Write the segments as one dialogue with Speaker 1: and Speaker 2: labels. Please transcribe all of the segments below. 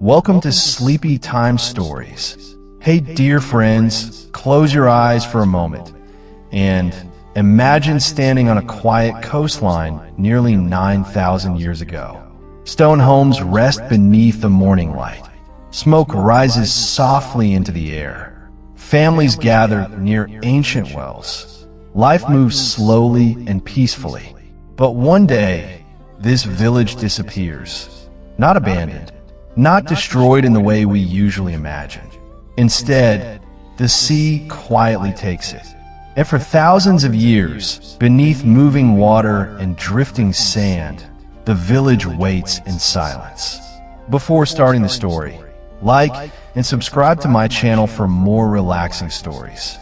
Speaker 1: Welcome to Sleepy Time Stories. Hey dear friends, close your eyes for a moment and imagine standing on a quiet coastline nearly 9,000 years ago. Stone homes rest beneath the morning light. Smoke rises softly into the air. Families gather near ancient wells. Life moves slowly and peacefully. But one day, this village disappears. Not abandoned, not destroyed in the way we usually imagine. Instead, the sea quietly takes it. And for thousands of years, beneath moving water and drifting sand, the village waits in silence. Before starting the story, like and subscribe to my channel for more relaxing stories.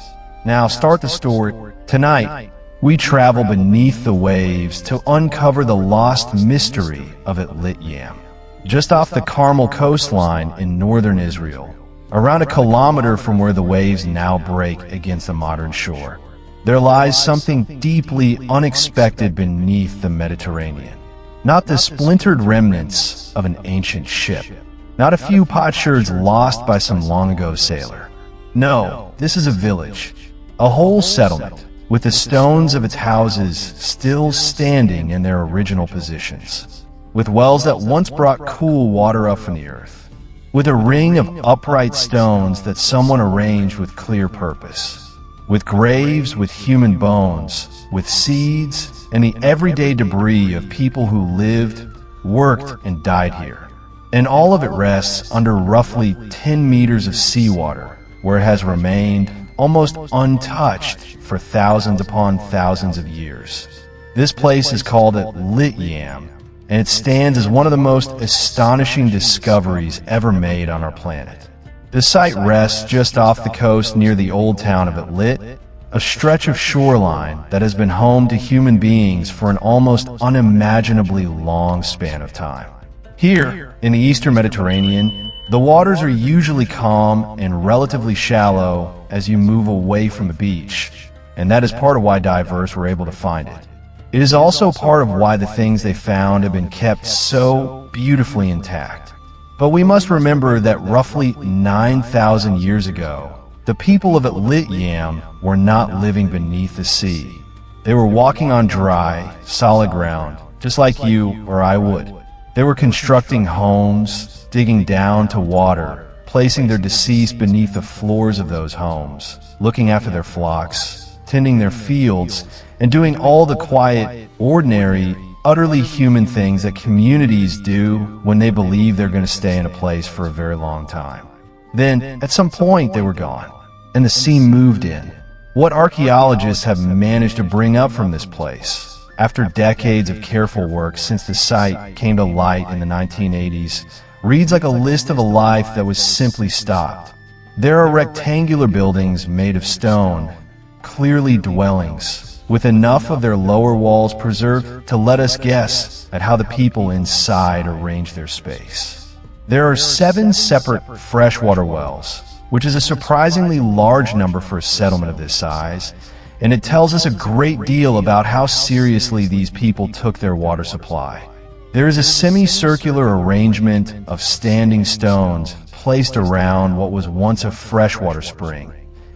Speaker 1: Now start the story. Tonight, we travel beneath the waves to uncover the lost mystery of Atlit Yam. Just off the Carmel coastline in northern Israel, around a kilometer from where the waves now break against the modern shore, there lies something deeply unexpected beneath the Mediterranean. Not the splintered remnants of an ancient ship, not a few potsherds lost by some long-ago sailor. No, this is a village, a whole settlement, with the stones of its houses still standing in their original positions, with wells that once brought cool water up from the earth, with a ring of upright stones that someone arranged with clear purpose, with graves with human bones, with seeds and the everyday debris of people who lived, worked, and died here. And all of it rests under roughly 10 meters of seawater, where it has remained almost untouched for thousands upon thousands of years. This place is called Atlit Yam, and it stands as one of the most astonishing discoveries ever made on our planet. The site rests just off the coast near the old town of Atlit, a stretch of shoreline that has been home to human beings for an almost unimaginably long span of time. Here, in the eastern Mediterranean, the waters are usually calm and relatively shallow as you move away from the beach, and that is part of why divers were able to find it. It is also part of why the things they found have been kept so beautifully intact. But we must remember that roughly 9,000 years ago, the people of Atlit Yam were not living beneath the sea. They were walking on dry, solid ground, just like you or I would. They were constructing homes, digging down to water, placing their deceased beneath the floors of those homes, looking after their flocks, tending their fields, and doing all the quiet, ordinary, utterly human things that communities do when they believe they're going to stay in a place for a very long time. Then, at some point, they were gone, and the sea moved in. What archaeologists have managed to bring up from this place, after decades of careful work since the site came to light in the 1980s, reads like a list of a life that was simply stopped. There are rectangular buildings made of stone, clearly dwellings, with enough of their lower walls preserved to let us guess at how the people inside arranged their space. There are 7 separate freshwater wells, which is a surprisingly large number for a settlement of this size, and it tells us a great deal about how seriously these people took their water supply. There is a semicircular arrangement of standing stones placed around what was once a freshwater spring,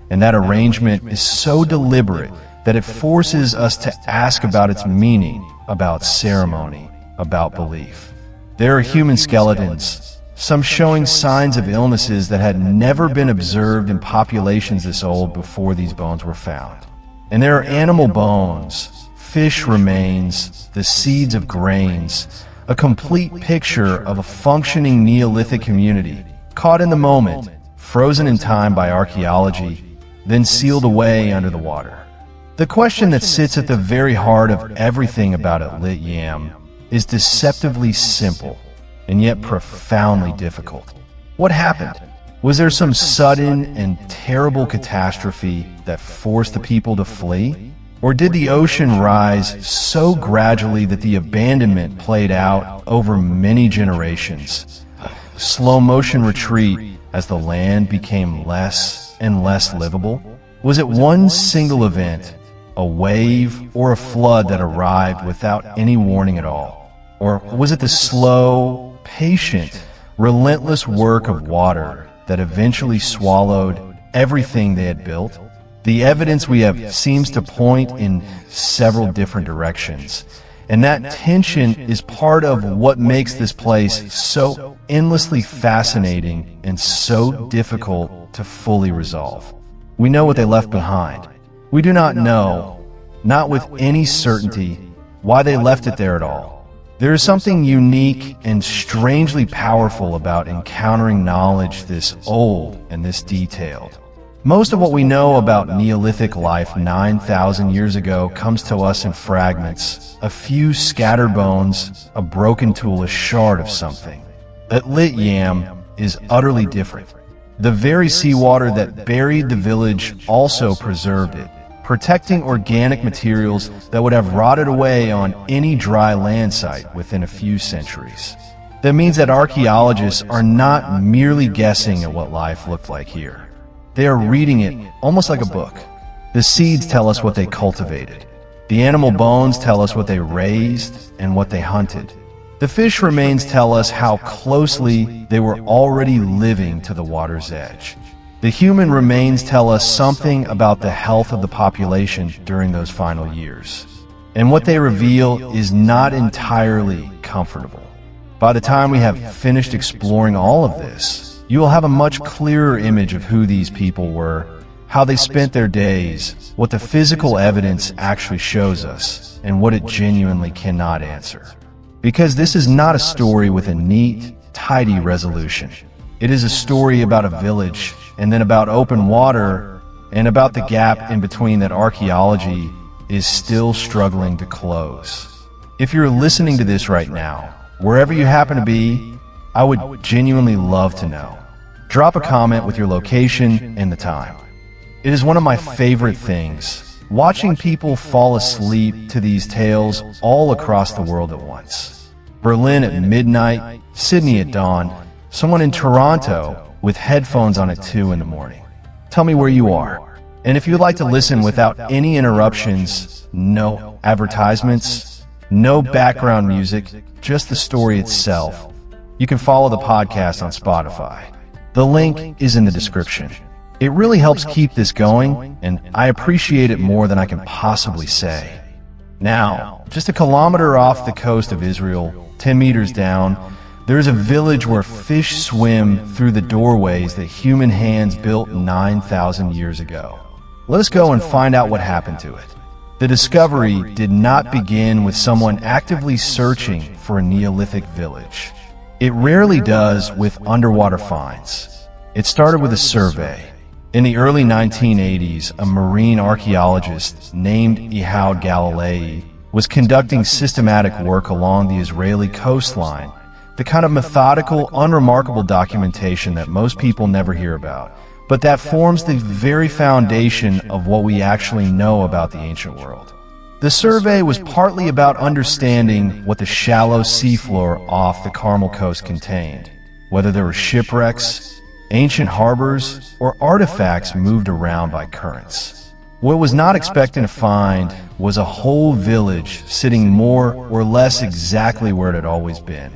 Speaker 1: and that arrangement is so deliberate that it forces us to ask about its meaning, about ceremony, about belief. There are human skeletons, some showing signs of illnesses that had never been observed in populations this old before these bones were found. And there are animal bones, fish remains, the seeds of grains, a complete picture of a functioning Neolithic community, caught in the moment, frozen in time by archaeology, then sealed away under the water. The question that sits at the very heart of everything about Atlit Yam is deceptively simple, and yet profoundly difficult. What happened? Was there some sudden and terrible catastrophe that forced the people to flee? Or did the ocean rise so gradually that the abandonment played out over many generations? Slow motion retreat as the land became less and less livable? Was it one single event, a wave or a flood that arrived without any warning at all? Or was it the slow, patient, relentless work of water that eventually swallowed everything they had built. The evidence we have seems to point in several different directions, and that tension is part of what makes this place so endlessly fascinating and so difficult to fully resolve. We know what they left behind. We do not know, not with any certainty, why they left it there at all. There is something unique and strangely powerful about encountering knowledge this old and this detailed. Most of what we know about Neolithic life 9,000 years ago comes to us in fragments, a few scattered bones, a broken tool, a shard of something. Atlit Yam is utterly different. The very seawater that buried the village also preserved it, protecting organic materials that would have rotted away on any dry land site within a few centuries. That means that archaeologists are not merely guessing at what life looked like here. They are reading it almost like a book. The seeds tell us what they cultivated. The animal bones tell us what they raised and what they hunted. The fish remains tell us how closely they were already living to the water's edge. The human remains tell us something about the health of the population during those final years. And what they reveal is not entirely comfortable. By the time we have finished exploring all of this, you will have a much clearer image of who these people were, how they spent their days, what the physical evidence actually shows us, and what it genuinely cannot answer. Because this is not a story with a neat, tidy resolution. It is a story about a village, and then about open water, and about the gap in between that archaeology is still struggling to close. If you're listening to this right now, wherever you happen to be, I would genuinely love to know. Drop a comment with your location and the time. It is one of my favorite things, watching people fall asleep to these tales all across the world at once. Berlin at midnight, Sydney at dawn, someone in Toronto with headphones on at 2 in the morning. Tell me where you are. And if you'd like to listen without any interruptions, no advertisements, no background music, just the story itself, you can follow the podcast on Spotify. The link is in the description. It really helps keep this going, and I appreciate it more than I can possibly say. Now, just a kilometer off the coast of Israel, 10 meters down, there is a village where fish swim through the doorways that human hands built 9,000 years ago. Let us go and find out what happened to it. The discovery did not begin with someone actively searching for a Neolithic village. It rarely does with underwater finds. It started with a survey. In the early 1980s, a marine archaeologist named Ehud Galilei was conducting systematic work along the Israeli coastline, the kind of methodical, unremarkable documentation that most people never hear about, but that forms the very foundation of what we actually know about the ancient world. The survey was partly about understanding what the shallow seafloor off the Carmel coast contained, whether there were shipwrecks, ancient harbors, or artifacts moved around by currents. What it was not expecting to find was a whole village sitting more or less exactly where it had always been.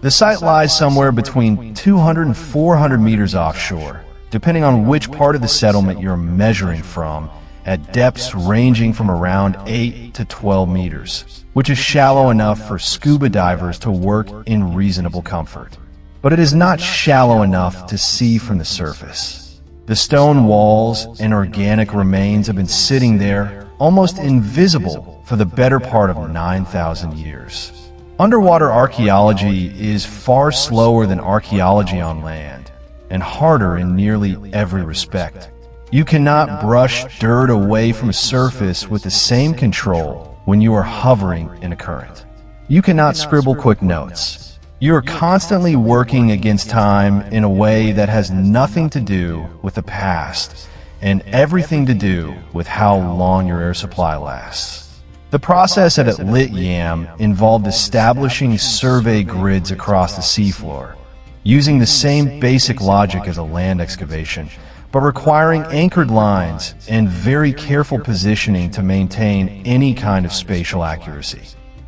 Speaker 1: The site lies somewhere between 200 and 400 meters offshore, depending on which part of the settlement you're measuring from, at depths ranging from around 8 to 12 meters, which is shallow enough for scuba divers to work in reasonable comfort. But it is not shallow enough to see from the surface. The stone walls and organic remains have been sitting there, almost invisible, for the better part of 9,000 years. Underwater archaeology is far slower than archaeology on land, and harder in nearly every respect. You cannot brush dirt away from a surface with the same control when you are hovering in a current. You cannot scribble quick notes. You are constantly working against time in a way that has nothing to do with the past and everything to do with how long your air supply lasts. The process at Atlit Yam involved establishing survey grids across the seafloor, using the same basic logic as a land excavation, but requiring anchored lines and very careful positioning to maintain any kind of spatial accuracy.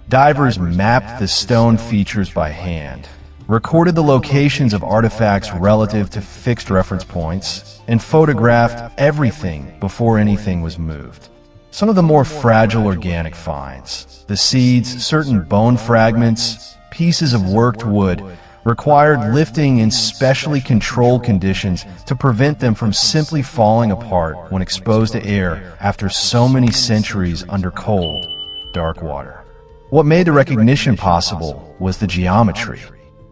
Speaker 1: Divers mapped the stone features by hand, recorded the locations of artifacts relative to fixed reference points, and photographed everything before anything was moved. Some of the more fragile organic finds, the seeds, certain bone fragments, pieces of worked wood, required lifting in specially controlled conditions to prevent them from simply falling apart when exposed to air after so many centuries under cold, dark water. What made the recognition possible was the geometry.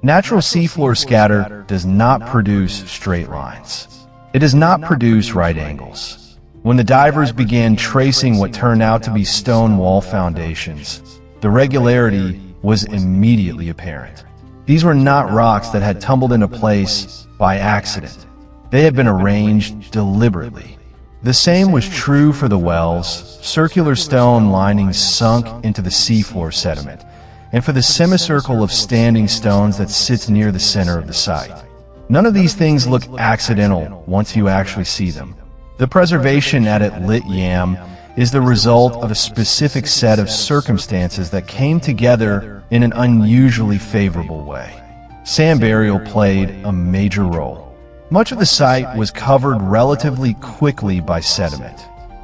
Speaker 1: Natural seafloor scatter does not produce straight lines. It does not produce right angles. When the divers began tracing what turned out to be stone wall foundations, the regularity was immediately apparent. These were not rocks that had tumbled into place by accident. They had been arranged deliberately. The same was true for the wells, circular stone linings sunk into the seafloor sediment, and for the semicircle of standing stones that sits near the center of the site. None of these things look accidental once you actually see them. The preservation at Atlit Yam is the result of a specific set of circumstances that came together in an unusually favorable way. Sand burial played a major role. Much of the site was covered relatively quickly by sediment,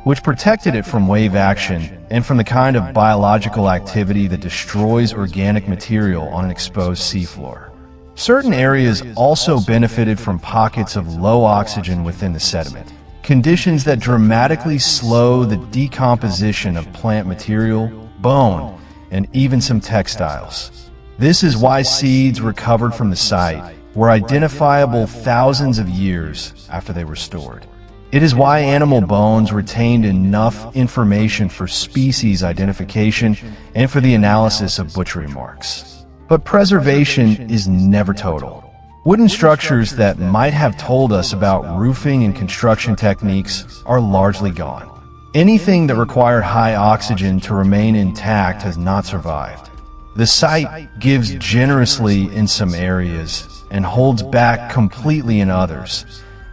Speaker 1: which protected it from wave action and from the kind of biological activity that destroys organic material on an exposed seafloor. Certain areas also benefited from pockets of low oxygen within the sediment, conditions that dramatically slow the decomposition of plant material, bone, and even some textiles. This is why seeds recovered from the site were identifiable thousands of years after they were stored. It is why animal bones retained enough information for species identification and for the analysis of butchery marks. But preservation is never total. Wooden structures that might have told us about roofing and construction techniques are largely gone. Anything that required high oxygen to remain intact has not survived. The site gives generously in some areas and holds back completely in others,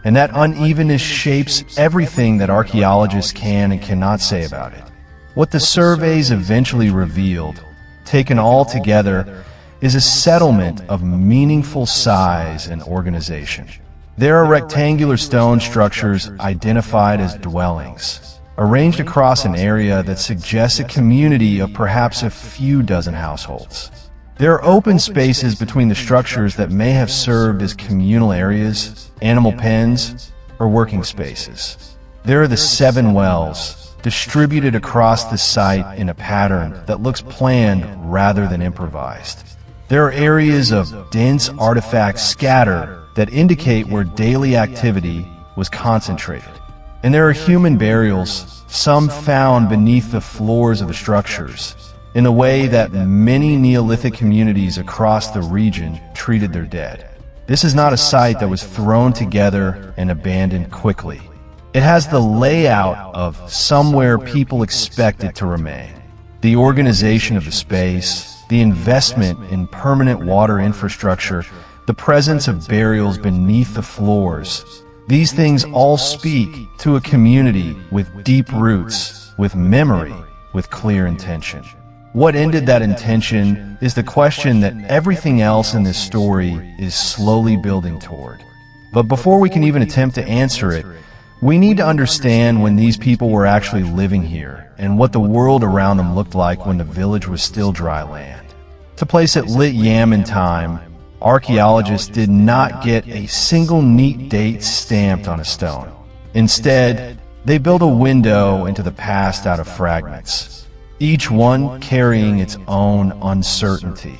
Speaker 1: and that unevenness shapes everything that archaeologists can and cannot say about it. What the surveys eventually revealed, taken all together, is a settlement of meaningful size and organization. There are rectangular stone structures identified as dwellings, arranged across an area that suggests a community of perhaps a few dozen households. There are open spaces between the structures that may have served as communal areas, animal pens, or working spaces. There are the 7 wells, distributed across the site in a pattern that looks planned rather than improvised. There are areas of dense artifact scatter that indicate where daily activity was concentrated. And there are human burials, some found beneath the floors of the structures, in the way that many Neolithic communities across the region treated their dead. This is not a site that was thrown together and abandoned quickly. It has the layout of somewhere people expected to remain. The organization of the space, the investment in permanent water infrastructure, the presence of burials beneath the floors. These things all speak to a community with deep roots, with memory, with clear intention. What ended that intention is the question that everything else in this story is slowly building toward. But before we can even attempt to answer it, we need to understand when these people were actually living here and what the world around them looked like when the village was still dry land. To place Atlit Yam in time, archaeologists did not get a single neat date stamped on a stone. Instead, they built a window into the past out of fragments, each one carrying its own uncertainty,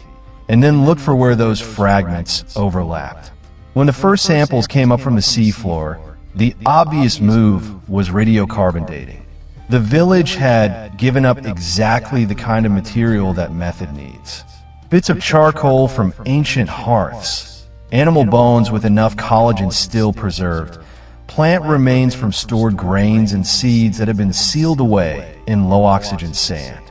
Speaker 1: and then looked for where those fragments overlapped. When the first samples came up from the seafloor, the obvious move was radiocarbon dating. The village had given up exactly the kind of material that method needs. Bits of charcoal from ancient hearths, animal bones with enough collagen still preserved, plant remains from stored grains and seeds that had been sealed away in low-oxygen sand.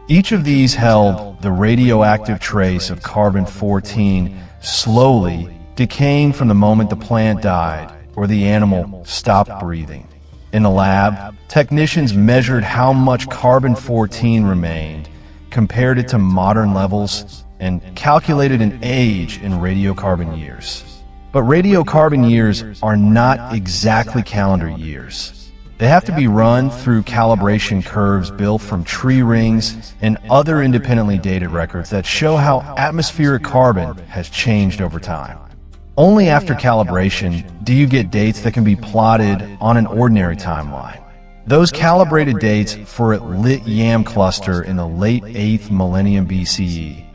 Speaker 1: Each of these held the radioactive trace of carbon-14 slowly decaying from the moment the plant died or the animal stopped breathing. In the lab, technicians measured how much carbon-14 remained, compared it to modern levels, and calculated an age in radiocarbon years. But radiocarbon years are not exactly calendar years. They have to be run through calibration curves built from tree rings and other independently dated records that show how atmospheric carbon has changed over time. Only after calibration do you get dates that can be plotted on an ordinary timeline. Those calibrated dates for Atlit Yam cluster in the late 8th millennium BCE,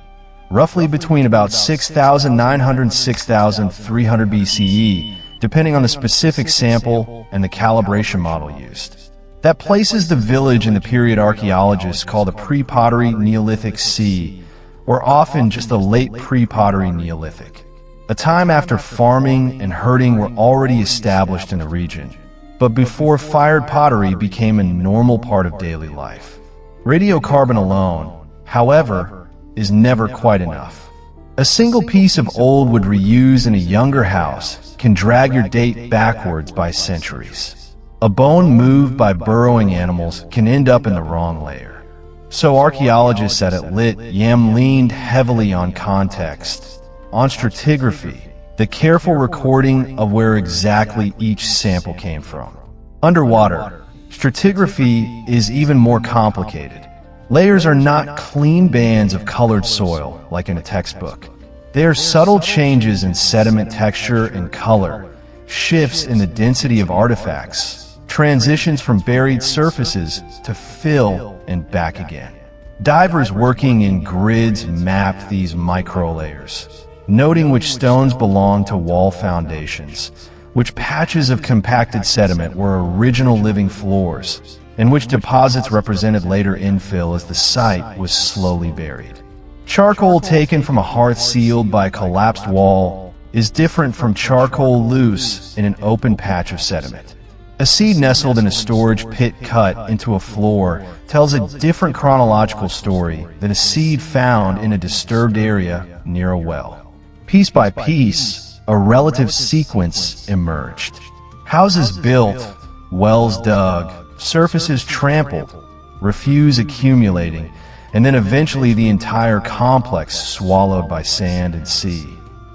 Speaker 1: roughly between about 6,900 and 6,300 BCE, depending on the specific sample and the calibration model used. That places the village in the period archaeologists call the pre-pottery Neolithic C, or often just the late pre-pottery Neolithic, a time after farming and herding were already established in the region, but before fired pottery became a normal part of daily life. Radiocarbon alone, however, is never quite enough. A single piece of old wood reused in a younger house can drag your date backwards by centuries. A bone moved by burrowing animals can end up in the wrong layer. So archaeologists at Atlit Yam leaned heavily on context, on stratigraphy, the careful recording of where exactly each sample came from. Underwater, stratigraphy is even more complicated. Layers are not clean bands of colored soil, like in a textbook. They are subtle changes in sediment texture and color, shifts in the density of artifacts, transitions from buried surfaces to fill and back again. Divers working in grids map these micro-layers, noting which stones belong to wall foundations, which patches of compacted sediment were original living floors, and which deposits represented later infill as the site was slowly buried. Charcoal taken from a hearth sealed by a collapsed wall is different from charcoal loose in an open patch of sediment. A seed nestled in a storage pit cut into a floor tells a different chronological story than a seed found in a disturbed area near a well. Piece by piece, a relative sequence emerged. Houses built, wells dug, surfaces trampled, refuse accumulating, and then eventually the entire complex swallowed by sand and sea.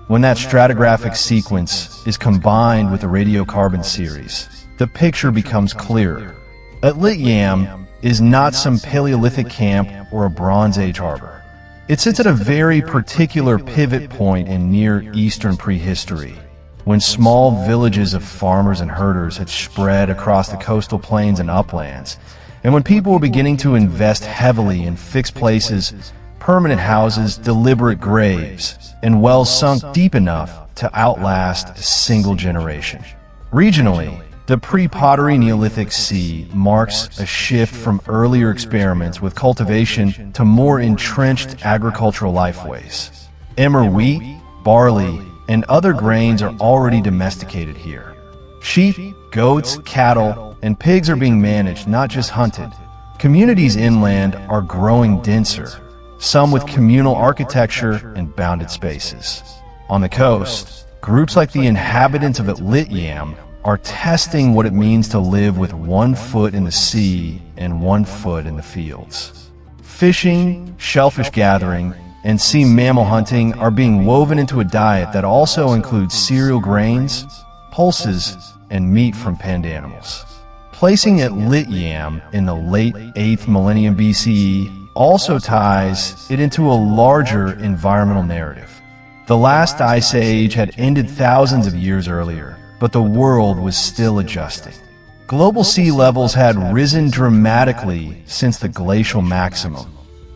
Speaker 1: When that stratigraphic sequence is combined with the radiocarbon series, the picture becomes clearer. Atlit Yam is not some Paleolithic camp or a Bronze Age harbor. It sits at a very particular pivot point in Near Eastern prehistory, when small villages of farmers and herders had spread across the coastal plains and uplands, and when people were beginning to invest heavily in fixed places, permanent houses, deliberate graves, and wells sunk deep enough to outlast a single generation. Regionally, the pre-pottery Neolithic Sea marks a shift from earlier experiments with cultivation to more entrenched agricultural lifeways. Emmer wheat, barley, and other grains are already domesticated here. Sheep, goats, cattle, and pigs are being managed, not just hunted. Communities inland are growing denser, some with communal architecture and bounded spaces. On the coast, groups like the inhabitants of Atlit Yam are testing what it means to live with 1 foot in the sea and 1 foot in the fields. Fishing, shellfish gathering, and sea mammal hunting are being woven into a diet that also includes cereal grains, pulses, and meat from penned animals. Placing Atlit Yam in the late 8th millennium BCE also ties it into a larger environmental narrative. The last ice age had ended thousands of years earlier, but the world was still adjusting. Global sea levels had risen dramatically since the glacial maximum,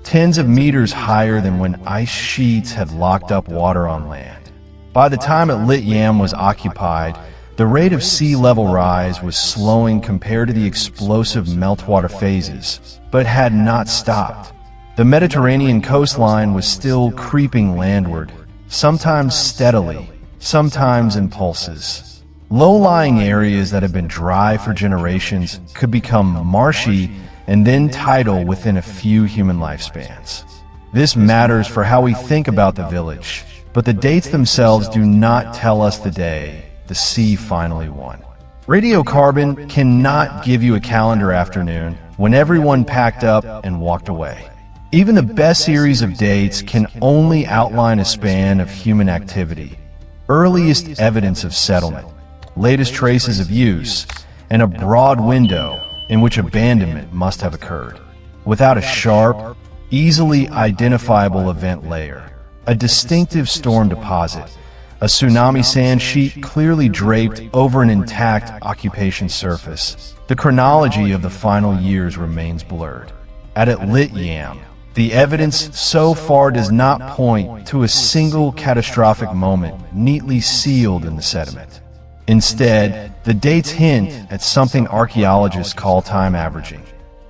Speaker 1: tens of meters higher than when ice sheets had locked up water on land. By the time Atlit Yam was occupied, the rate of sea level rise was slowing compared to the explosive meltwater phases, but had not stopped. The Mediterranean coastline was still creeping landward, sometimes steadily, sometimes in pulses. Low-lying areas that had been dry for generations could become marshy and then tidal within a few human lifespans. This matters for how we think about the village, but the dates themselves do not tell us the day the sea finally won. Radiocarbon cannot give you a calendar afternoon when everyone packed up and walked away. Even the best series of dates can only outline a span of human activity, earliest evidence of settlement, latest traces of use, and a broad window in which abandonment must have occurred, without a sharp, easily identifiable event layer, a distinctive storm deposit, a tsunami sand sheet clearly draped over an intact occupation surface. The chronology of the final years remains blurred. At Atlit Yam, the evidence so far does not point to a single catastrophic moment neatly sealed in the sediment. Instead, the dates hint at something archaeologists call time averaging.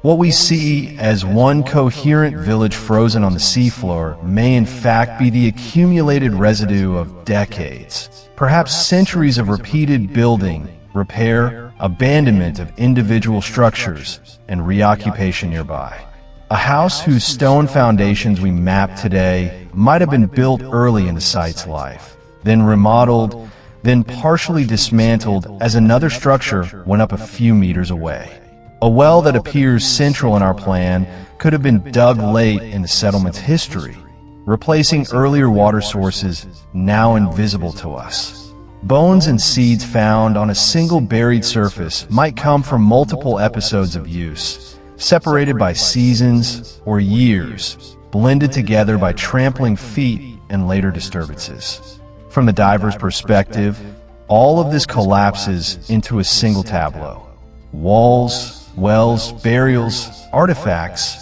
Speaker 1: What we see as one coherent village frozen on the seafloor may in fact be the accumulated residue of decades, perhaps centuries of repeated building, repair, abandonment of individual structures, and reoccupation nearby. A house whose stone foundations we map today might have been built early in the site's life, then remodeled, then partially dismantled as another structure went up a few meters away. A well that appears central in our plan could have been dug late in the settlement's history, replacing earlier water sources now invisible to us. Bones and seeds found on a single buried surface might come from multiple episodes of use, separated by seasons or years, blended together by trampling feet and later disturbances. From the diver's perspective, all of this collapses into a single tableau. Walls, wells, burials, artifacts,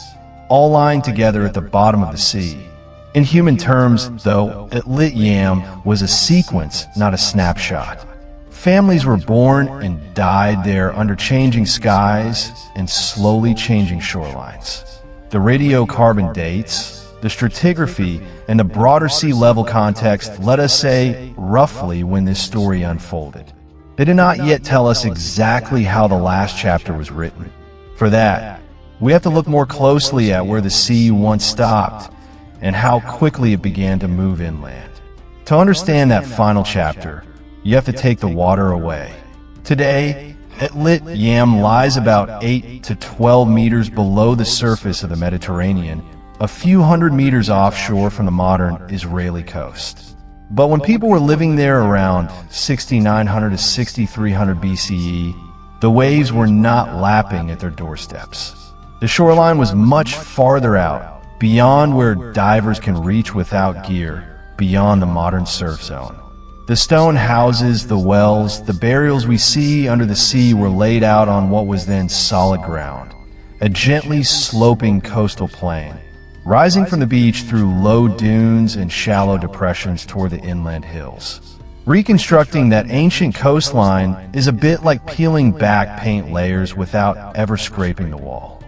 Speaker 1: all lying together at the bottom of the sea. In human terms, though, Atlit Yam was a sequence, not a snapshot. Families were born and died there under changing skies and slowly changing shorelines. The radiocarbon dates, the stratigraphy, and the broader sea level context let us say roughly when this story unfolded. They did not yet tell us exactly how the last chapter was written. For that, we have to look more closely at where the sea once stopped and how quickly it began to move inland. To understand that final chapter, you have to take the water away. Today, Atlit Yam lies about 8 to 12 meters below the surface of the Mediterranean, a few hundred meters offshore from the modern Israeli coast. But when people were living there around 6900 to 6300 BCE, the waves were not lapping at their doorsteps. The shoreline was much farther out, beyond where divers can reach without gear, beyond the modern surf zone. The stone houses, the wells, the burials we see under the sea were laid out on what was then solid ground, a gently sloping coastal plain, rising from the beach through low dunes and shallow depressions toward the inland hills. Reconstructing that ancient coastline is a bit like peeling back paint layers without ever scraping the wall.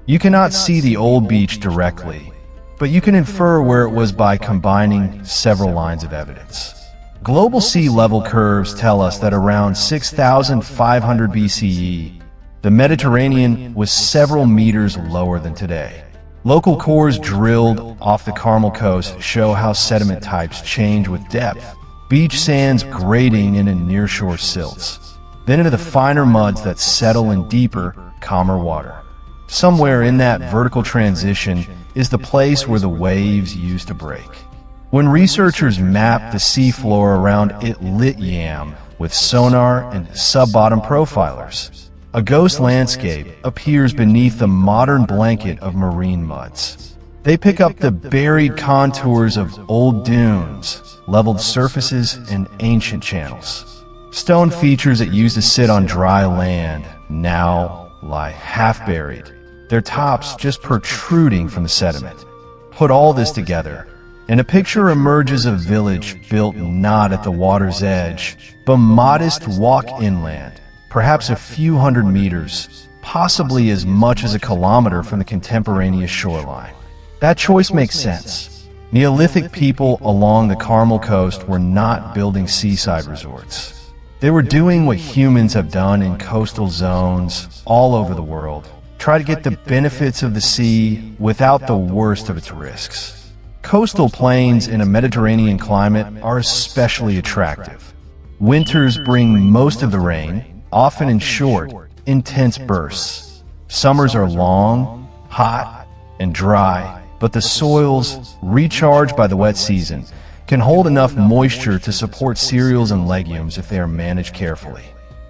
Speaker 1: You cannot see the old beach directly, but you can infer where it was by combining several lines of evidence. Global sea level curves tell us that around 6,500 BCE, the Mediterranean was several meters lower than today. Local cores drilled off the Carmel coast show how sediment types change with depth, beach sands grading into nearshore silts, then into the finer muds that settle in deeper, calmer water. Somewhere in that vertical transition is the place where the waves used to break. When researchers map the seafloor around Atlit Yam with sonar and sub-bottom profilers, a ghost landscape appears beneath the modern blanket of marine muds. They pick up the buried contours of old dunes, leveled surfaces, and ancient channels. Stone features that used to sit on dry land now lie half-buried, their tops just protruding from the sediment. Put all this together, and a picture emerges of a village built not at the water's edge, but modest walk inland, perhaps a few hundred meters, possibly as much as a kilometer from the contemporaneous shoreline. That choice makes sense. Neolithic people along the Carmel coast were not building seaside resorts. They were doing what humans have done in coastal zones all over the world, try to get the benefits of the sea without the worst of its risks. Coastal plains in a Mediterranean climate are especially attractive. Winters bring most of the rain, often in short, intense bursts. Summers are long, hot, and dry, but the soils, recharged by the wet season, can hold enough moisture to support cereals and legumes if they are managed carefully.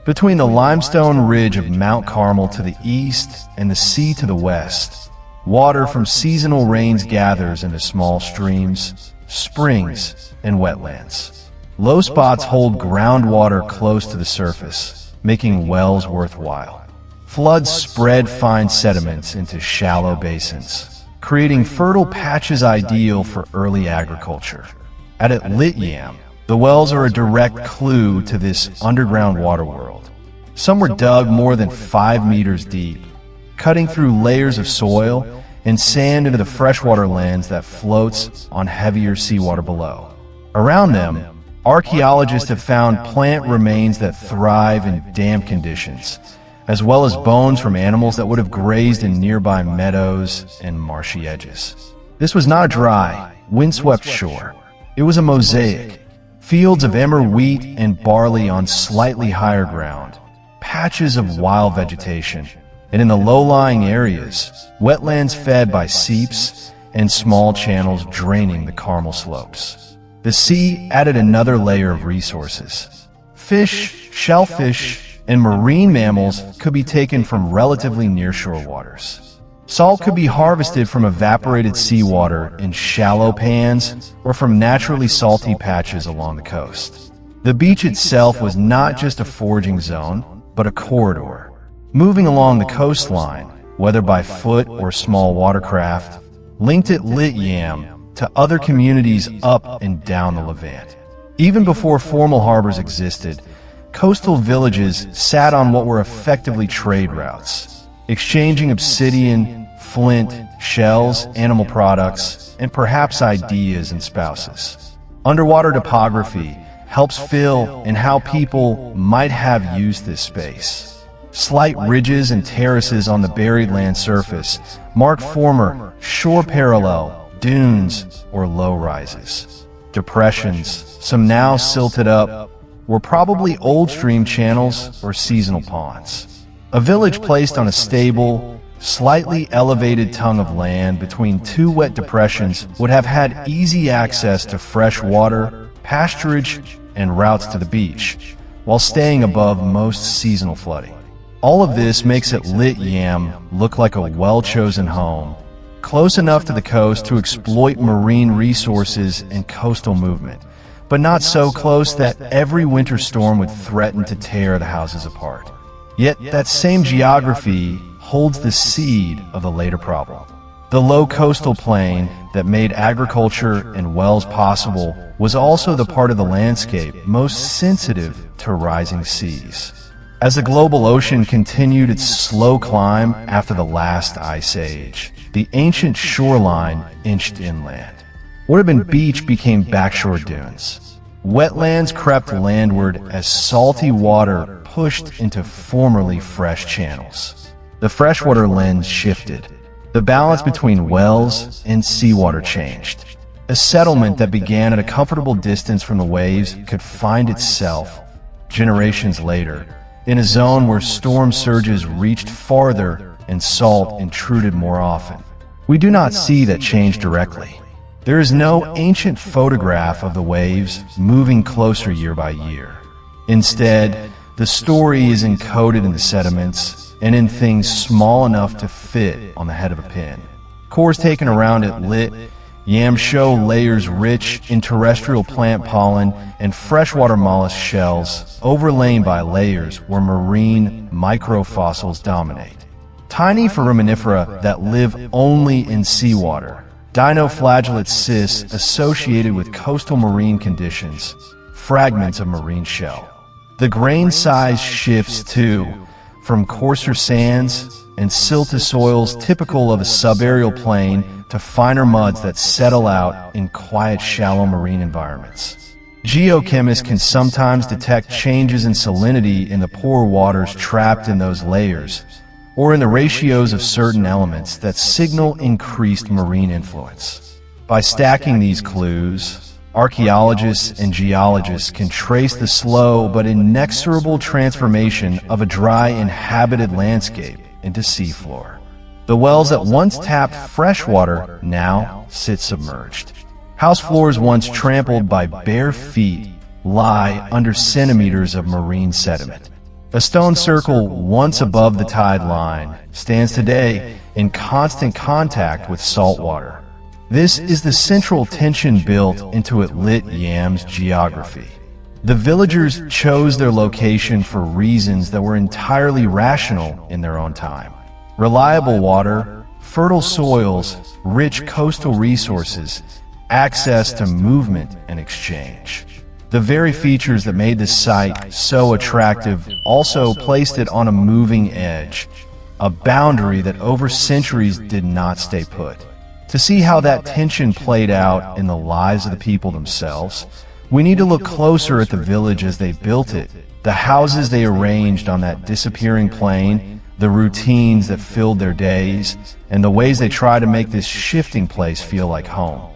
Speaker 1: Between the limestone ridge of Mount Carmel to the east and the sea to the west, water from seasonal rains gathers into small streams, springs, and wetlands. Low spots hold groundwater close to the surface, making wells worthwhile. Floods spread fine sediments into shallow basins, creating fertile patches ideal for early agriculture. At Atlit Yam, the wells are a direct clue to this underground water world. Some were dug more than 5 meters deep, cutting through layers of soil and sand into the freshwater lands that floats on heavier seawater below. Around them, archaeologists have found plant remains that thrive in damp conditions, as well as bones from animals that would have grazed in nearby meadows and marshy edges. This was not a dry, windswept shore. It was a mosaic. Fields of emmer wheat and barley on slightly higher ground, patches of wild vegetation, and in the low-lying areas, wetlands fed by seeps and small channels draining the Carmel slopes. The sea added another layer of resources. Fish, shellfish, and marine mammals could be taken from relatively nearshore waters. Salt could be harvested from evaporated seawater in shallow pans or from naturally salty patches along the coast. The beach itself was not just a foraging zone, but a corridor. Moving along the coastline, whether by foot or small watercraft, linked Atlit Yam to other communities up and down the Levant. Even before formal harbors existed, coastal villages sat on what were effectively trade routes, exchanging obsidian, flint, shells, animal products, and perhaps ideas and spouses. Underwater topography helps fill in how people might have used this space. Slight ridges and terraces on the buried land surface mark former shore parallel dunes or low rises. Depressions, some now silted up, were probably old stream channels or seasonal ponds. A village placed on a stable, slightly elevated tongue of land between two wet depressions would have had easy access to fresh water, pasturage, and routes to the beach, while staying above most seasonal flooding. All of this makes Atlit Yam look like a well-chosen home, close enough to the coast to exploit marine resources and coastal movement, but not so close that every winter storm would threaten to tear the houses apart. Yet that same geography holds the seed of the later problem. The low coastal plain that made agriculture and wells possible was also the part of the landscape most sensitive to rising seas. As the global ocean continued its slow climb after the last ice age, the ancient shoreline inched inland. What had been beach became backshore dunes. Wetlands crept landward as salty water pushed into formerly fresh channels. The freshwater lens shifted. The balance between wells and seawater changed. A settlement that began at a comfortable distance from the waves could find itself, generations later, in a zone where storm surges reached farther and salt intruded more often. We do not see that change directly. There is no ancient photograph of the waves moving closer year by year. Instead, the story is encoded in the sediments and in things small enough to fit on the head of a pin. Cores taken around Atlit Yam show layers rich in terrestrial plant pollen and freshwater mollusk shells overlain by layers where marine microfossils dominate. Tiny foraminifera that live only in seawater, dinoflagellate cysts associated with coastal marine conditions, fragments of marine shell. The grain size shifts too, from coarser sands and silty soils typical of a subaerial plain to finer muds that settle out in quiet, shallow marine environments. Geochemists can sometimes detect changes in salinity in the pore waters trapped in those layers, or in the ratios of certain elements that signal increased marine influence. By stacking these clues, archaeologists and geologists can trace the slow but inexorable transformation of a dry inhabited landscape into seafloor. The wells that once tapped fresh water now sit submerged. House floors once trampled by bare feet lie under centimeters of marine sediment. A stone circle once above the tide line stands today in constant contact with salt water. This is the central tension built into Atlit Yam's geography. The villagers chose their location for reasons that were entirely rational in their own time. Reliable water, fertile soils, rich coastal resources, access to movement and exchange. The very features that made this site so attractive also placed it on a moving edge, a boundary that over centuries did not stay put. To see how that tension played out in the lives of the people themselves, we need to look closer at the village as they built it, the houses they arranged on that disappearing plain, the routines that filled their days, and the ways they tried to make this shifting place feel like home.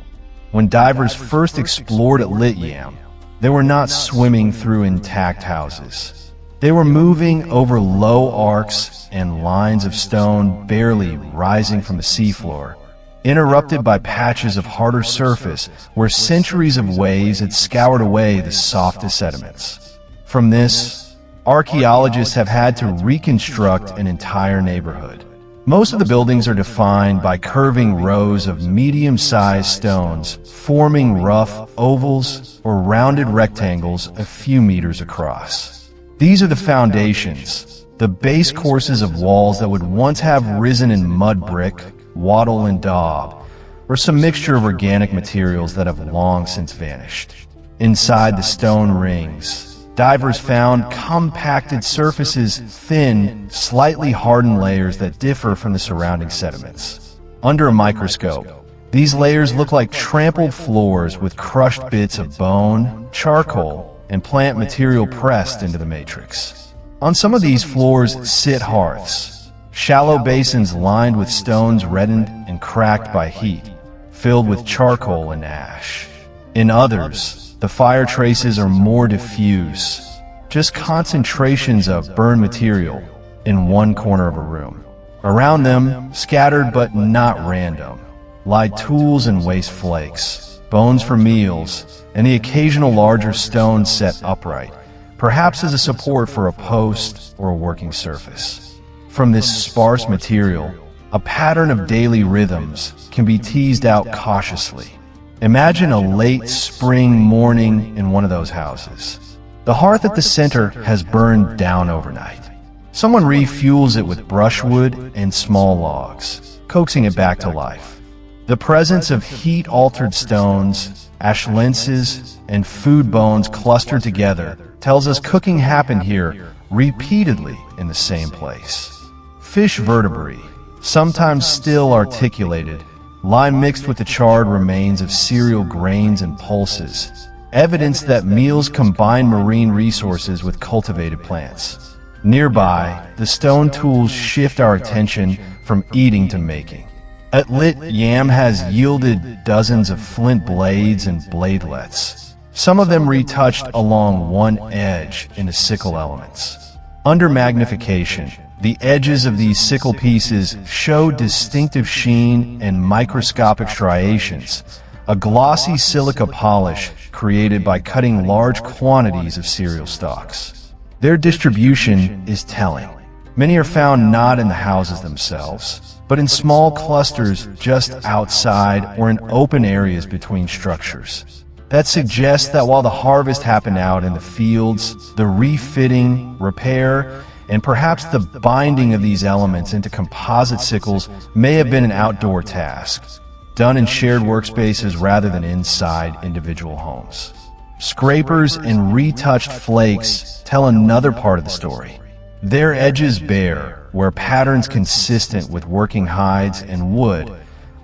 Speaker 1: When divers first explored Atlit Yam, they were not swimming through intact houses. They were moving over low arcs and lines of stone barely rising from the seafloor, interrupted by patches of harder surface where centuries of waves had scoured away the softest sediments. From this, archaeologists have had to reconstruct an entire neighborhood. Most of the buildings are defined by curving rows of medium-sized stones, forming rough ovals or rounded rectangles a few meters across. These are the foundations, the base courses of walls that would once have risen in mud brick, wattle and daub, or some mixture of organic materials that have long since vanished. Inside the stone rings, divers found compacted surfaces, thin, slightly hardened layers that differ from the surrounding sediments. Under a microscope, these layers look like trampled floors with crushed bits of bone, charcoal, and plant material pressed into the matrix. On some of these floors sit hearths, shallow basins lined with stones reddened and cracked by heat, filled with charcoal and ash. In others, the fire traces are more diffuse, just concentrations of burned material in one corner of a room. Around them, scattered but not random, lie tools and waste flakes, bones for meals, and the occasional larger stone set upright, perhaps as a support for a post or a working surface. From this sparse material, a pattern of daily rhythms can be teased out cautiously. Imagine a late spring morning in one of those houses. The hearth at the center has burned down overnight. Someone refuels it with brushwood and small logs, coaxing it back to life. The presence of heat-altered stones, ash lenses, and food bones clustered together tells us cooking happened here repeatedly in the same place. Fish vertebrae, sometimes still articulated, lie mixed with the charred remains of cereal grains and pulses, evidence that meals combine marine resources with cultivated plants. Nearby, the stone tools shift our attention from eating to making. Atlit Yam has yielded dozens of flint blades and bladelets, some of them retouched along one edge into sickle elements. Under magnification, the edges of these sickle pieces show distinctive sheen and microscopic striations, a glossy silica polish created by cutting large quantities of cereal stalks. Their distribution is telling. Many are found not in the houses themselves, but in small clusters just outside or in open areas between structures. That suggests that while the harvest happened out in the fields, the refitting, repair, and perhaps the binding of these elements into composite sickles may have been an outdoor task, done in shared workspaces rather than inside individual homes. Scrapers and retouched flakes tell another part of the story. Their edges bare, where patterns consistent with working hides and wood,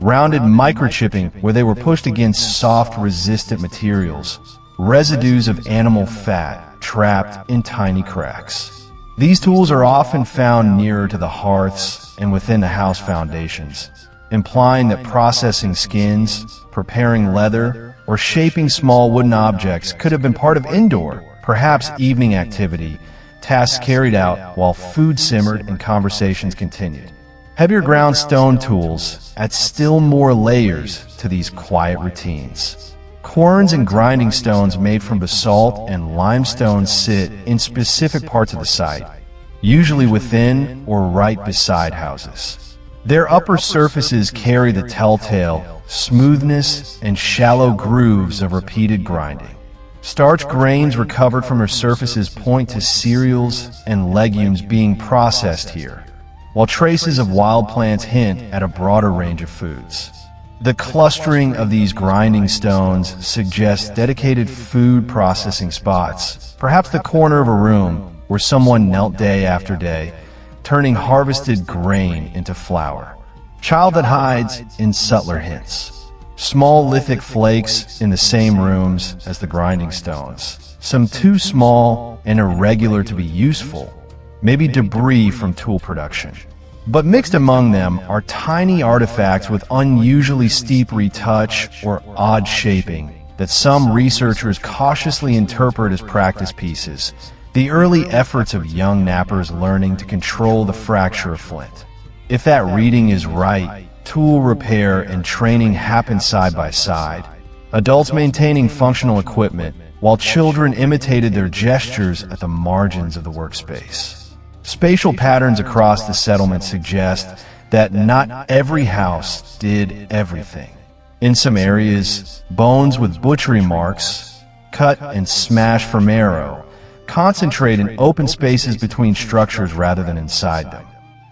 Speaker 1: rounded microchipping where they were pushed against soft, resistant materials, residues of animal fat trapped in tiny cracks. These tools are often found nearer to the hearths and within the house foundations, implying that processing skins, preparing leather, or shaping small wooden objects could have been part of indoor, perhaps evening activity, tasks carried out while food simmered and conversations continued. Heavier ground stone tools add still more layers to these quiet routines. Querns and grinding stones made from basalt and limestone sit in specific parts of the site, usually within or right beside houses. Their upper surfaces carry the telltale smoothness and shallow grooves of repeated grinding. Starch grains recovered from their surfaces point to cereals and legumes being processed here, while traces of wild plants hint at a broader range of foods. The clustering of these grinding stones suggests dedicated food processing spots, perhaps the corner of a room where someone knelt day after day, turning harvested grain into flour. Child that hides in subtler hints. Small lithic flakes in the same rooms as the grinding stones, some too small and irregular to be useful, maybe debris from tool production. But mixed among them are tiny artifacts with unusually steep retouch or odd shaping that some researchers cautiously interpret as practice pieces, the early efforts of young knappers learning to control the fracture of flint. If that reading is right, tool repair and training happen side by side, adults maintaining functional equipment while children imitated their gestures at the margins of the workspace. Spatial patterns across the settlement suggest that not every house did everything. In some areas, bones with butchery marks, cut and smashed for marrow, concentrate in open spaces between structures rather than inside them.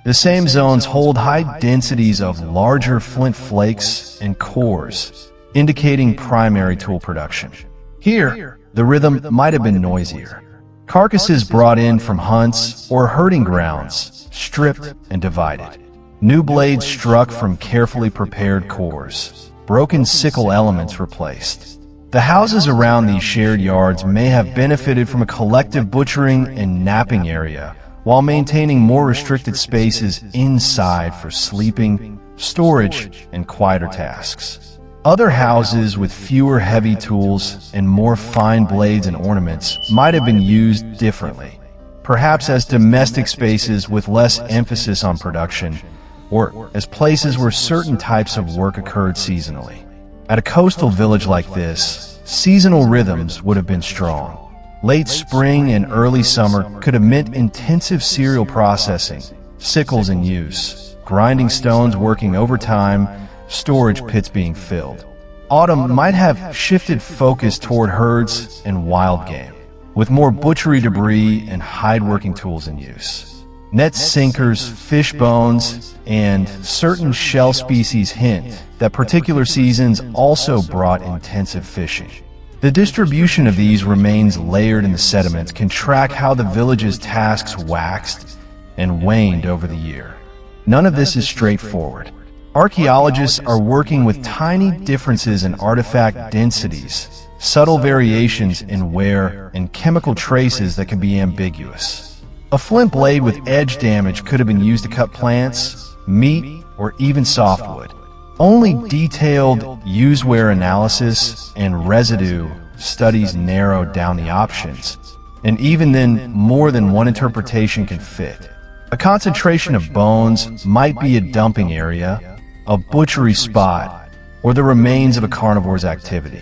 Speaker 1: The same zones hold high densities of larger flint flakes and cores, indicating primary tool production. Here, the rhythm might have been noisier. Carcasses brought in from hunts or herding grounds, stripped and divided. New blades struck from carefully prepared cores. Broken sickle elements replaced. The houses around these shared yards may have benefited from a collective butchering and knapping area, while maintaining more restricted spaces inside for sleeping, storage, and quieter tasks. Other houses with fewer heavy tools and more fine blades and ornaments might have been used differently, perhaps as domestic spaces with less emphasis on production, or as places where certain types of work occurred seasonally. At a coastal village like this, seasonal rhythms would have been strong. Late spring and early summer could have meant intensive cereal processing, sickles in use, grinding stones working overtime, storage pits being filled. Autumn might have shifted focus toward herds and wild game, with more butchery debris and hide-working tools in use. Net sinkers, fish bones, and certain shell species hint that particular seasons also brought intensive fishing. The distribution of these remains layered in the sediments can track how the village's tasks waxed and waned over the year. None of this is straightforward. Archaeologists are working with tiny differences in artifact densities, subtle variations in wear, and chemical traces that can be ambiguous. A flint blade with edge damage could have been used to cut plants, meat, or even softwood. Only detailed use-wear analysis and residue studies narrow down the options, and even then, more than one interpretation can fit. A concentration of bones might be a dumping area, a butchery spot, or the remains of a carnivore's activity.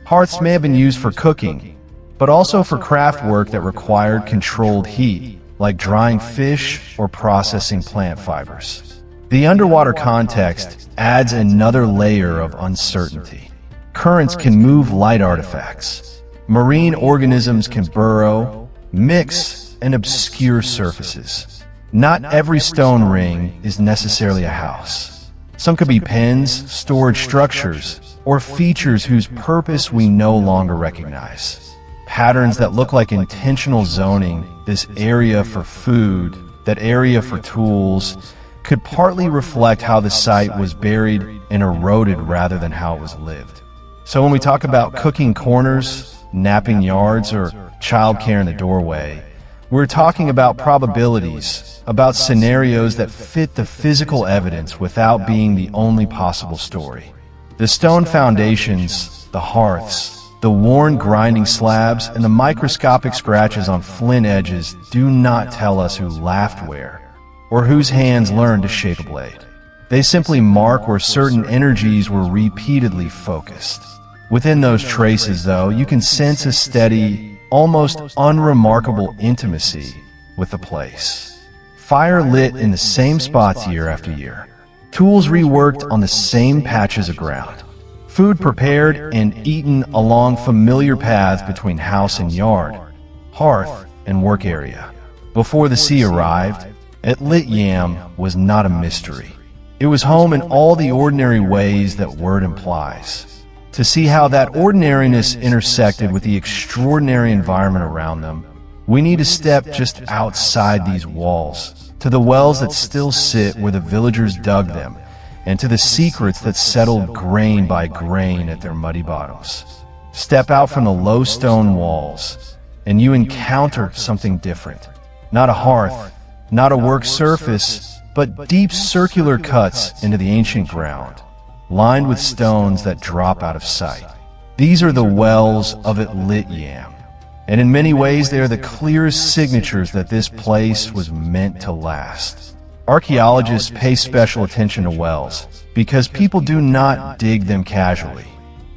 Speaker 1: Hearths may have been used for cooking, but also for craft work that required controlled heat, like drying fish or processing plant fibers. The underwater context adds another layer of uncertainty. Currents can move light artifacts. Marine organisms can burrow, mix, and obscure surfaces. Not every stone ring is necessarily a house. Some could be pens, storage structures, or features whose purpose we no longer recognize. Patterns that look like intentional zoning, this area for food, that area for tools, could partly reflect how the site was buried and eroded rather than how it was lived. So when we talk about cooking corners, napping yards, or childcare in the doorway, we're talking about probabilities, about scenarios that fit the physical evidence without being the only possible story. The stone foundations, the hearths, the worn grinding slabs, and the microscopic scratches on flint edges do not tell us who laughed where. or whose hands learned to shape a blade. They simply mark where certain energies were repeatedly focused. Within those traces, though, you can sense a steady, almost unremarkable intimacy with the place. Fire lit in the same spots year after year. Tools reworked on the same patches of ground. Food prepared and eaten along familiar paths between house and yard, hearth and work area. Before the sea arrived, Atlit Yam was not a mystery. It was home in all the ordinary ways that word implies. To see how that ordinariness intersected with the extraordinary environment around them, we need to step just outside these walls, to the wells that still sit where the villagers dug them, and to the secrets that settled grain by grain at their muddy bottoms. Step out from the low stone walls, and you encounter something different. Not a hearth, not a work surface, but deep circular cuts into the ancient ground, lined with stones that drop out of sight. These are the wells of Atlit Yam, and in many ways they are the clearest signatures that this place was meant to last. Archaeologists pay special attention to wells because people do not dig them casually.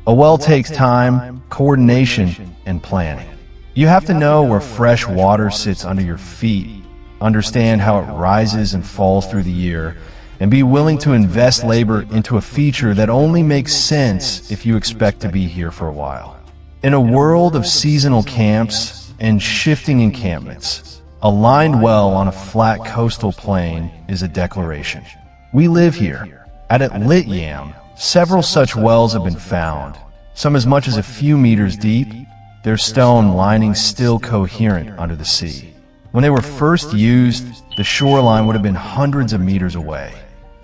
Speaker 1: A well takes time, coordination, and planning. You have to know where fresh water sits under your feet, understand how it rises and falls through the year, and be willing to invest labor into a feature that only makes sense if you expect to be here for a while. In a world of seasonal camps and shifting encampments, a lined well on a flat coastal plain is a declaration. We live here. At Atlit Yam, several such wells have been found, some as much as a few meters deep, their stone linings still coherent under the sea. When they were first used, the shoreline would have been hundreds of meters away.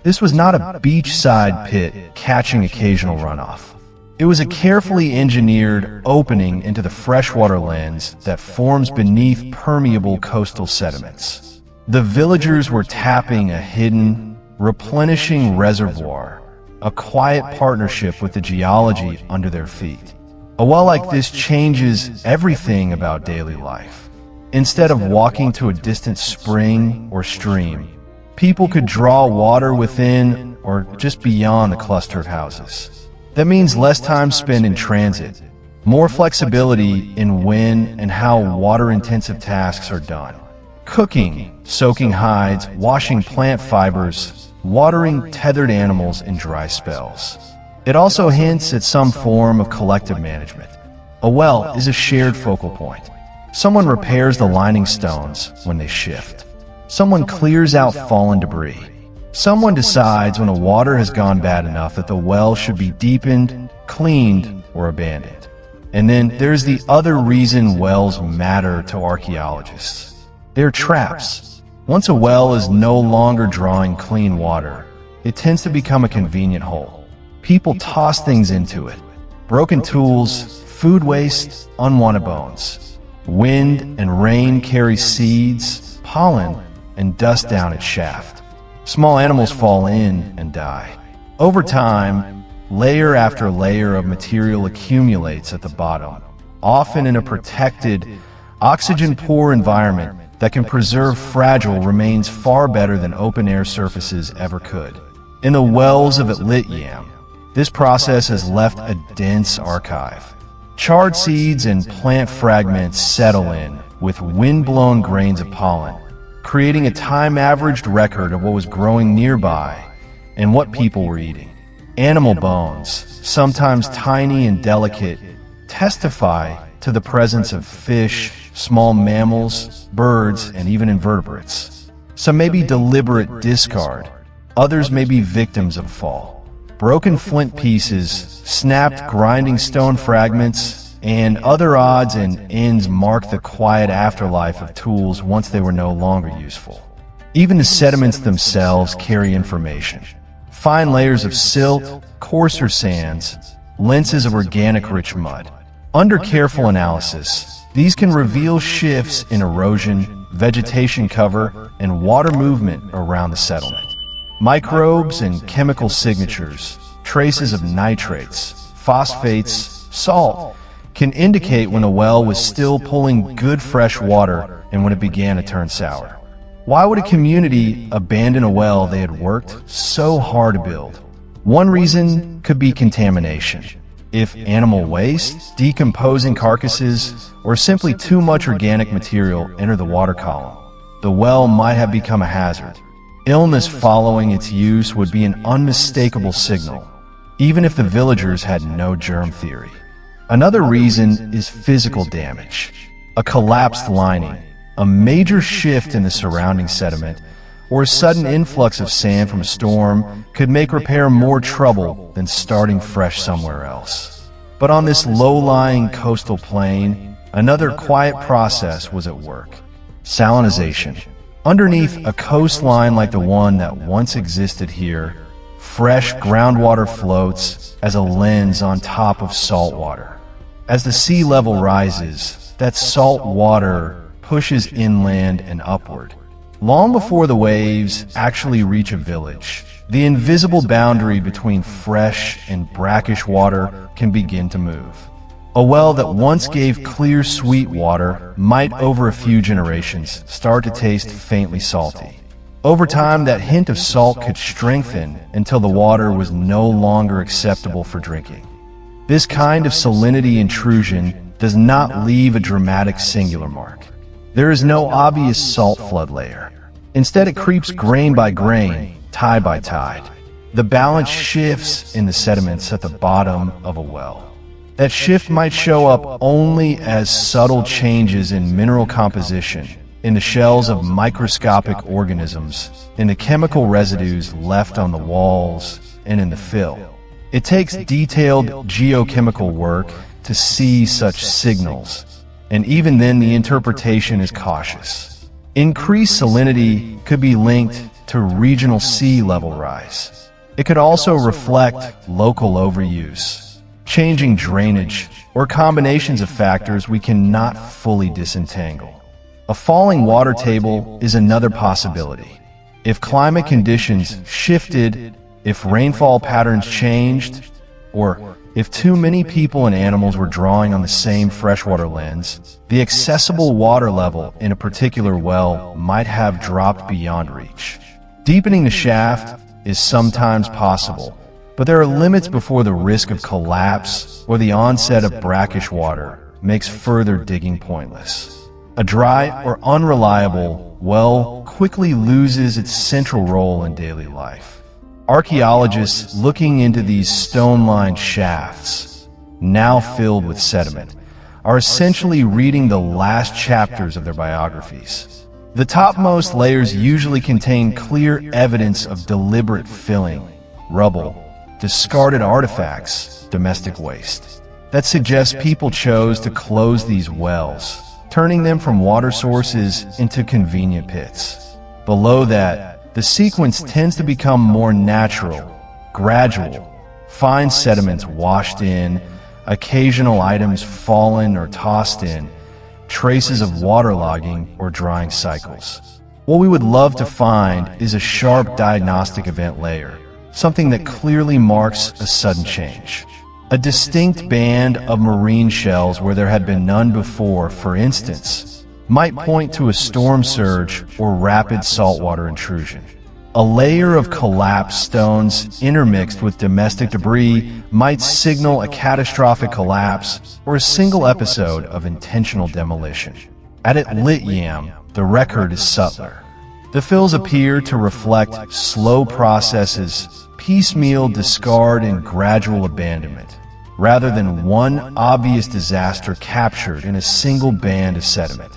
Speaker 1: This was not a beachside pit catching occasional runoff. It was a carefully engineered opening into the freshwater lens that forms beneath permeable coastal sediments. The villagers were tapping a hidden, replenishing reservoir, a quiet partnership with the geology under their feet. A well like this changes everything about daily life. Instead of walking to a distant spring or stream, people could draw water within or just beyond the cluster of houses. That means less time spent in transit, more flexibility in when and how water-intensive tasks are done. Cooking, soaking hides, washing plant fibers, watering tethered animals in dry spells. It also hints at some form of collective management. A well is a shared focal point. Someone repairs the lining stones when they shift. Someone clears out fallen debris. Someone decides when the water has gone bad enough that the well should be deepened, cleaned, or abandoned. And then there's the other reason wells matter to archaeologists. They're traps. Once a well is no longer drawing clean water, it tends to become a convenient hole. People toss things into it. Broken tools, food waste, unwanted bones. Wind and rain carry seeds, pollen, and dust down its shaft. Small animals fall in and die. Over time, layer after layer of material accumulates at the bottom, often in a protected, oxygen-poor environment that can preserve fragile remains far better than open-air surfaces ever could. In the wells of Atlit Yam, this process has left a dense archive. Charred seeds and plant fragments settle in with wind-blown grains of pollen, creating a time-averaged record of what was growing nearby and what people were eating. Animal bones, sometimes tiny and delicate, testify to the presence of fish, small mammals, birds, and even invertebrates. Some may be deliberate discard, others may be victims of fall. Broken flint pieces, snapped grinding stone fragments, and other odds and ends mark the quiet afterlife of tools once they were no longer useful. Even the sediments themselves carry information. Fine layers of silt, coarser sands, lenses of organic-rich mud. Under careful analysis, these can reveal shifts in erosion, vegetation cover, and water movement around the settlement. Microbes and chemical signatures, traces of nitrates, phosphates, salt, can indicate when a well was still pulling good fresh water and when it began to turn sour. Why would a community abandon a well they had worked so hard to build? One reason could be contamination. If animal waste, decomposing carcasses, or simply too much organic material enter the water column, the well might have become a hazard. Illness following its use would be an unmistakable signal, even if the villagers had no germ theory. Another reason is physical damage. A collapsed lining, a major shift in the surrounding sediment, or a sudden influx of sand from a storm could make repair more trouble than starting fresh somewhere else. But on this low-lying coastal plain, another quiet process was at work: salinization. Underneath a coastline like the one that once existed here, fresh groundwater floats as a lens on top of salt water. As the sea level rises, that salt water pushes inland and upward. Long before the waves actually reach a village, the invisible boundary between fresh and brackish water can begin to move. A well that once gave clear, sweet water might, over a few generations, start to taste faintly salty. Over time, that hint of salt could strengthen until the water was no longer acceptable for drinking. This kind of salinity intrusion does not leave a dramatic singular mark. There is no obvious salt flood layer. Instead, it creeps grain by grain, tide by tide. The balance shifts in the sediments at the bottom of a well. That shift might show up only as subtle changes in mineral composition, in the shells of microscopic organisms, in the chemical residues left on the walls, and in the fill. It takes detailed geochemical work to see such signals, and even then the interpretation is cautious. Increased salinity could be linked to regional sea level rise. It could also reflect local overuse, changing drainage, or combinations of factors we cannot fully disentangle. A falling water table is another possibility. If climate conditions shifted, if rainfall patterns changed, or if too many people and animals were drawing on the same freshwater lens, the accessible water level in a particular well might have dropped beyond reach. Deepening the shaft is sometimes possible, but there are limits before the risk of collapse or the onset of brackish water makes further digging pointless. A dry or unreliable well quickly loses its central role in daily life. Archaeologists looking into these stone-lined shafts, now filled with sediment, are essentially reading the last chapters of their biographies. The topmost layers usually contain clear evidence of deliberate filling, rubble, discarded artifacts, domestic waste. That suggests people chose to close these wells, turning them from water sources into convenient pits. Below that, the sequence tends to become more natural, gradual. Fine sediments washed in, occasional items fallen or tossed in, traces of waterlogging or drying cycles. What we would love to find is a sharp diagnostic event layer, something that clearly marks a sudden change. A distinct band of marine shells where there had been none before, for instance, might point to a storm surge or rapid saltwater intrusion. A layer of collapsed stones intermixed with domestic debris might signal a catastrophic collapse or a single episode of intentional demolition. At Atlit Yam, the record is subtler. The fills appear to reflect slow processes, piecemeal discard and gradual abandonment, rather than one obvious disaster captured in a single band of sediment.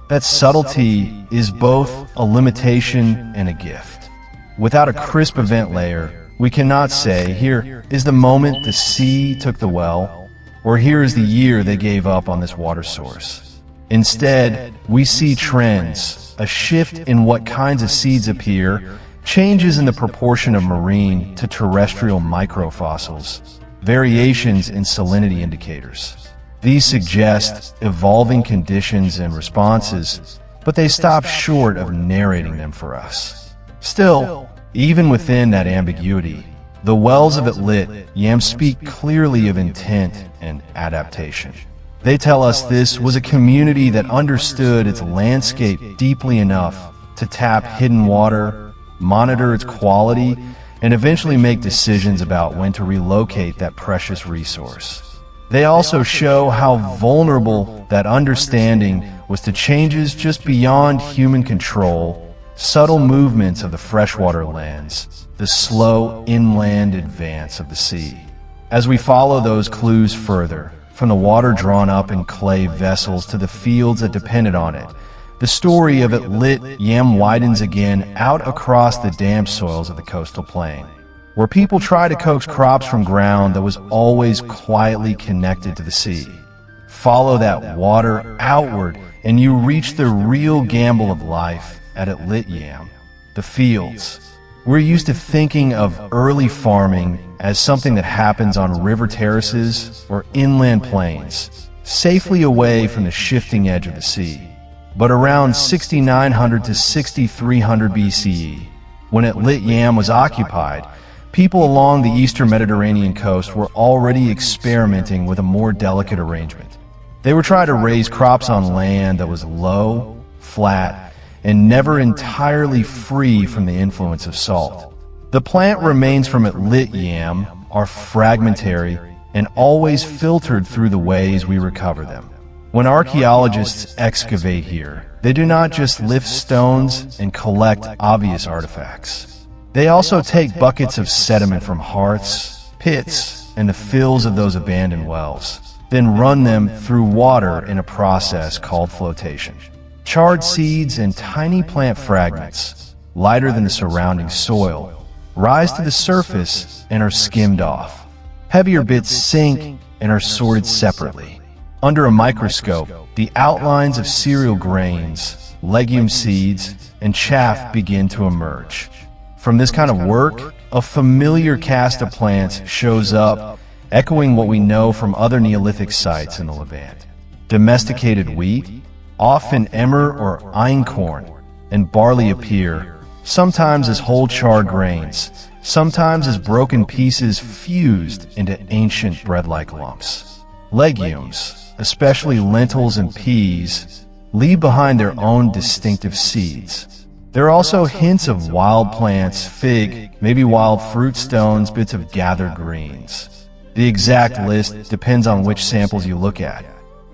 Speaker 1: That subtlety is both a limitation and a gift. Without a crisp event layer, we cannot say, here is the moment the sea took the well, or here is the year they gave up on this water source. Instead, we see trends, a shift in what kinds of seeds appear, changes in the proportion of marine to terrestrial microfossils, variations in salinity indicators. These suggest evolving conditions and responses, but they stop short of narrating them for us. Still, even within that ambiguity, the wells of Atlit Yam speak clearly of intent and adaptation. They tell us this was a community that understood its landscape deeply enough to tap hidden water, monitor its quality, and eventually make decisions about when to relocate that precious resource. They also show how vulnerable that understanding was to changes just beyond human control, subtle movements of the freshwater lands, the slow inland advance of the sea. As we follow those clues further, from the water drawn up in clay vessels to the fields that depended on it, the story of Atlit Yam widens again out across the damp soils of the coastal plain, where people try to coax crops from ground that was always quietly connected to the sea. Follow that water outward, and you reach the real gamble of life at Atlit Yam, the fields. We're used to thinking of early farming as something that happens on river terraces or inland plains, safely away from the shifting edge of the sea. But around 6900 to 6300 BCE, when Atlit Yam was occupied, people along the eastern Mediterranean coast were already experimenting with a more delicate arrangement. They were trying to raise crops on land that was low, flat, and never entirely free from the influence of salt. The plant remains from Atlit Yam are fragmentary and always filtered through the ways we recover them. When archaeologists excavate here, they do not just lift stones and collect obvious artifacts. They also take buckets of sediment from hearths, pits, and the fills of those abandoned wells, then run them through water in a process called flotation. Charred seeds and tiny plant fragments, lighter than the surrounding soil, rise to the surface and are skimmed off. Heavier bits sink and are sorted separately. Under a microscope, the outlines of cereal grains, legume seeds, and chaff begin to emerge. From this kind of work, a familiar cast of plants shows up, echoing what we know from other Neolithic sites in the Levant. Domesticated wheat, often emmer or einkorn, and barley appear, sometimes as whole charred grains, sometimes as broken pieces fused into ancient bread-like lumps. Legumes, especially lentils and peas, leave behind their own distinctive seeds. There are also hints of wild plants, fig, maybe wild fruit stones, bits of gathered greens. The exact list depends on which samples you look at,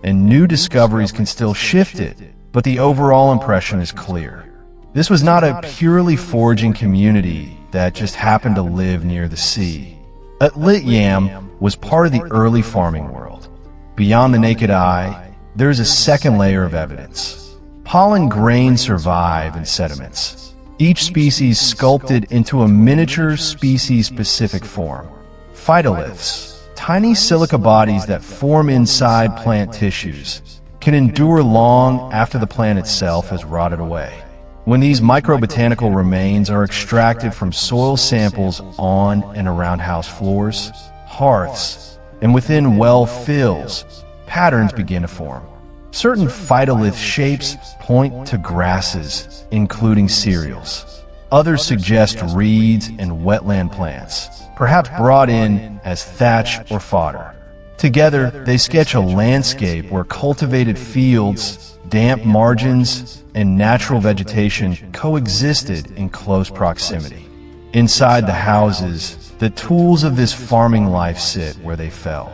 Speaker 1: and new discoveries can still shift it, but the overall impression is clear. This was not a purely foraging community that just happened to live near the sea. Atlit Yam was part of the early farming world. Beyond the naked eye, there is a second layer of evidence. Pollen grains survive in sediments, each species sculpted into a miniature species-specific form. Phytoliths, tiny silica bodies that form inside plant tissues, can endure long after the plant itself has rotted away. When these microbotanical remains are extracted from soil samples on and around house floors, hearths, and within well fills, patterns begin to form. Certain phytolith shapes point to grasses, including cereals. Others suggest reeds and wetland plants, perhaps brought in as thatch or fodder. Together, they sketch a landscape where cultivated fields, damp margins, and natural vegetation coexisted in close proximity. Inside the houses, the tools of this farming life sit where they fell.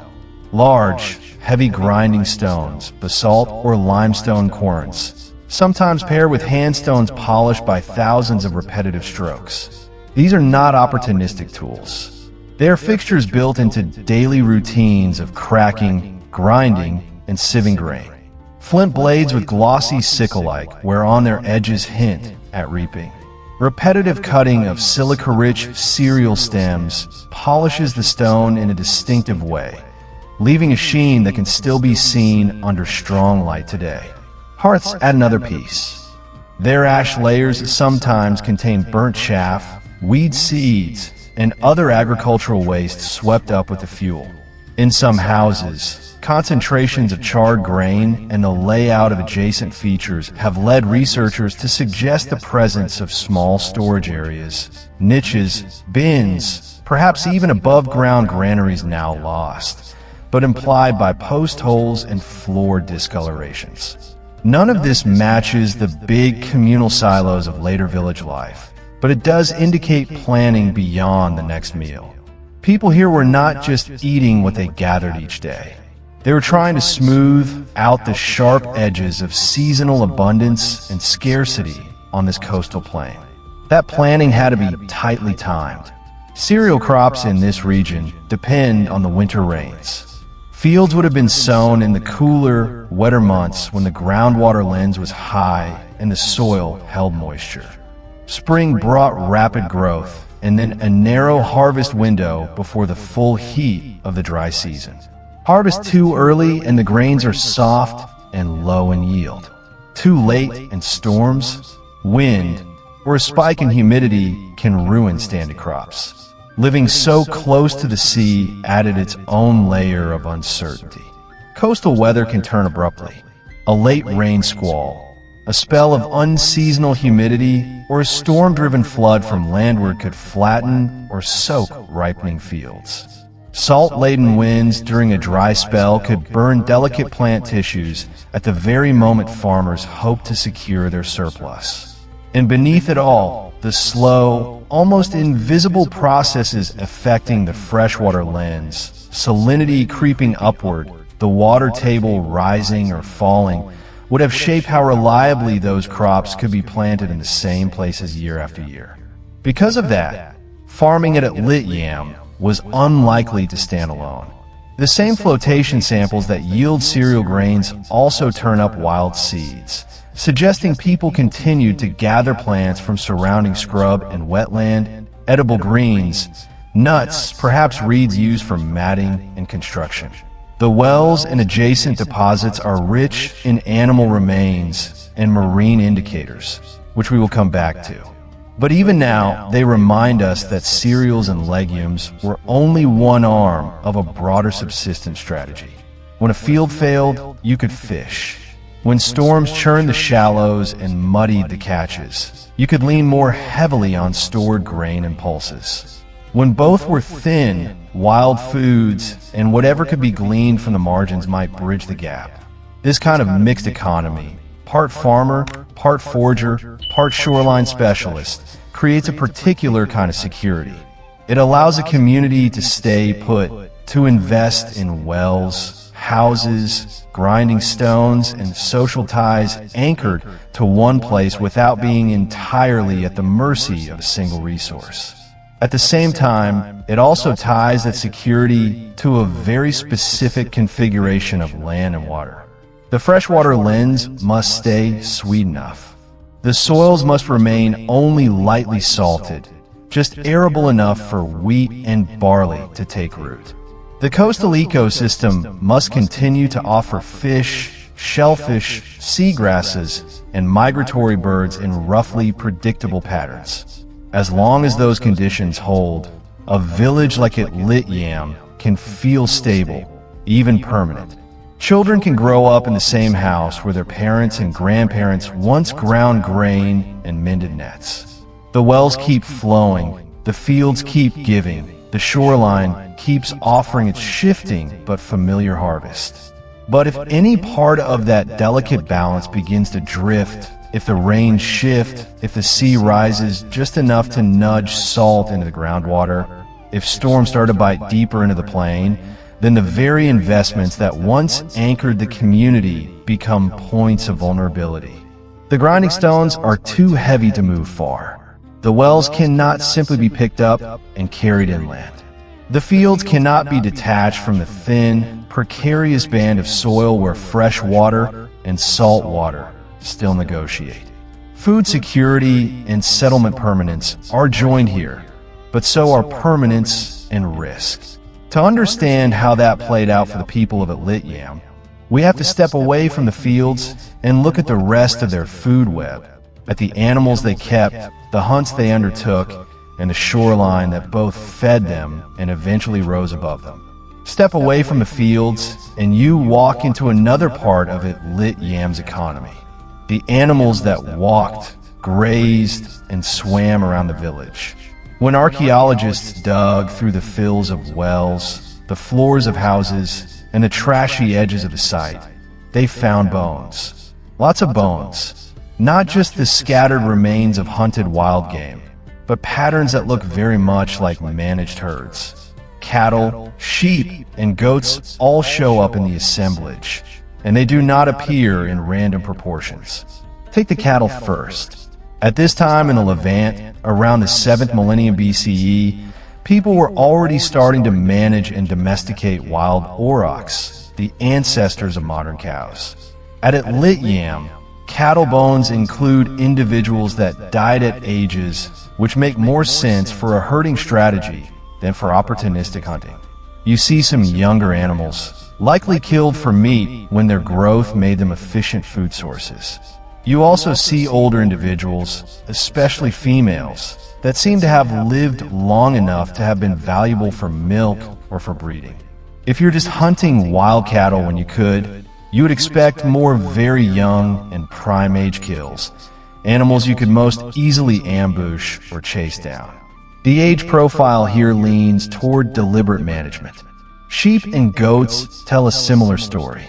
Speaker 1: Large, heavy grinding stones, basalt or limestone querns, sometimes paired with handstones polished by thousands of repetitive strokes. These are not opportunistic tools. They are fixtures built into daily routines of cracking, grinding, and sieving grain. Flint blades with glossy sickle-like, whereon their edges hint at reaping. Repetitive cutting of silica-rich cereal stems polishes the stone in a distinctive way, leaving a sheen that can still be seen under strong light today. Hearths add another piece. Their ash layers sometimes contain burnt chaff, weed seeds, and other agricultural waste swept up with the fuel. In some houses, concentrations of charred grain and the layout of adjacent features have led researchers to suggest the presence of small storage areas, niches, bins, perhaps even above-ground granaries now lost, but implied by post holes and floor discolorations. None of this matches the big communal silos of later village life, but it does indicate planning beyond the next meal. People here were not just eating what they gathered each day. They were trying to smooth out the sharp edges of seasonal abundance and scarcity on this coastal plain. That planning had to be tightly timed. Cereal crops in this region depend on the winter rains. Fields would have been sown in the cooler, wetter months when the groundwater lens was high and the soil held moisture. Spring brought rapid growth and then a narrow harvest window before the full heat of the dry season. Harvest too early and the grains are soft and low in yield. Too late and storms, wind, or a spike in humidity can ruin standing crops. Living so close to the sea added its own layer of uncertainty. Coastal weather can turn abruptly. A late rain squall, a spell of unseasonal humidity, or a storm-driven flood from landward could flatten or soak ripening fields. Salt-laden winds during a dry spell could burn delicate plant tissues at the very moment farmers hope to secure their surplus. And beneath it all, the slow, almost invisible processes affecting the freshwater lens, salinity creeping upward, the water table rising or falling, would have shaped how reliably those crops could be planted in the same places year after year. Because of that, farming at Atlit Yam was unlikely to stand alone. The same flotation samples that yield cereal grains also turn up wild seeds, suggesting people continued to gather plants from surrounding scrub and wetland, edible greens, nuts, perhaps reeds used for matting and construction. The wells and adjacent deposits are rich in animal remains and marine indicators, which we will come back to. But even now, they remind us that cereals and legumes were only one arm of a broader subsistence strategy. When a field failed, you could fish. When storms churned the shallows and muddied the catches, you could lean more heavily on stored grain and pulses. When both were thin, wild foods and whatever could be gleaned from the margins might bridge the gap. This kind of mixed economy, part farmer, part forager, part shoreline specialist, creates a particular kind of security. It allows a community to stay put, to invest in wells, houses, grinding stones, and social ties anchored to one place without being entirely at the mercy of a single resource. At the same time, it also ties that security to a very specific configuration of land and water. The freshwater lens must stay sweet enough. The soils must remain only lightly salted, just arable enough for wheat and barley to take root. The coastal ecosystem must continue to offer fish, shellfish, seagrasses, and migratory birds in roughly predictable patterns. As long as those conditions hold, a village like Atlit Yam can feel stable, even permanent. Children can grow up in the same house where their parents and grandparents once ground grain and mended nets. The wells keep flowing, the fields keep giving, the shoreline keeps offering its shifting but familiar harvest. But if any part of that delicate balance begins to drift, if the rains shift, if the sea rises just enough to nudge salt into the groundwater, if storms start to bite deeper into the plain, then the very investments that once anchored the community become points of vulnerability. The grinding stones are too heavy to move far. The wells cannot simply be picked up and carried inland. The fields cannot be detached from the thin, precarious band of soil where fresh water and salt water still negotiate. Food security and settlement permanence are joined here, but so are permanence and risk. To understand how that played out for the people of Atlit Yam, we have to step away from the fields and look at the rest of their food web, at the animals they kept, the hunts they undertook, and the shoreline that both fed them and eventually rose above them. Step away from the fields, and you walk into another part of Atlit Yam's economy. The animals that walked, grazed, and swam around the village. When archaeologists dug through the fills of wells, the floors of houses, and the trashy edges of the site, they found bones. Lots of bones. Not just the scattered remains of hunted wild game, but patterns that look very much like managed herds. Cattle, sheep, and goats all show up in the assemblage, and they do not appear in random proportions. Take the cattle first. At this time in the Levant, around the 7th millennium BCE, people were already starting to manage and domesticate wild aurochs, the ancestors of modern cows. At Atlit Yam, cattle bones include individuals that died at ages which make more sense for a herding strategy than for opportunistic hunting. You see some younger animals, likely killed for meat when their growth made them efficient food sources. You also see older individuals, especially females, that seem to have lived long enough to have been valuable for milk or for breeding. If you're just hunting wild cattle when you could, you would expect more very young and prime age kills, animals you could most easily ambush or chase down. The age profile here leans toward deliberate management. Sheep and goats tell a similar story.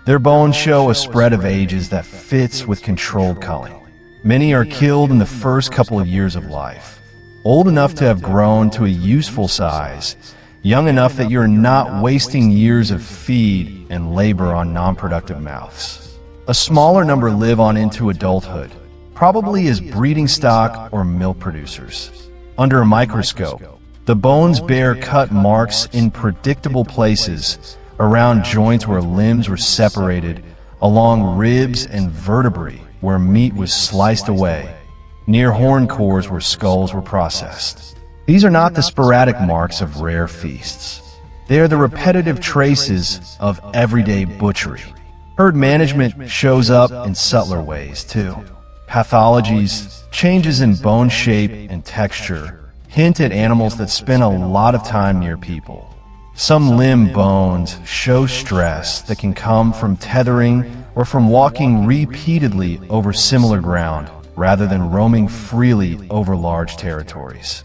Speaker 1: Their bones show a spread of ages that fits with controlled culling. Many are killed in the first couple of years of life, old enough to have grown to a useful size, young enough that you're not wasting years of feed and labor on non-productive mouths. A smaller number live on into adulthood, probably as breeding stock or milk producers. Under a microscope, the bones bear cut marks in predictable places around joints where limbs were separated, along ribs and vertebrae where meat was sliced away, near horn cores where skulls were processed. These are not the sporadic marks of rare feasts. They are the repetitive traces of everyday butchery. Herd management shows up in subtler ways, too. Pathologies, changes in bone shape and texture, hint at animals that spend a lot of time near people. Some limb bones show stress that can come from tethering or from walking repeatedly over similar ground rather than roaming freely over large territories.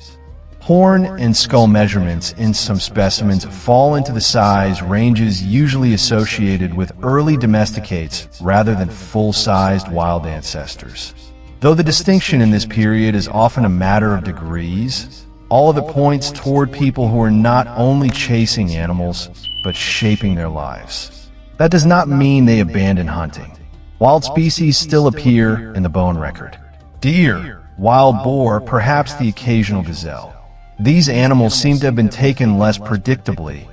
Speaker 1: Horn and skull measurements in some specimens fall into the size ranges usually associated with early domesticates rather than full-sized wild ancestors. Though the distinction in this period is often a matter of degrees, all of it points toward people who are not only chasing animals, but shaping their lives. That does not mean they abandon hunting. Wild species still appear in the bone record. Deer, wild boar, perhaps the occasional gazelle. These animals seem to have been taken less predictably,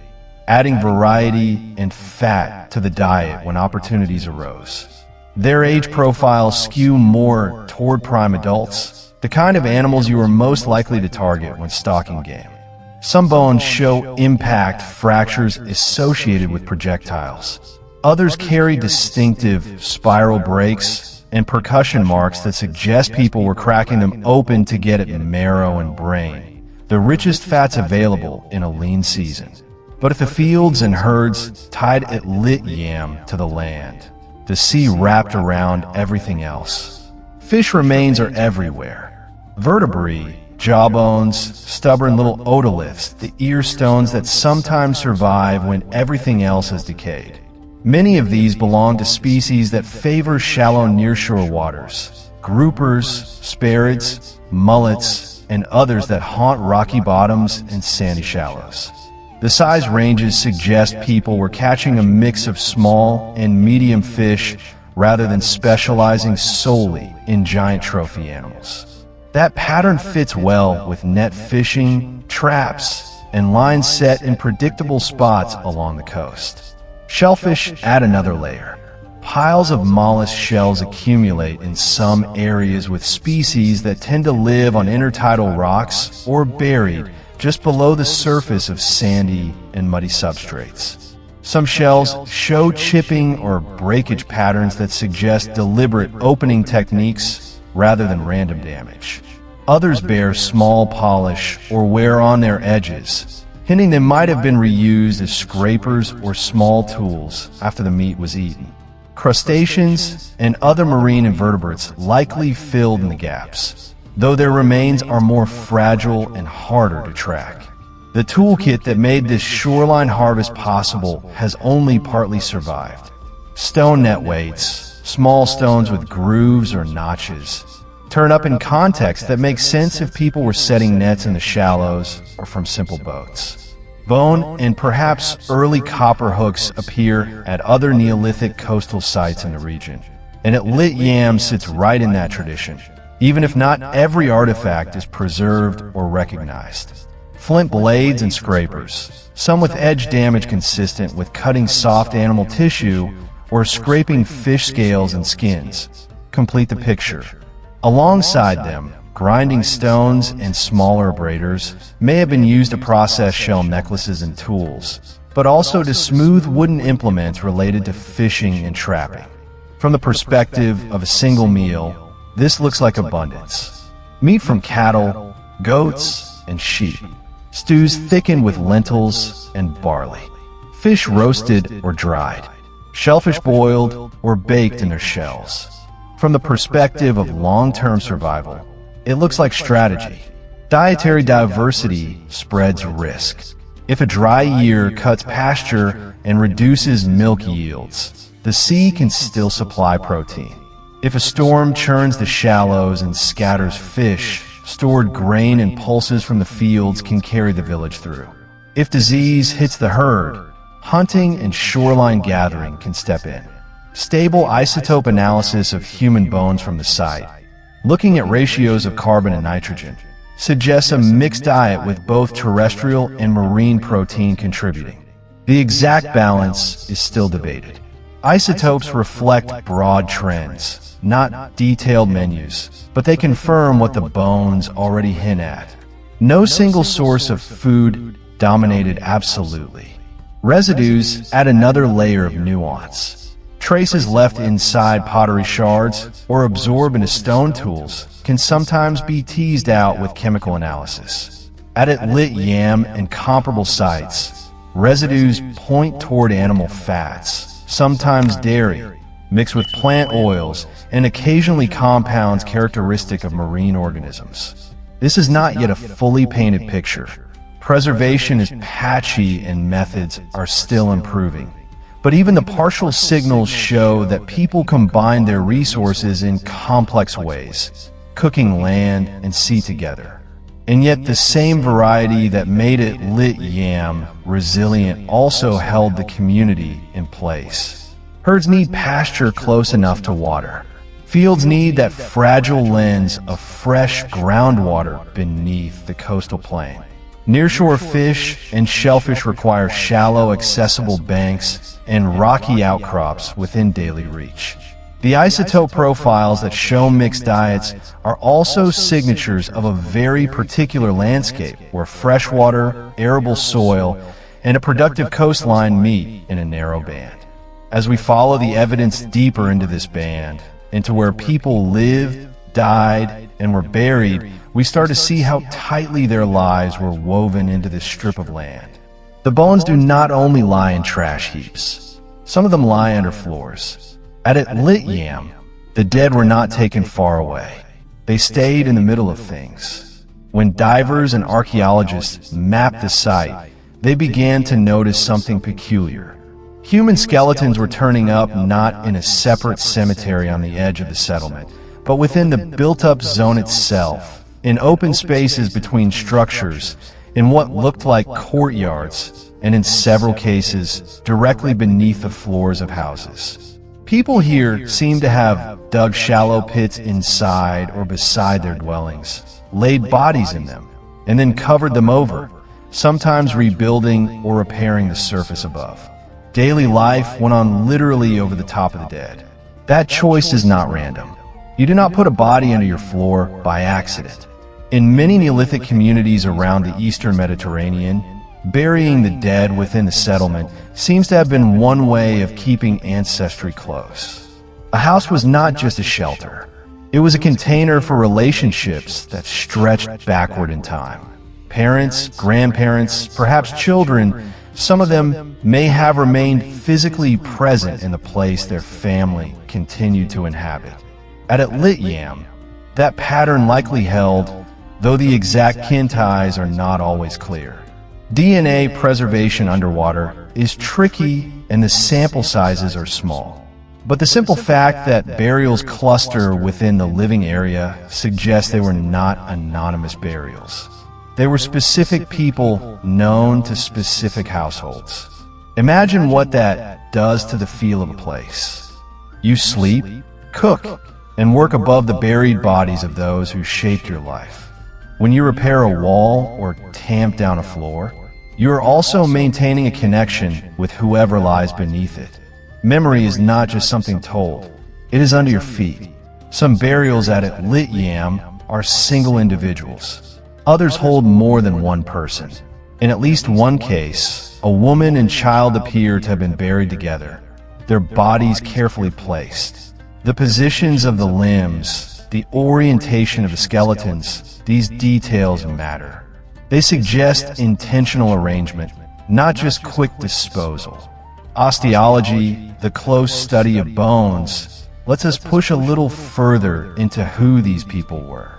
Speaker 1: adding variety and fat to the diet when opportunities arose. Their age profiles skew more toward prime adults, the kind of animals you are most likely to target when stalking game. Some bones show impact fractures associated with projectiles. Others carry distinctive spiral breaks and percussion marks that suggest people were cracking them open to get at marrow and brain, the richest fats available in a lean season. But if the fields and herds tied Atlit Yam to the land, the sea wrapped around everything else. Fish remains are everywhere. Vertebrae, jawbones, stubborn little otoliths, the ear stones that sometimes survive when everything else has decayed. Many of these belong to species that favor shallow nearshore waters. Groupers, sparids, mullets, and others that haunt rocky bottoms and sandy shallows. The size ranges suggest people were catching a mix of small and medium fish rather than specializing solely in giant trophy animals. That pattern fits well with net fishing, traps, and lines set in predictable spots along the coast. Shellfish add another layer. Piles of mollusk shells accumulate in some areas with species that tend to live on intertidal rocks or buried just below the surface of sandy and muddy substrates. Some shells show chipping or breakage patterns that suggest deliberate opening techniques rather than random damage. Others bear small polish or wear on their edges, hinting they might have been reused as scrapers or small tools after the meat was eaten. Crustaceans and other marine invertebrates likely filled in the gaps, though their remains are more fragile and harder to track. The toolkit that made this shoreline harvest possible has only partly survived. Stone net weights, small stones with grooves or notches, turn up in context that makes sense if people were setting nets in the shallows or from simple boats. Bone and perhaps early copper hooks appear at other Neolithic coastal sites in the region, and Atlit Yam sits right in that tradition, even if not every artifact is preserved or recognized. Flint blades and scrapers, some with edge damage consistent with cutting soft animal tissue or scraping fish scales and skins, complete the picture. Alongside them, grinding stones and smaller abraders may have been used to process shell necklaces and tools, but also to smooth wooden implements related to fishing and trapping. From the perspective of a single meal, this looks like abundance. Meat from cattle, goats, and sheep. Stews thickened with lentils and barley. Fish roasted or dried. Shellfish boiled or baked in their shells. From the perspective of long-term survival, it looks like strategy. Dietary diversity spreads risk. If a dry year cuts pasture and reduces milk yields, the sea can still supply protein. If a storm churns the shallows and scatters fish, stored grain and pulses from the fields can carry the village through. If disease hits the herd, hunting and shoreline gathering can step in. Stable isotope analysis of human bones from the site, looking at ratios of carbon and nitrogen, suggests a mixed diet with both terrestrial and marine protein contributing. The exact balance is still debated. Isotopes reflect broad trends, not detailed menus, but they confirm what the bones already hint at. No single source of food dominated absolutely. Residues add another layer of nuance. Traces left inside pottery shards or absorbed into stone tools can sometimes be teased out with chemical analysis. At Atlit Yam and comparable sites, residues point toward animal fats, sometimes dairy, mixed with plant oils, and occasionally compounds characteristic of marine organisms. This is not yet a fully painted picture. Preservation is patchy and methods are still improving. But even the partial signals show that people combine their resources in complex ways, cooking land and sea together. And yet the same variety that made Atlit Yam resilient also held the community in place. Herds need pasture close enough to water. Fields need that fragile lens of fresh groundwater beneath the coastal plain. Nearshore fish and shellfish require shallow, accessible banks and rocky outcrops within daily reach. The isotope profiles that show mixed diets are also signatures of a very particular landscape where freshwater, arable soil, and a productive coastline meet in a narrow band. As we follow the evidence deeper into this band, into where people lived, died, and were buried, we start to see how tightly their lives were woven into this strip of land. The bones do not only lie in trash heaps. Some of them lie under floors. At Atlit Yam, the dead were not taken far away. They stayed in the middle of things. When divers and archaeologists mapped the site, they began to notice something peculiar. Human skeletons were turning up not in a separate cemetery on the edge of the settlement, but within the built-up zone itself, in open spaces between structures, in what looked like courtyards, and in several cases, directly beneath the floors of houses. People here seem to have dug shallow pits inside or beside their dwellings, laid bodies in them, and then covered them over, sometimes rebuilding or repairing the surface above. Daily life went on literally over the top of the dead. That choice is not random. You do not put a body under your floor by accident. In many Neolithic communities around the eastern Mediterranean, burying the dead within the settlement seems to have been one way of keeping ancestry close. A house was not just a shelter. It was a container for relationships that stretched backward in time. Parents, grandparents, perhaps children, some of them may have remained physically present in the place their family continued to inhabit. At Atlit Yam, that pattern likely held, though the exact kin ties are not always clear. DNA preservation underwater is tricky and the sample sizes are small. But the simple fact that burials cluster within the living area suggests they were not anonymous burials. They were specific people known to specific households. Imagine what that does to the feel of a place. You sleep, cook, and work above the buried bodies of those who shaped your life. When you repair a wall or tamp down a floor, you are also maintaining a connection with whoever lies beneath it. Memory is not just something told, it is under your feet. Some burials at Atlit Yam are single individuals. Others hold more than one person. In at least one case, a woman and child appear to have been buried together, their bodies carefully placed. The positions of the limbs, the orientation of the skeletons, these details matter. They suggest intentional arrangement, not just quick disposal. Osteology, the close study of bones, lets us push a little further into who these people were.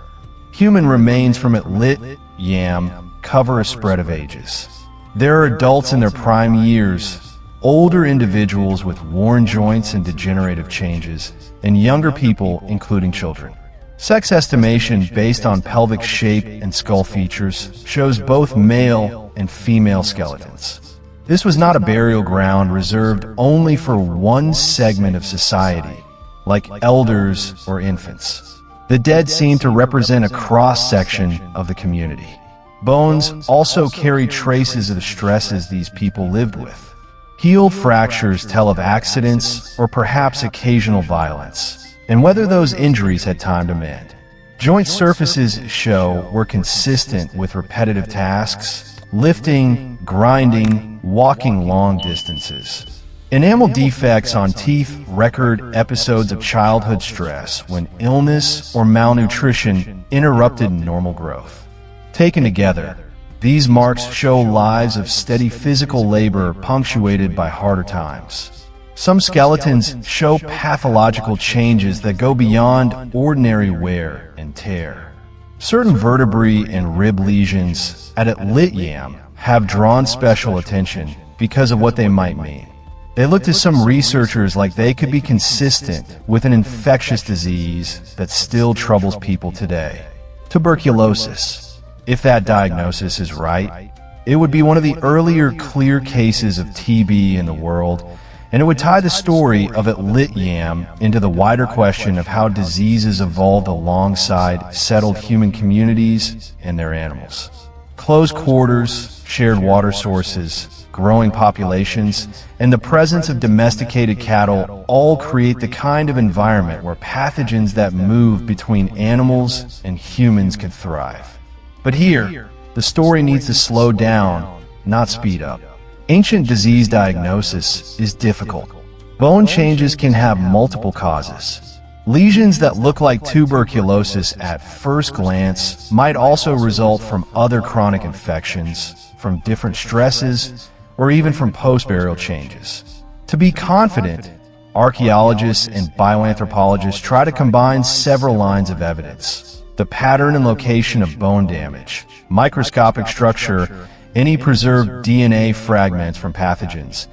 Speaker 1: Human remains from Atlit Yam cover a spread of ages. There are adults in their prime years, older individuals with worn joints and degenerative changes, and younger people, including children. Sex estimation based on pelvic shape and skull features shows both male and female skeletons. This was not a burial ground reserved only for one segment of society, like elders or infants. The dead seem to represent a cross-section of the community. Bones also carry traces of the stresses these people lived with. Healed fractures tell of accidents or perhaps occasional violence, and whether those injuries had time to mend. Joint surfaces show were consistent with repetitive tasks, lifting, grinding, walking long distances. Enamel defects on teeth record episodes of childhood stress when illness or malnutrition interrupted normal growth. Taken together, these marks show lives of steady physical labor punctuated by harder times. Some skeletons show pathological changes that go beyond ordinary wear and tear. Certain vertebrae and rib lesions at Atlit Yam have drawn special attention because of what they might mean. They look to some researchers like they could be consistent with an infectious disease that still troubles people today. Tuberculosis. If that diagnosis is right, it would be one of the earlier clear cases of TB in the world, and it would tie the story of Atlit Yam into the wider question of how diseases evolved alongside settled human communities and their animals. Close quarters, shared water sources, growing populations, and the presence of domesticated cattle all create the kind of environment where pathogens that move between animals and humans could thrive. But here, the story needs to slow down, not speed up. Ancient disease diagnosis is difficult. Bone changes can have multiple causes. Lesions that look like tuberculosis at first glance might also result from other chronic infections, from different stresses, or even from post-burial changes. To be confident, archaeologists and bioanthropologists try to combine several lines of evidence: the pattern and location of bone damage, microscopic structure, any preserved DNA fragments from pathogens,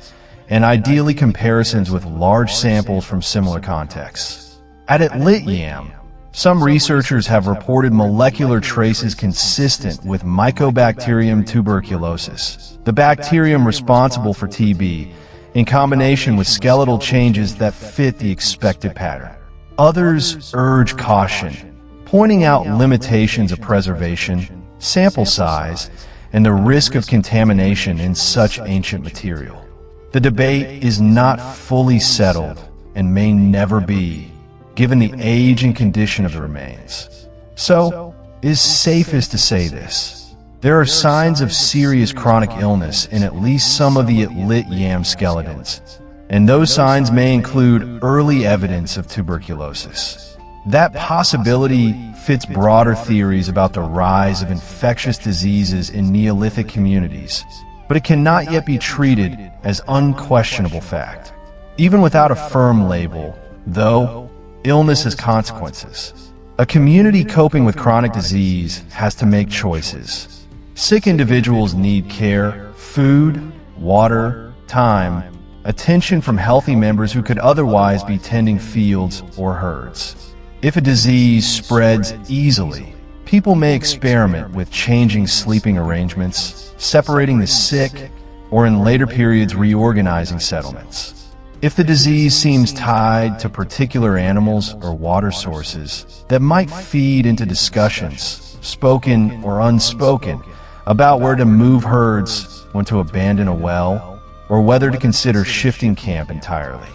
Speaker 1: and ideally comparisons with large samples from similar contexts. At Atlit Yam, some researchers have reported molecular traces consistent with Mycobacterium tuberculosis, the bacterium responsible for TB, in combination with skeletal changes that fit the expected pattern. Others urge caution, pointing out limitations of preservation, sample size, and the risk of contamination in such ancient material. The debate is not fully settled and may never be, given the age and condition of the remains. So, it is safest to say this: there are signs of serious chronic illness in at least some of the Atlit Yam skeletons, and those signs may include early evidence of tuberculosis. That possibility fits broader theories about the rise of infectious diseases in Neolithic communities, but it cannot yet be treated as unquestionable fact. Even without a firm label, though, illness has consequences. A community coping with chronic disease has to make choices. Sick individuals need care, food, water, time, attention from healthy members who could otherwise be tending fields or herds. If a disease spreads easily, people may experiment with changing sleeping arrangements, separating the sick, or in later periods reorganizing settlements. If the disease seems tied to particular animals or water sources, that might feed into discussions, spoken or unspoken, about where to move herds, when to abandon a well, or whether to consider shifting camp entirely.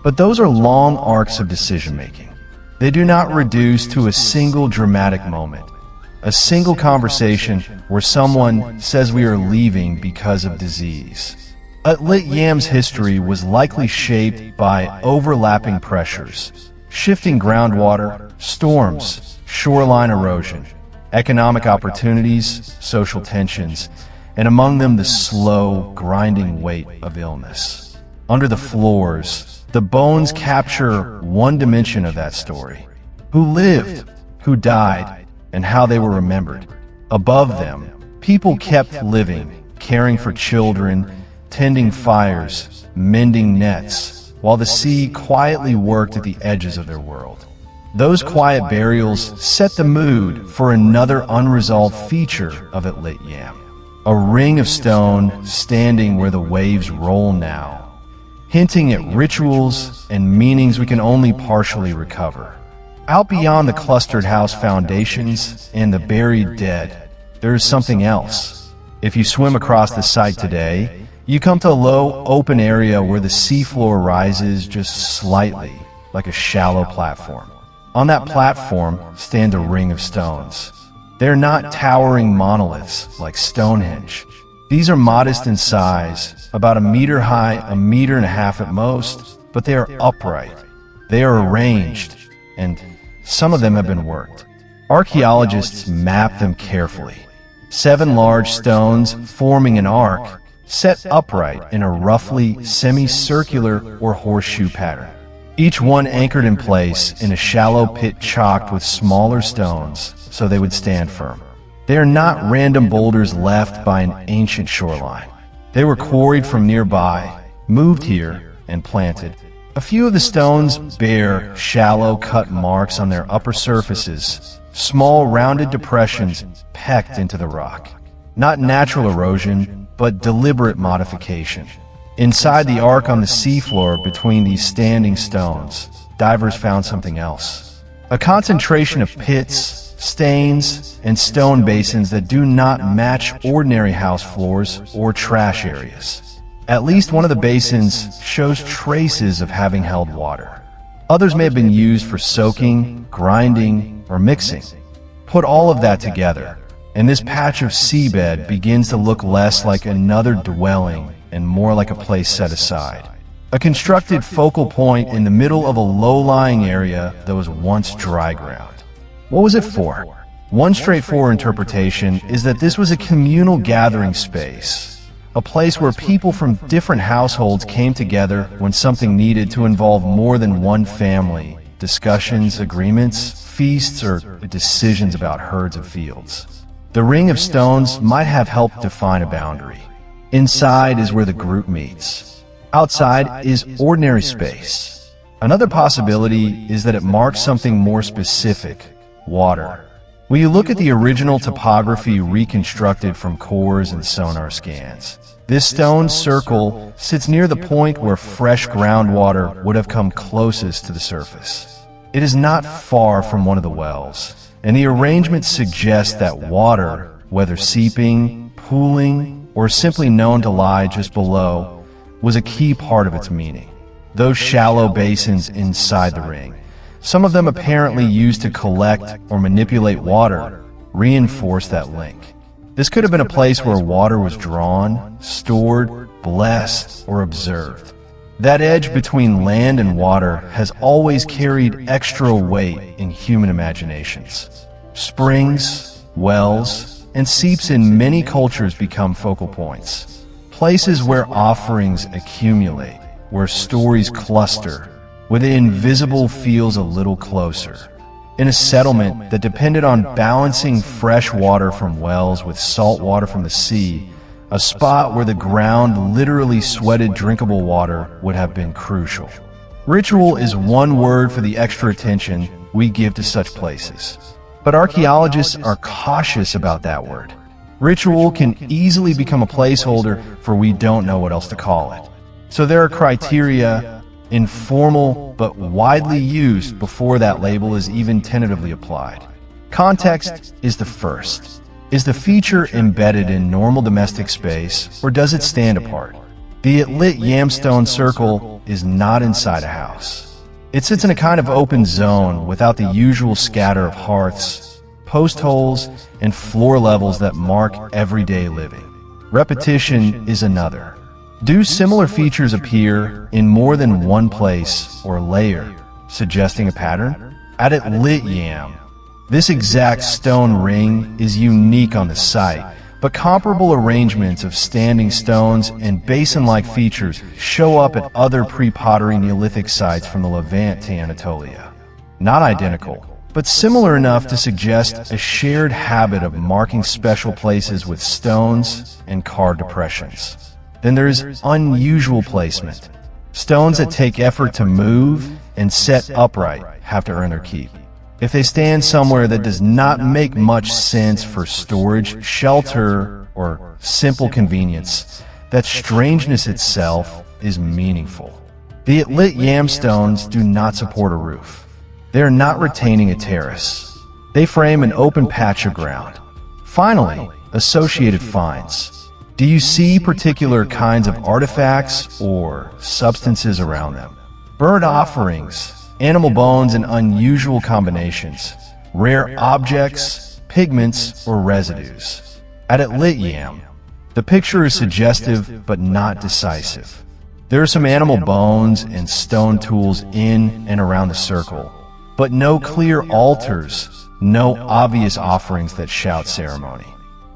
Speaker 1: But those are long arcs of decision-making. They do not reduce to a single dramatic moment, a single conversation where someone says we are leaving because of disease. Atlit Yam's history was likely shaped by overlapping pressures, shifting groundwater, storms, shoreline erosion, economic opportunities, social tensions, and among them the slow, grinding weight of illness. Under the floors, the bones capture one dimension of that story: who lived, who died, and how they were remembered. Above them, people kept living, caring for children, tending fires, mending nets, while the sea quietly worked at the edges of their world. Those quiet burials set the mood for another unresolved feature of Atlit Yam: a ring of stone standing where the waves roll now, hinting at rituals and meanings we can only partially recover. Out beyond the clustered house foundations and the buried dead, there is something else. If you swim across the site today, you come to a low, open area where the seafloor rises just slightly, like a shallow platform. On that platform stand a ring of stones. They're not towering monoliths like Stonehenge. These are modest in size, about 1 meter high, 1.5 meters at most, but they are upright. They are arranged, and some of them have been worked. Archaeologists map them carefully. 7 large stones forming an arc, set upright in a roughly semicircular or horseshoe pattern. Each one anchored in place in a shallow pit chocked with smaller stones so they would stand firm. They are not random boulders left by an ancient shoreline. They were quarried from nearby, moved here, and planted. A few of the stones bear shallow cut marks on their upper surfaces, small rounded depressions pecked into the rock. Not natural erosion, but deliberate modification. Inside the arc on the seafloor between these standing stones, divers found something else. A concentration of pits, stains, and stone basins that do not match ordinary house floors or trash areas. At least one of the basins shows traces of having held water. Others may have been used for soaking, grinding, or mixing. Put all of that together, and this patch of seabed begins to look less like another dwelling and more like a place set aside. A constructed focal point in the middle of a low-lying area that was once dry ground. What was it for? One straightforward interpretation is that this was a communal gathering space, a place where people from different households came together when something needed to involve more than one family, discussions, agreements, feasts, or decisions about herds of fields. The ring of stones might have helped define a boundary. Inside is where the group meets. Outside is ordinary space. Another possibility is that it marks something more specific: water. When you look at the original topography reconstructed from cores and sonar scans, this stone circle sits near the point where fresh groundwater would have come closest to the surface. It is not far from one of the wells, and the arrangement suggests that water, whether seeping, pooling, or simply known to lie just below, was a key part of its meaning. Those shallow basins inside the ring, some of them apparently used to collect or manipulate water, reinforce that link. This could have been a place where water was drawn, stored, blessed, or observed. That edge between land and water has always carried extra weight in human imaginations. Springs, wells, and seeps in many cultures become focal points. Places where offerings accumulate, where stories cluster, where the invisible feels a little closer. In a settlement that depended on balancing fresh water from wells with salt water from the sea, A spot where the ground literally sweated drinkable water would have been crucial. Ritual is one word for the extra attention we give to such places. But archaeologists are cautious about that word. Ritual can easily become a placeholder for we don't know what else to call it. So there are criteria, informal but widely used before that label is even tentatively applied. Context is the first. Is the feature embedded in normal domestic space, or does it stand apart? The Atlit Yam stone circle is not inside a house. It sits in a kind of open zone without the usual scatter of hearths, post holes, and floor levels that mark everyday living. Repetition is another. Do similar features appear in more than one place or layer, suggesting a pattern? At Atlit Yam, this exact stone ring is unique on the site, but comparable arrangements of standing stones and basin-like features show up at other pre-pottery Neolithic sites from the Levant to Anatolia. Not identical, but similar enough to suggest a shared habit of marking special places with stones and carved depressions. Then there's unusual placement. Stones that take effort to move and set upright have to earn their keep. If they stand somewhere that does not make much sense for storage, shelter, or simple convenience, that strangeness itself is meaningful. The Atlit Yam stones do not support a roof. They are not retaining a terrace. They frame an open patch of ground. Finally, associated finds. Do you see particular kinds of artifacts or substances around them? Burnt offerings, animal bones in unusual combinations, rare objects, pigments, or residues. At Atlit Yam, the picture is suggestive but not decisive. There are some animal bones and stone tools in and around the circle, but no clear altars, no obvious offerings that shout ceremony.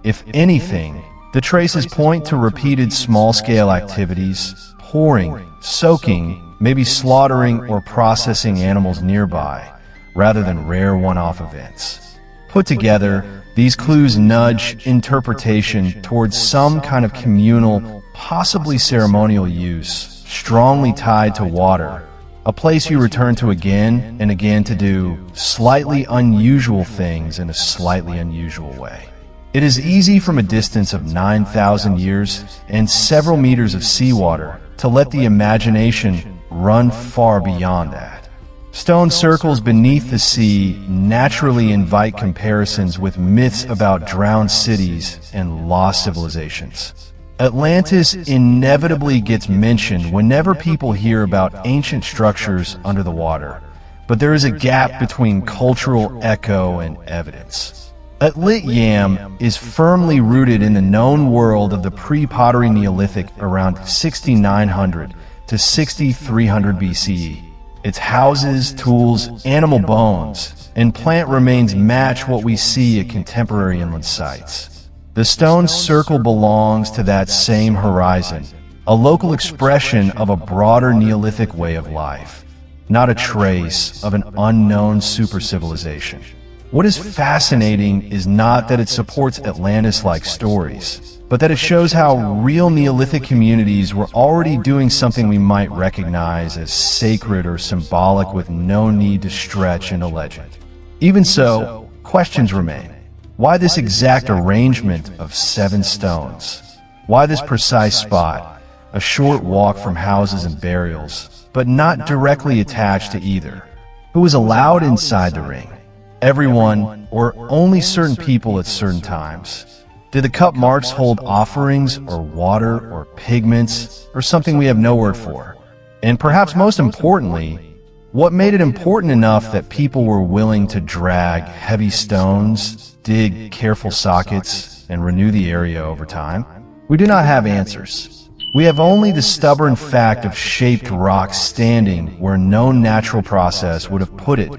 Speaker 1: If anything, the traces point to repeated small-scale activities, pouring, soaking, maybe slaughtering or processing animals nearby, rather than rare one-off events. Put together, these clues nudge interpretation towards some kind of communal, possibly ceremonial use, strongly tied to water, a place you return to again and again to do slightly unusual things in a slightly unusual way. It is easy from a distance of 9,000 years and several meters of seawater to let the imagination run far beyond that. Stone circles beneath the sea naturally invite comparisons with myths about drowned cities and lost civilizations. Atlantis inevitably gets mentioned whenever people hear about ancient structures under the water, but there is a gap between cultural echo and evidence. Atlit Yam is firmly rooted in the known world of the pre-pottery Neolithic around 6900 to 6300 BCE. Its houses, tools, animal bones, and plant remains match what we see at contemporary inland sites. The stone circle belongs to that same horizon, a local expression of a broader Neolithic way of life, not a trace of an unknown super-civilization. What is fascinating is not that it supports Atlantis-like stories, but that it shows how real Neolithic communities were already doing something we might recognize as sacred or symbolic with no need to stretch into legend. Even so, questions remain. Why this exact arrangement of 7 stones? Why this precise spot, a short walk from houses and burials, but not directly attached to either? Who was allowed inside the ring? Everyone, or only certain people at certain times? Did the cup marks hold offerings, or water, or pigments, or something we have no word for? And perhaps most importantly, what made it important enough that people were willing to drag heavy stones, dig careful sockets, and renew the area over time? We do not have answers. We have only the stubborn fact of shaped rocks standing where no natural process would have put it,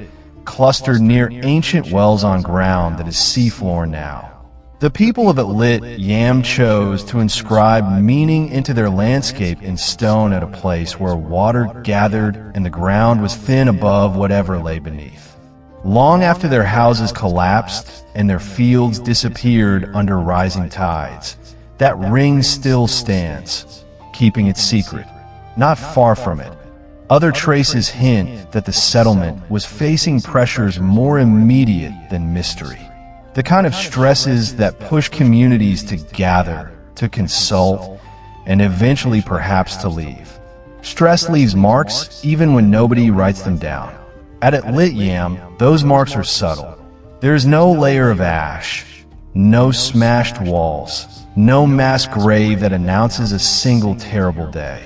Speaker 1: clustered near ancient wells on ground that is seafloor now. The people of Atlit Yam chose to inscribe meaning into their landscape in stone at a place where water gathered and the ground was thin above whatever lay beneath. Long after their houses collapsed and their fields disappeared under rising tides, that ring still stands, keeping its secret. Not far from it, other traces hint that the settlement was facing pressures more immediate than mystery. The kind of stresses that push communities to gather, to consult, and eventually perhaps to leave. Stress leaves marks even when nobody writes them down. At Atlit Yam, those marks are subtle. There is no layer of ash, no smashed walls, no mass grave that announces a single terrible day.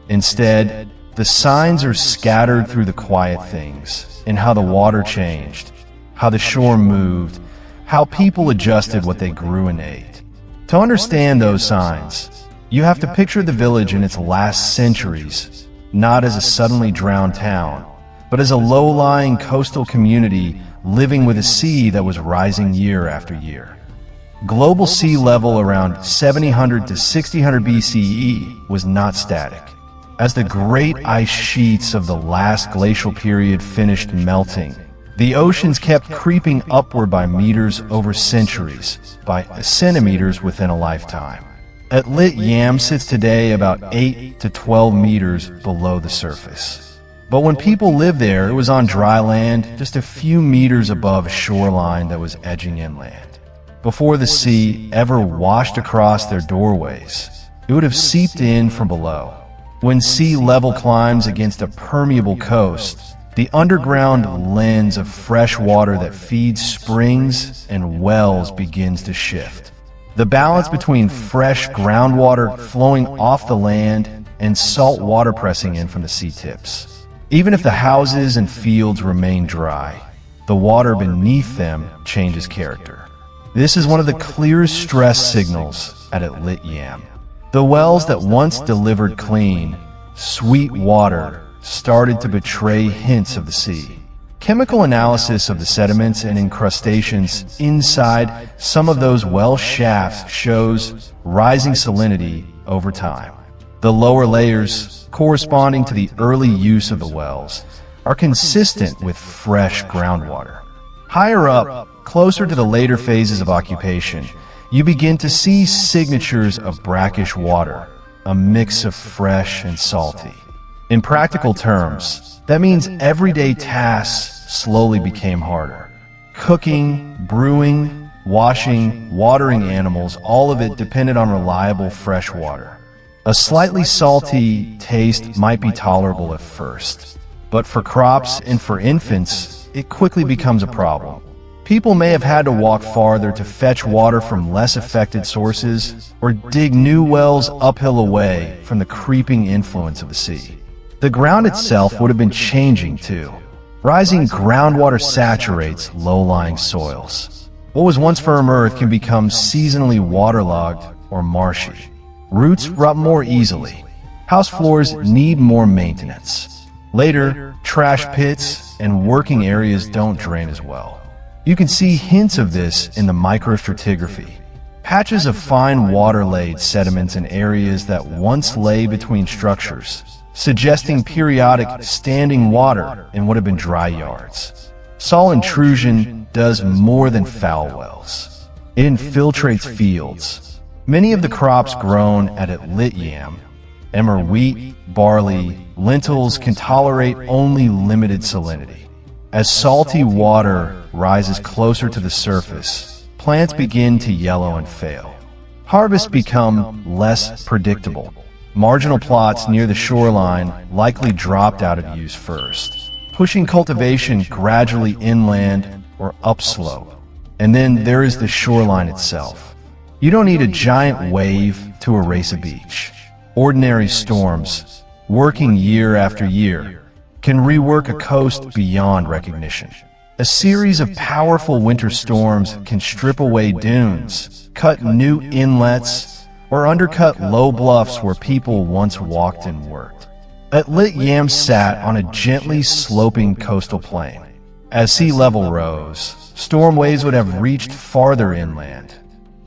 Speaker 1: Instead, the signs are scattered through the quiet things, in how the water changed, how the shore moved, how people adjusted what they grew and ate. To understand those signs, you have to picture the village in its last centuries, not as a suddenly drowned town, but as a low-lying coastal community living with a sea that was rising year after year. Global sea level around 1700 to 1600 BCE was not static. As the great ice sheets of the last glacial period finished melting, the oceans kept creeping upward by meters over centuries, by centimeters within a lifetime. Atlit Yam sits today about 8 to 12 meters below the surface. But when people lived there, it was on dry land just a few meters above a shoreline that was edging inland. Before the sea ever washed across their doorways, it would have seeped in from below. When sea level climbs against a permeable coast, the underground lens of fresh water that feeds springs and wells begins to shift. The balance between fresh groundwater flowing off the land and salt water pressing in from the sea tips. Even if the houses and fields remain dry, the water beneath them changes character. This is one of the clearest stress signals at Atlit Yam. The wells that once delivered clean, sweet water started to betray hints of the sea. Chemical analysis of the sediments and incrustations inside some of those well shafts shows rising salinity over time. The lower layers, corresponding to the early use of the wells, are consistent with fresh groundwater. Higher up, closer to the later phases of occupation, you begin to see signatures of brackish water, a mix of fresh and salty. In practical terms, that means everyday tasks slowly became harder. Cooking, brewing, washing, watering animals, all of it depended on reliable fresh water. A slightly salty taste might be tolerable at first, but for crops and for infants, it quickly becomes a problem. People may have had to walk farther to fetch water from less affected sources, or dig new wells uphill away from the creeping influence of the sea. The ground itself would have been changing too. Rising groundwater saturates low-lying soils. What was once firm earth can become seasonally waterlogged or marshy. Roots rot more easily. House floors need more maintenance. Later, trash pits and working areas don't drain as well. You can see hints of this in the microstratigraphy. Patches of fine water-laid sediments in areas that once lay between structures, suggesting periodic standing water in what have been dry yards. Soil intrusion does more than foul wells. It infiltrates fields. Many of the crops grown at Atlit Yam, emmer wheat, barley, lentils, can tolerate only limited salinity. As salty water rises closer to the surface, plants begin to yellow and fail. Harvests become less predictable. Marginal plots near the shoreline likely dropped out of use first, pushing cultivation gradually inland or upslope. And then there is the shoreline itself. You don't need a giant wave to erase a beach. Ordinary storms, working year after year, can rework a coast beyond recognition. A series of powerful winter storms can strip away dunes, cut new inlets, or undercut low bluffs where people once walked and worked. Atlit Yam sat on a gently sloping coastal plain. As sea level rose, storm waves would have reached farther inland,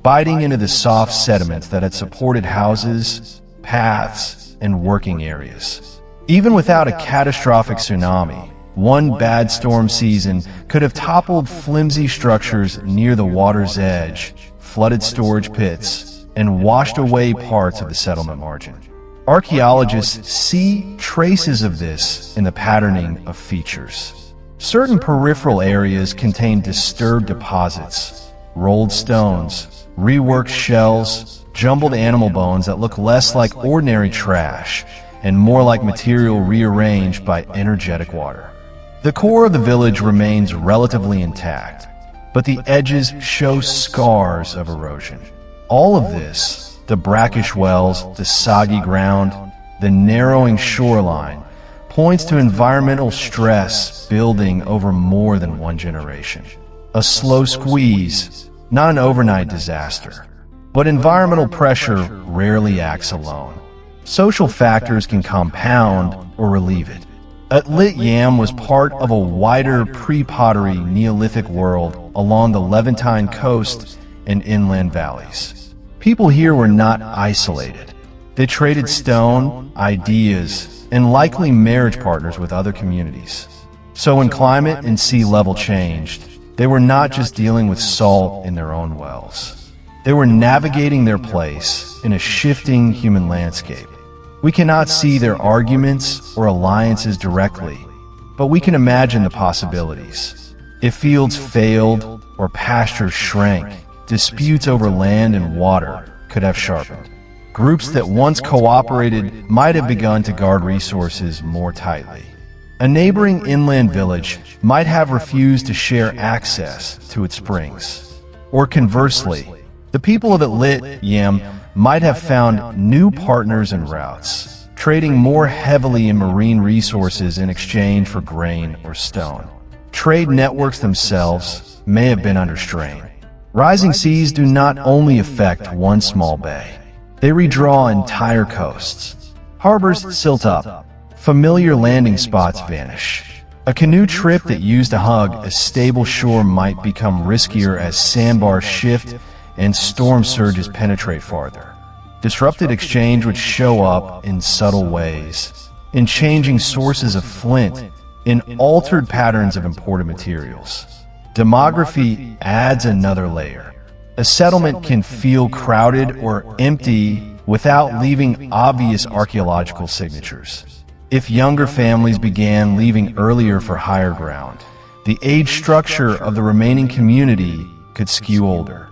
Speaker 1: biting into the soft sediments that had supported houses, paths, and working areas. Even without a catastrophic tsunami, one bad storm season could have toppled flimsy structures near the water's edge, flooded storage pits, and washed away parts of the settlement margin. Archaeologists see traces of this in the patterning of features. Certain peripheral areas contain disturbed deposits, rolled stones, reworked shells, jumbled animal bones that look less like ordinary trash and more like material rearranged by energetic water. The core of the village remains relatively intact, but the edges show scars of erosion. All of this, the brackish wells, the soggy ground, the narrowing shoreline, points to environmental stress building over more than one generation. A slow squeeze, not an overnight disaster. But environmental pressure rarely acts alone. Social factors can compound or relieve it. Atlit Yam was part of a wider pre-pottery Neolithic world along the Levantine coast and inland valleys. People here were not isolated. They traded stone, ideas, and likely marriage partners with other communities. So when climate and sea level changed, they were not just dealing with salt in their own wells. They were navigating their place in a shifting human landscape. We cannot see their arguments or alliances directly, but we can imagine the possibilities. If fields failed or pastures shrank, disputes over land and water could have sharpened. Groups that once cooperated might have begun to guard resources more tightly. A neighboring inland village might have refused to share access to its springs. Or conversely, the people of Atlit Yam might have found new partners and routes, trading more heavily in marine resources in exchange for grain or stone. Trade networks themselves may have been under strain. Rising seas do not only affect one small bay. They redraw entire coasts. Harbors silt up. Familiar landing spots vanish. A canoe trip that used to hug a stable shore might become riskier as sandbars shift and storm surges penetrate farther. Disrupted exchange would show up in subtle ways, in changing sources of flint, in altered patterns of imported materials. Demography adds another layer. A settlement can feel crowded or empty without leaving obvious archaeological signatures. If younger families began leaving earlier for higher ground, the age structure of the remaining community could skew older.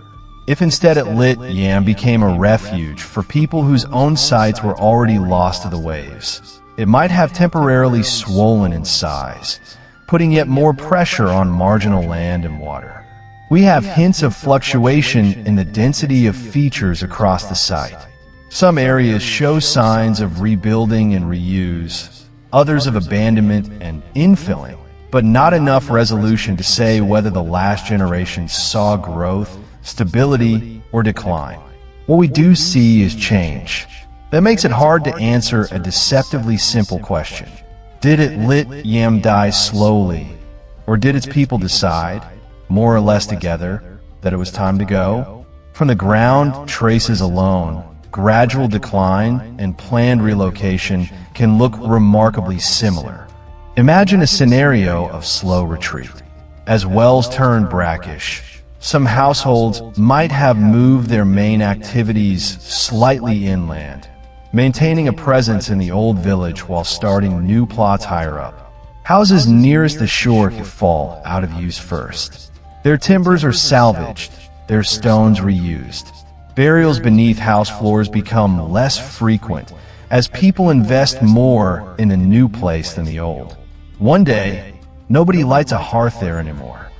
Speaker 1: If instead Atlit Yam became a refuge for people whose own sites were already lost to the waves, it might have temporarily swollen in size, putting yet more pressure on marginal land and water. We have hints of fluctuation in the density of features across the site. Some areas show signs of rebuilding and reuse, others of abandonment and infilling, but not enough resolution to say whether the last generation saw growth, stability, or decline. What we do see is change. That makes it hard to answer a deceptively simple question. Did Atlit Yam die slowly, or did its people decide, more or less together, that it was time to go? From the ground traces alone, gradual decline and planned relocation can look remarkably similar. Imagine a scenario of slow retreat. As wells turn brackish, some households might have moved their main activities slightly inland, maintaining a presence in the old village while starting new plots higher up. Houses nearest the shore could fall out of use first. Their timbers are salvaged, their stones reused. Burials beneath house floors become less frequent as people invest more in the new place than the old. One day, nobody lights a hearth there anymore.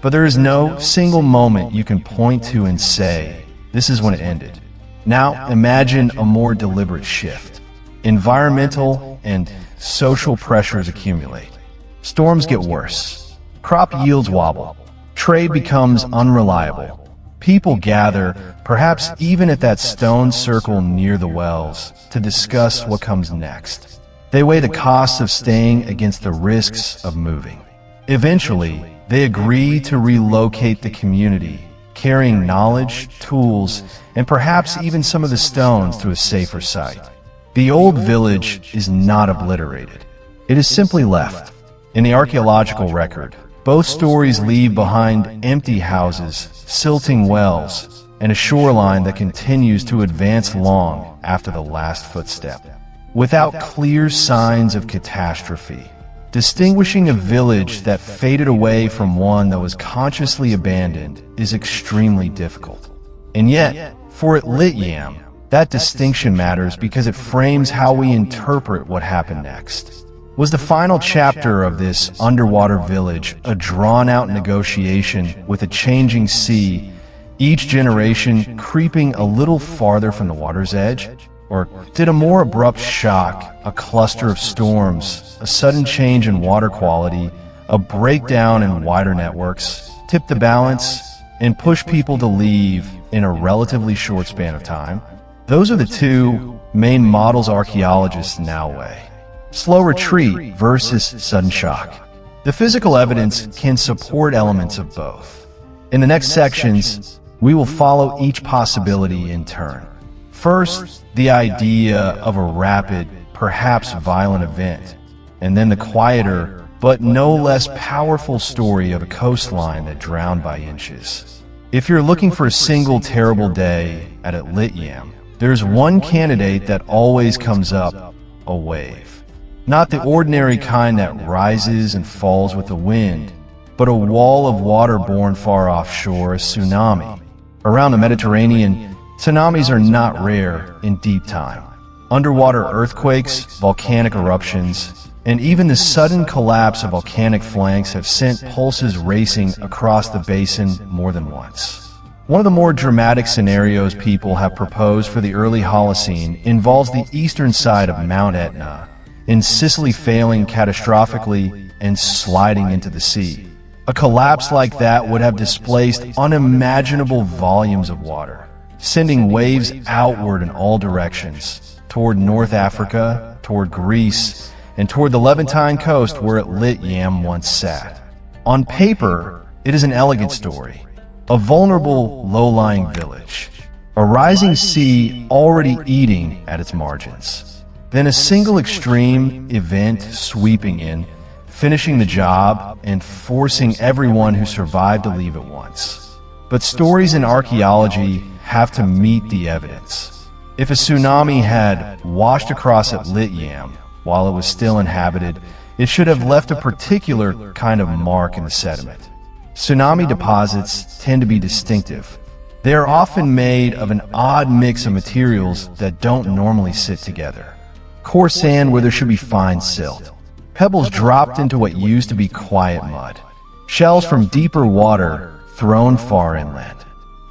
Speaker 1: But there is no single moment you can point to and say, this is when it ended. Now imagine a more deliberate shift. Environmental and social pressures accumulate. Storms get worse. Crop yields wobble. Trade becomes unreliable. People gather, perhaps even at that stone circle near the wells, to discuss what comes next. They weigh the costs of staying against the risks of moving. Eventually, they agree to relocate the community, carrying knowledge, tools, and perhaps even some of the stones to a safer site. The old village is not obliterated. It is simply left. In the archaeological record, both stories leave behind empty houses, silting wells, and a shoreline that continues to advance long after the last footstep, without clear signs of catastrophe. Distinguishing a village that faded away from one that was consciously abandoned is extremely difficult. And yet, for Atlit Yam, that distinction matters because it frames how we interpret what happened next. Was the final chapter of this underwater village a drawn-out negotiation with a changing sea, each generation creeping a little farther from the water's edge? Or did a more abrupt shock, a cluster of storms, a sudden change in water quality, a breakdown in wider networks, tip the balance and push people to leave in a relatively short span of time? Those are the two main models archaeologists now weigh. Slow retreat versus sudden shock. The physical evidence can support elements of both. In the next sections, we will follow each possibility in turn. First, the idea of a rapid, perhaps violent event, and then the quieter, but no less powerful story of a coastline that drowned by inches. If you're looking for a single terrible day at Atlit Yam, there's one candidate that always comes up: a wave. Not the ordinary kind that rises and falls with the wind, but a wall of water born far offshore, a tsunami. Around the Mediterranean, tsunamis are not rare in deep time. Underwater earthquakes, volcanic eruptions, and even the sudden collapse of volcanic flanks have sent pulses racing across the basin more than once. One of the more dramatic scenarios people have proposed for the early Holocene involves the eastern side of Mount Etna, in Sicily failing catastrophically and sliding into the sea. A collapse like that would have displaced unimaginable volumes of water, sending waves outward in all directions, toward North Africa, toward Greece, and toward the Levantine coast where Atlit Yam once sat. On paper, it is an elegant story. A vulnerable, low-lying village. A rising sea already eating at its margins. Then a single extreme event sweeping in, finishing the job and forcing everyone who survived to leave at once. But stories in archaeology have to meet the evidence. If a tsunami had washed across Atlit Yam while it was still inhabited, it should have left a particular kind of mark in the sediment. Tsunami deposits tend to be distinctive. They are often made of an odd mix of materials that don't normally sit together. Coarse sand where there should be fine silt. Pebbles dropped into what used to be quiet mud. Shells from deeper water thrown far inland.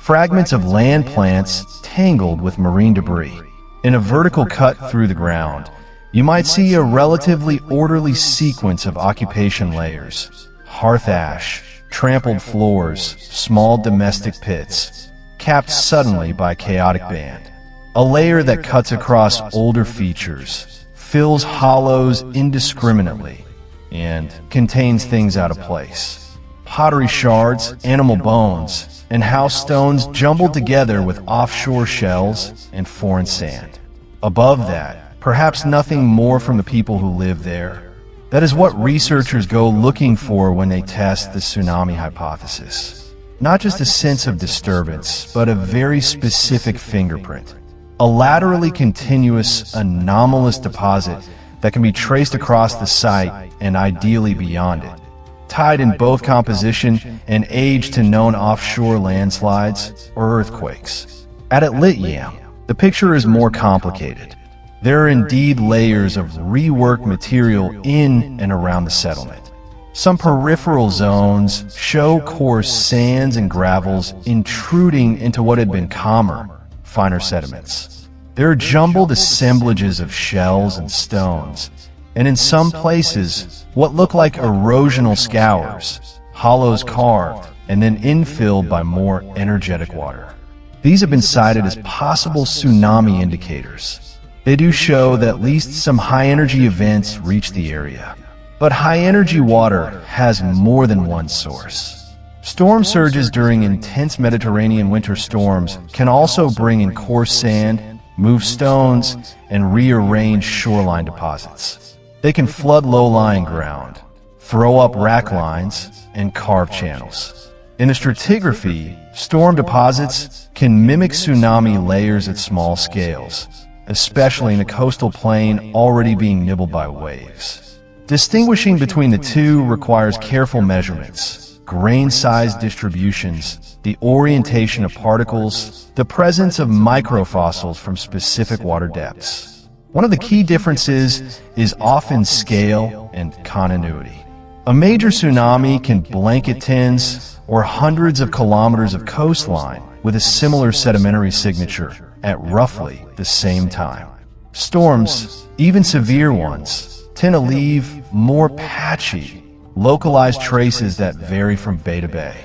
Speaker 1: Fragments of land plants tangled with marine debris. In a vertical cut through the ground, you might see a relatively orderly sequence of occupation layers. Hearth ash, trampled floors, small domestic pits, capped suddenly by a chaotic band. A layer that cuts across older features, fills hollows indiscriminately, and contains things out of place. Pottery shards, animal bones, and house stones jumbled together with offshore shells and foreign sand. Above that, perhaps nothing more from the people who live there. That is what researchers go looking for when they test the tsunami hypothesis. Not just a sense of disturbance, but a very specific fingerprint. A laterally continuous, anomalous deposit that can be traced across the site and ideally beyond it, tied in both composition and age to known offshore landslides or earthquakes. At Atlit Yam, the picture is more complicated. There are indeed layers of reworked material in and around the settlement. Some peripheral zones show coarse sands and gravels intruding into what had been calmer, finer sediments. There are jumbled assemblages of shells and stones, and in some places, what look like erosional scours, hollows carved and then infilled by more energetic water. These have been cited as possible tsunami indicators. They do show that at least some high-energy events reach the area. But high-energy water has more than one source. Storm surges during intense Mediterranean winter storms can also bring in coarse sand, move stones, and rearrange shoreline deposits. They can flood low-lying ground, throw up rack lines, and carve channels. In the stratigraphy, Storm deposits can mimic tsunami layers at small scales, especially in the coastal plain already being nibbled by waves. Distinguishing between the two requires careful measurements, grain-size distributions, the orientation of particles, the presence of microfossils from specific water depths. One of the key differences is often scale and continuity. A major tsunami can blanket tens or hundreds of kilometers of coastline with a similar sedimentary signature at roughly the same time. Storms, even severe ones, tend to leave more patchy, localized traces that vary from bay to bay.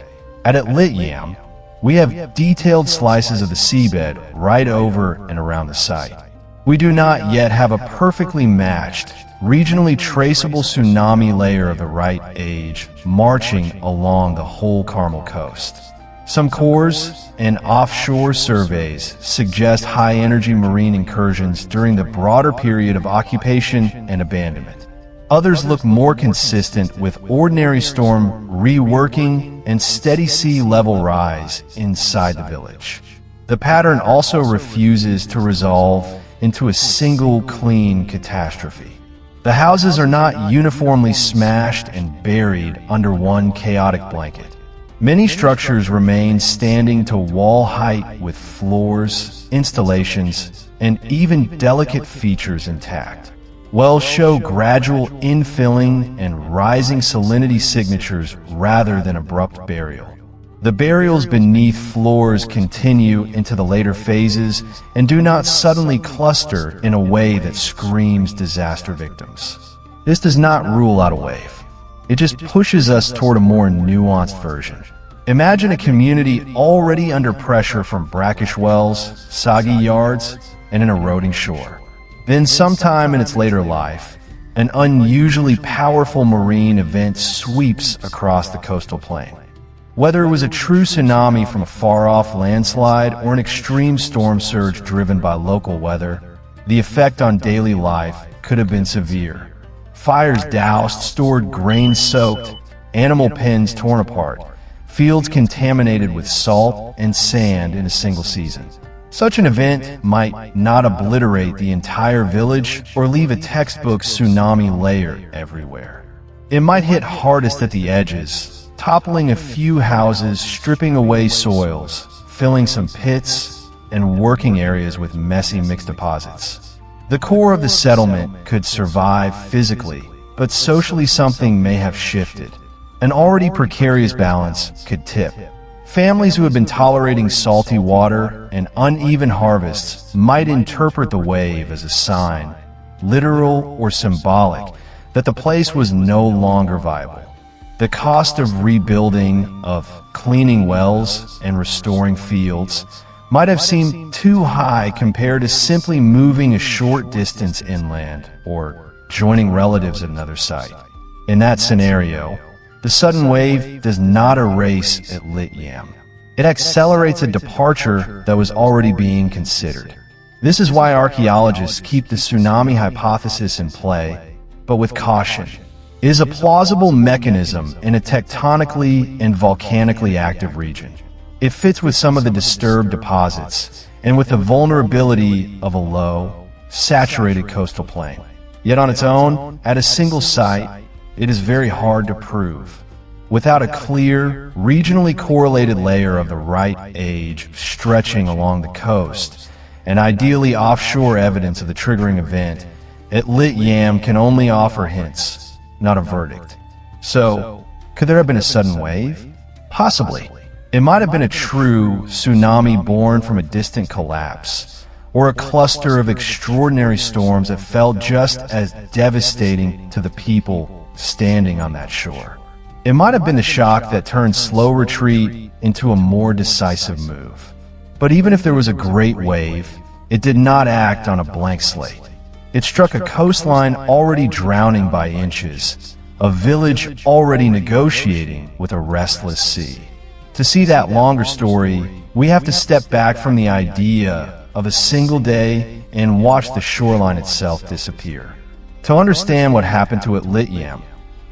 Speaker 1: At Atlit Yam, we have detailed slices of the seabed right over and around the site. We do not yet have a perfectly matched, regionally traceable tsunami layer of the right age marching along the whole Carmel coast. Some cores and offshore surveys suggest high-energy marine incursions during the broader period of occupation and abandonment. Others look more consistent with ordinary storm reworking and steady sea level rise inside the village. The pattern also refuses to resolve into a single clean catastrophe. The houses are not uniformly smashed and buried under one chaotic blanket. Many structures remain standing to wall height with floors, installations, and even delicate features intact. Wells show gradual infilling and rising salinity signatures rather than abrupt burial. The burials beneath floors continue into the later phases and do not suddenly cluster in a way that screams disaster victims. This does not rule out a wave. It just pushes us toward a more nuanced version. Imagine a community already under pressure from brackish wells, soggy yards, and an eroding shore. Then sometime in its later life, an unusually powerful marine event sweeps across the coastal plain. Whether it was a true tsunami from a far-off landslide or an extreme storm surge driven by local weather, the effect on daily life could have been severe. Fires doused, stored grain soaked, animal pens torn apart, fields contaminated with salt and sand in a single season. Such an event might not obliterate the entire village or leave a textbook tsunami layer everywhere. It might hit hardest at the edges, toppling a few houses, stripping away soils, filling some pits, and working areas with messy mixed deposits. The core of the settlement could survive physically, but socially something may have shifted. An already precarious balance could tip. Families who have been tolerating salty water and uneven harvests might interpret the wave as a sign, literal or symbolic, that the place was no longer viable. The cost of rebuilding, of cleaning wells and restoring fields might have seemed too high compared to simply moving a short distance inland or joining relatives at another site. In that scenario, the sudden wave does not erase Atlit Yam. It accelerates a departure that was already being considered. This is why archaeologists keep the tsunami hypothesis in play, but with caution. It is a plausible mechanism in a tectonically and volcanically active region. It fits with some of the disturbed deposits and with the vulnerability of a low, saturated coastal plain. Yet on its own, at a single site, it is very hard to prove. Without a clear, regionally correlated layer of the right age stretching along the coast, and ideally offshore evidence of the triggering event, Atlit Yam can only offer hints, not a verdict. So, could there have been a sudden wave? Possibly. It might have been a true tsunami born from a distant collapse, or a cluster of extraordinary storms that felt just as devastating to the people standing on that shore. It might have been the shock that turned slow retreat into a more decisive move. But even if there was a great wave, it did not act on a blank slate. It struck a coastline already drowning by inches, a village already negotiating with a restless sea. To see that longer story, we have to step back from the idea of a single day and watch the shoreline itself disappear. To understand what happened to Atlit Yam,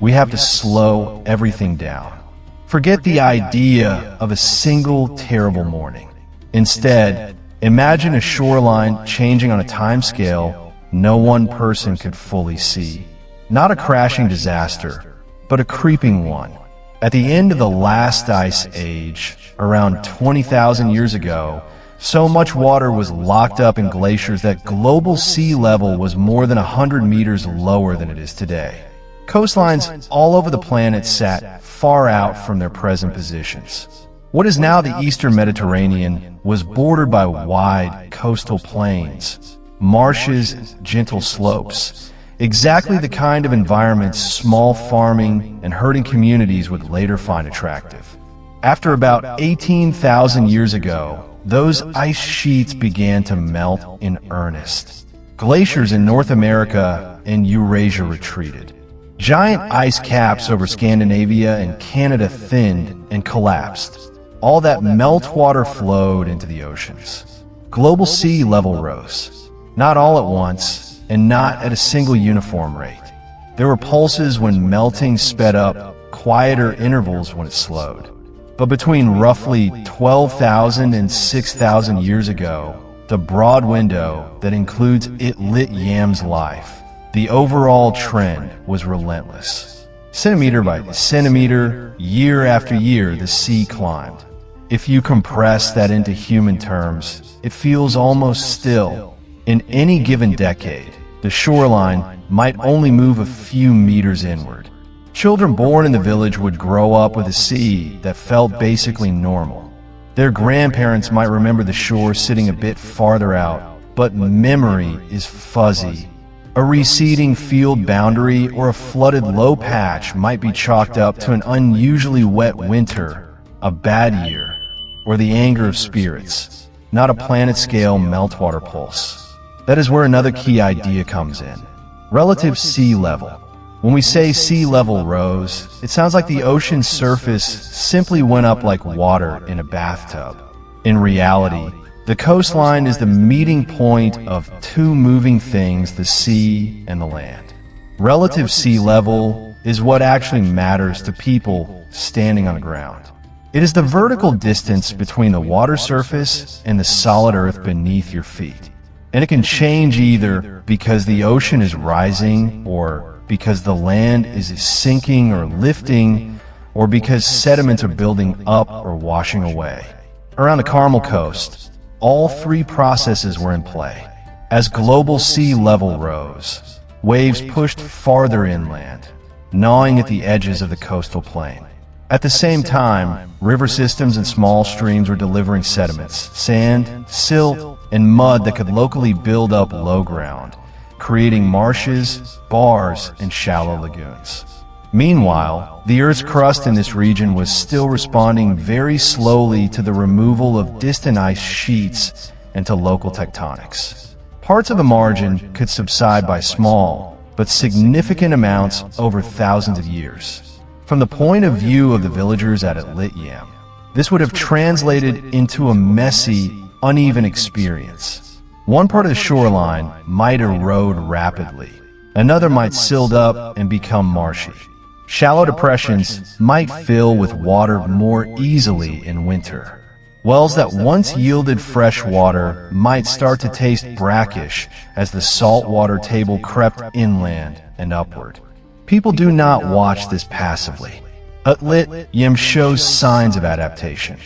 Speaker 1: we have to slow everything down. Forget the idea of a single terrible morning. Instead, imagine a shoreline changing on a timescale no one person could fully see. Not a crashing disaster, but a creeping one. At the end of the last ice age, around 20,000 years ago, so much water was locked up in glaciers that global sea level was more than 100 meters lower than it is today. Coastlines all over the planet sat far out from their present positions. What is now the eastern Mediterranean was bordered by wide coastal plains, marshes, and gentle slopes, exactly the kind of environments small farming and herding communities would later find attractive. After about 18,000 years ago, those ice sheets began to melt in earnest. Glaciers in North America and Eurasia retreated. Giant ice caps over Scandinavia and Canada thinned and collapsed. All that meltwater flowed into the oceans. Global sea level rose, not all at once, and not at a single uniform rate. There were pulses when melting sped up, quieter intervals when it slowed. But between roughly 12,000 and 6,000 years ago, the broad window that includes Atlit Yam's life, the overall trend was relentless. Centimeter by centimeter, year after year, the sea climbed. If you compress that into human terms, it feels almost still. In any given decade, the shoreline might only move a few meters inward. Children born in the village would grow up with a sea that felt basically normal. Their grandparents might remember the shore sitting a bit farther out, but memory is fuzzy. A receding field boundary or a flooded low patch might be chalked up to an unusually wet winter, a bad year, or the anger of spirits, not a planet-scale meltwater pulse. That is where another key idea comes in: relative sea level. When we say sea level rose, it sounds like the ocean's surface simply went up like water in a bathtub. In reality, the coastline is the meeting point of two moving things, the sea and the land. Relative sea level is what actually matters to people standing on the ground. It is the vertical distance between the water surface and the solid earth beneath your feet. And it can change either because the ocean is rising, or because the land is sinking or lifting, or because sediments are building up or washing away. Around the Carmel coast, all three processes were in play. As global sea level rose, waves pushed farther inland, gnawing at the edges of the coastal plain. At the same time, river systems and small streams were delivering sediments, sand, silt, and mud that could locally build up low ground, creating marshes, bars, and shallow lagoons. Meanwhile, the Earth's crust in this region was still responding very slowly to the removal of distant ice sheets and to local tectonics. Parts of the margin could subside by small, but significant amounts over thousands of years. From the point of view of the villagers at Atlit Yam, this would have translated into a messy, uneven experience. One part of the shoreline might erode rapidly. Another might silt up and become marshy. Shallow depressions might fill with water more easily in winter. Wells that once yielded fresh water might start to taste brackish as the saltwater table crept inland and upward. People do not watch this passively. Atlit Yam shows signs of adaptation.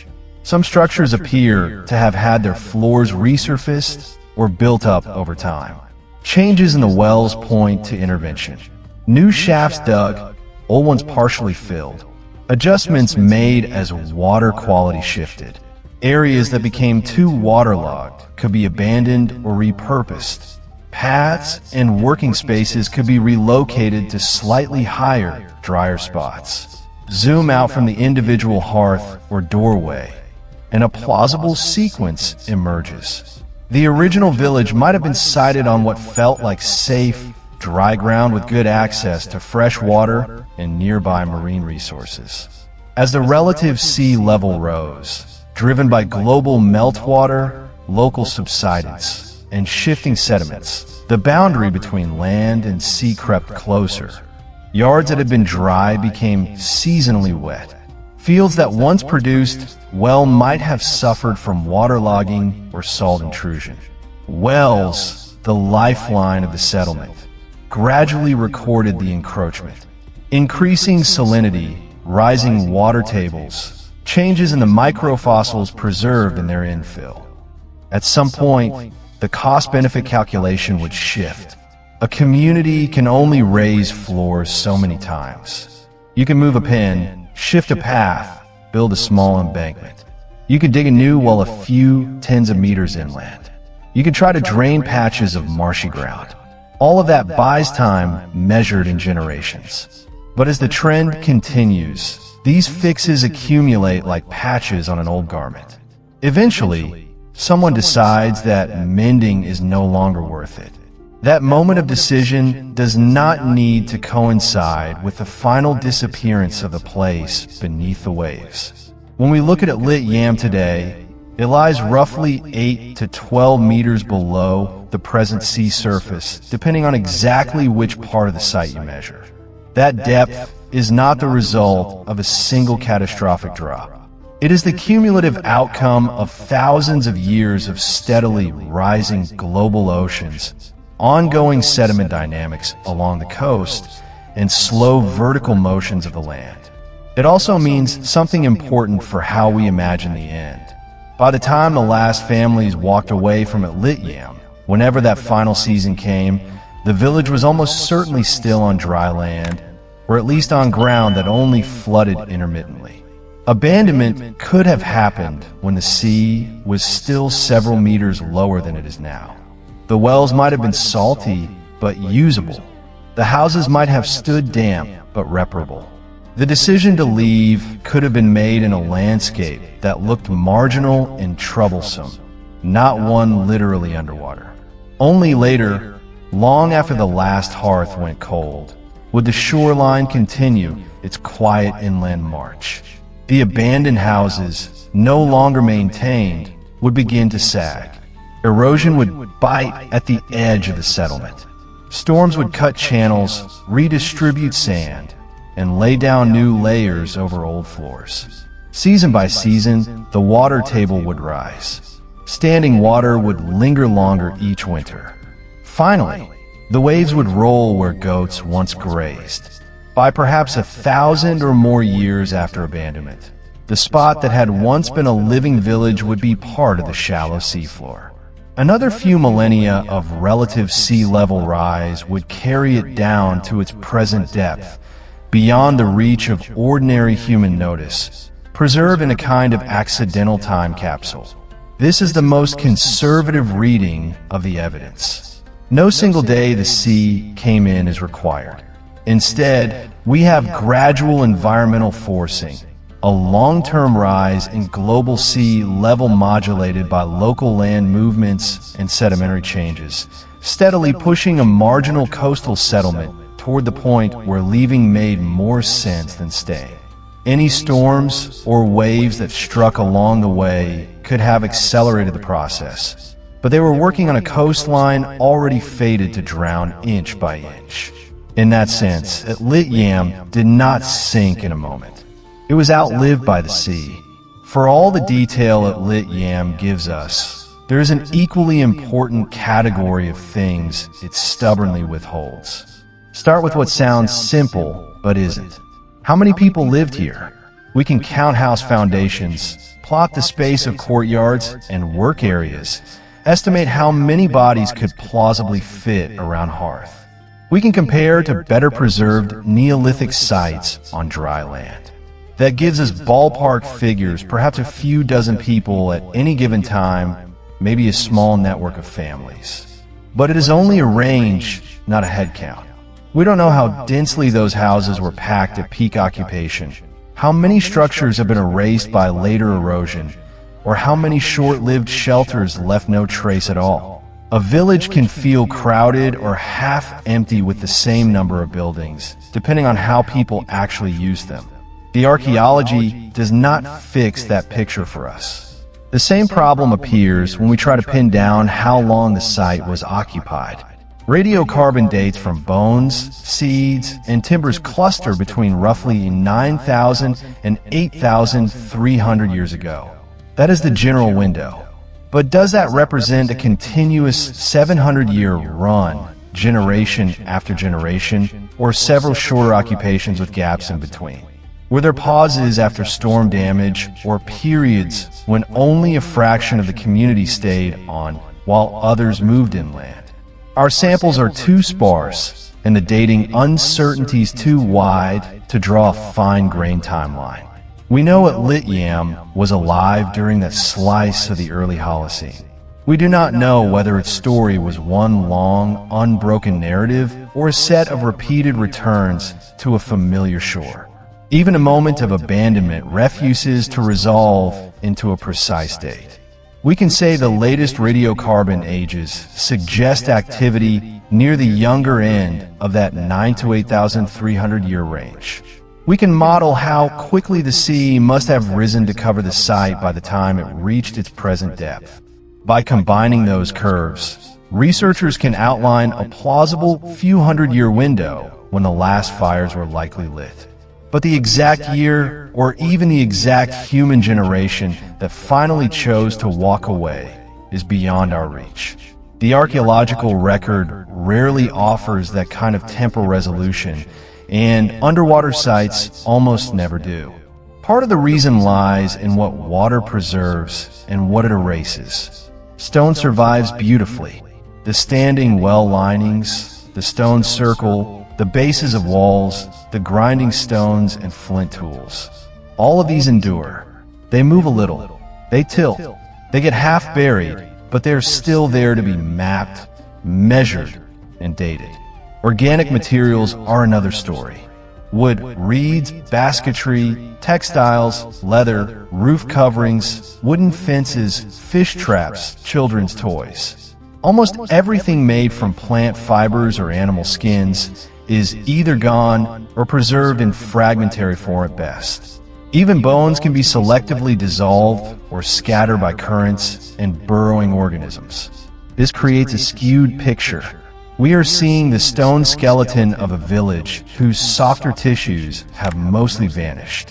Speaker 1: Some structures appear to have had their floors resurfaced or built up over time. Changes in the wells point to intervention. New shafts dug, old ones partially filled. Adjustments made as water quality shifted. Areas that became too waterlogged could be abandoned or repurposed. Paths and working spaces could be relocated to slightly higher, drier spots. Zoom out from the individual hearth or doorway, and a plausible sequence emerges. The original village might have been sited on what felt like safe, dry ground with good access to fresh water and nearby marine resources. As the relative sea level rose, driven by global meltwater, local subsidence, and shifting sediments, the boundary between land and sea crept closer. Yards that had been dry became seasonally wet. Fields that once produced well might have suffered from waterlogging or salt intrusion. Wells, the lifeline of the settlement, gradually recorded the encroachment. Increasing salinity, rising water tables, changes in the microfossils preserved in their infill. At some point, the cost-benefit calculation would shift. A community can only raise floors so many times. You can move a pin, shift a path, build a small embankment. You could dig a new well a few tens of meters inland. You could try to drain patches of marshy ground. All of that buys time measured in generations. But as the trend continues, these fixes accumulate like patches on an old garment. Eventually, someone decides that mending is no longer worth it. That moment of decision does not need to coincide with the final disappearance of the place beneath the waves. When we look at Atlit Yam today, it lies roughly 8 to 12 meters below the present sea surface, depending on exactly which part of the site you measure. That depth is not the result of a single catastrophic drop. It is the cumulative outcome of thousands of years of steadily rising global oceans, ongoing sediment dynamics along the coast, and slow vertical motions of the land. It also means something important for how we imagine the end. By the time the last families walked away from Atlit Yam, whenever that final season came, the village was almost certainly still on dry land, or at least on ground that only flooded intermittently. Abandonment could have happened when the sea was still several meters lower than it is now. The wells might have been salty, but usable. The houses might have stood damp, but reparable. The decision to leave could have been made in a landscape that looked marginal and troublesome, not one literally underwater. Only later, long after the last hearth went cold, would the shoreline continue its quiet inland march. The abandoned houses, no longer maintained, would begin to sag. Erosion would bite at the edge of the settlement. Storms would cut channels, redistribute sand, and lay down new layers over old floors. Season by season, the water table would rise. Standing water would linger longer each winter. Finally, the waves would roll where goats once grazed. By perhaps 1,000 or more years after abandonment, the spot that had once been a living village would be part of the shallow seafloor. Another few millennia of relative sea level rise would carry it down to its present depth, beyond the reach of ordinary human notice, preserved in a kind of accidental time capsule. This is the most conservative reading of the evidence. No single day the sea came in is required. Instead, we have gradual environmental forcing, a long-term rise in global sea level modulated by local land movements and sedimentary changes, steadily pushing a marginal coastal settlement toward the point where leaving made more sense than staying. Any storms or waves that struck along the way could have accelerated the process, but they were working on a coastline already fated to drown inch by inch. In that sense, Atlit Yam did not sink in a moment. It was outlived by the sea. For all the detail Atlit Yam gives us, there is an equally important category of things it stubbornly withholds. Start with what sounds simple, but isn't. How many people lived here? We can count house foundations, plot the space of courtyards and work areas, estimate how many bodies could plausibly fit around hearth. We can compare to better preserved Neolithic sites on dry land. That gives us ballpark figures, perhaps a few dozen people at any given time, maybe a small network of families. But it is only a range, not a head count. We don't know how densely those houses were packed at peak occupation, how many structures have been erased by later erosion, or how many short-lived shelters left no trace at all. A village can feel crowded or half empty with the same number of buildings, depending on how people actually use them. The archaeology does not fix that picture for us. The same problem appears when we try to pin down how long the site was occupied. Radiocarbon dates from bones, seeds, and timbers cluster between roughly 9,000 and 8,300 years ago. That is the general window. But does that represent a continuous 700-year run, generation after generation, or several shorter occupations with gaps in between? Were there pauses after storm damage, or periods when only a fraction of the community stayed on while others moved inland? Our samples are too sparse, and the dating uncertainties too wide to draw a fine-grained timeline. We know Atlit Yam was alive during that slice of the early Holocene. We do not know whether its story was one long, unbroken narrative or a set of repeated returns to a familiar shore. Even a moment of abandonment refuses to resolve into a precise date. We can say the latest radiocarbon ages suggest activity near the younger end of that 9 to 8,300 year range. We can model how quickly the sea must have risen to cover the site by the time it reached its present depth. By combining those curves, researchers can outline a plausible few hundred-year window when the last fires were likely lit. But the exact year, or even the exact human generation that finally chose to walk away, is beyond our reach. The archaeological record rarely offers that kind of temporal resolution, and underwater sites almost never do. Part of the reason lies in what water preserves and what it erases. Stone survives beautifully. The standing well linings, the stone circle, the bases of walls, the grinding stones and flint tools. All of these endure. They move a little. They tilt. They get half buried, but they're still there to be mapped, measured, and dated. Organic materials are another story. Wood, reeds, basketry, textiles, leather, roof coverings, wooden fences, fish traps, children's toys. Almost everything made from plant fibers or animal skins is either gone or preserved in fragmentary form at best. Even bones can be selectively dissolved or scattered by currents and burrowing organisms. This creates a skewed picture. We are seeing the stone skeleton of a village whose softer tissues have mostly vanished.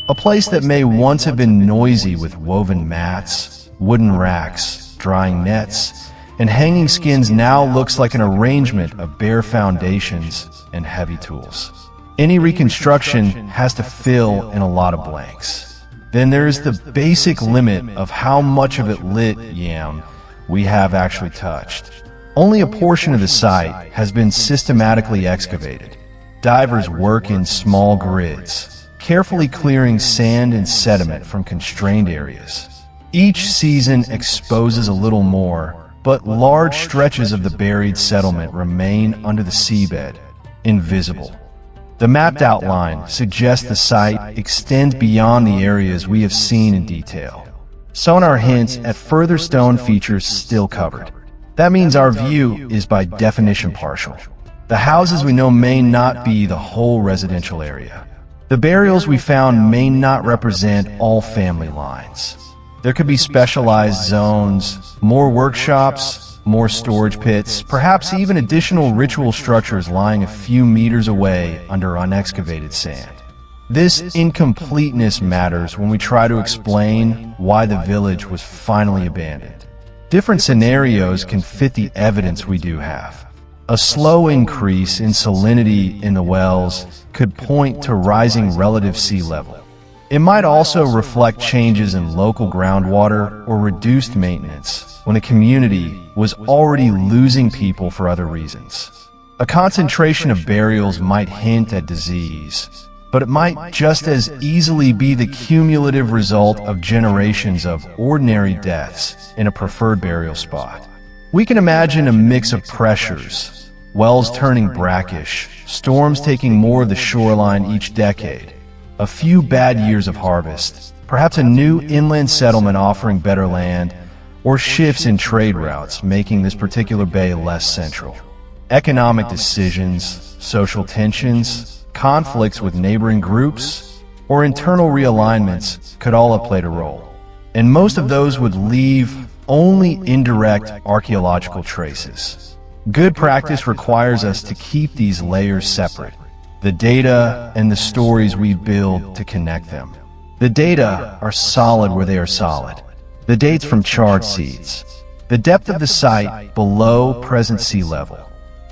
Speaker 1: A place that may once have been noisy with woven mats, wooden racks, drying nets, and hanging skins now looks like an arrangement of bare foundations and heavy tools. Any reconstruction has to fill in a lot of blanks. Then there is the basic limit of how much of Atlit Yam we have actually touched. Only a portion of the site has been systematically excavated. Divers work in small grids, carefully clearing sand and sediment from constrained areas. Each season exposes a little more, but large stretches of the buried settlement remain under the seabed, invisible. The mapped outline suggests the site extends beyond the areas we have seen in detail. Sonar hints at further stone features still covered. That means our view is by definition partial. The houses we know may not be the whole residential area. The burials we found may not represent all family lines. There could be specialized zones, more workshops, more storage pits, perhaps even additional ritual structures lying a few meters away under unexcavated sand. This incompleteness matters when we try to explain why the village was finally abandoned. Different scenarios can fit the evidence we do have. A slow increase in salinity in the wells could point to rising relative sea level. It might also reflect changes in local groundwater or reduced maintenance when a community was already losing people for other reasons. A concentration of burials might hint at disease, but it might just as easily be the cumulative result of generations of ordinary deaths in a preferred burial spot. We can imagine a mix of pressures, wells turning brackish, storms taking more of the shoreline each decade, a few bad years of harvest, perhaps a new inland settlement offering better land, or shifts in trade routes making this particular bay less central. Economic decisions, social tensions, conflicts with neighboring groups, or internal realignments could all have played a role. And most of those would leave only indirect archaeological traces. Good practice requires us to keep these layers separate, the data and the stories we build to connect them. The data are solid where they are solid. The dates from charred seeds. The depth of the site below present sea level.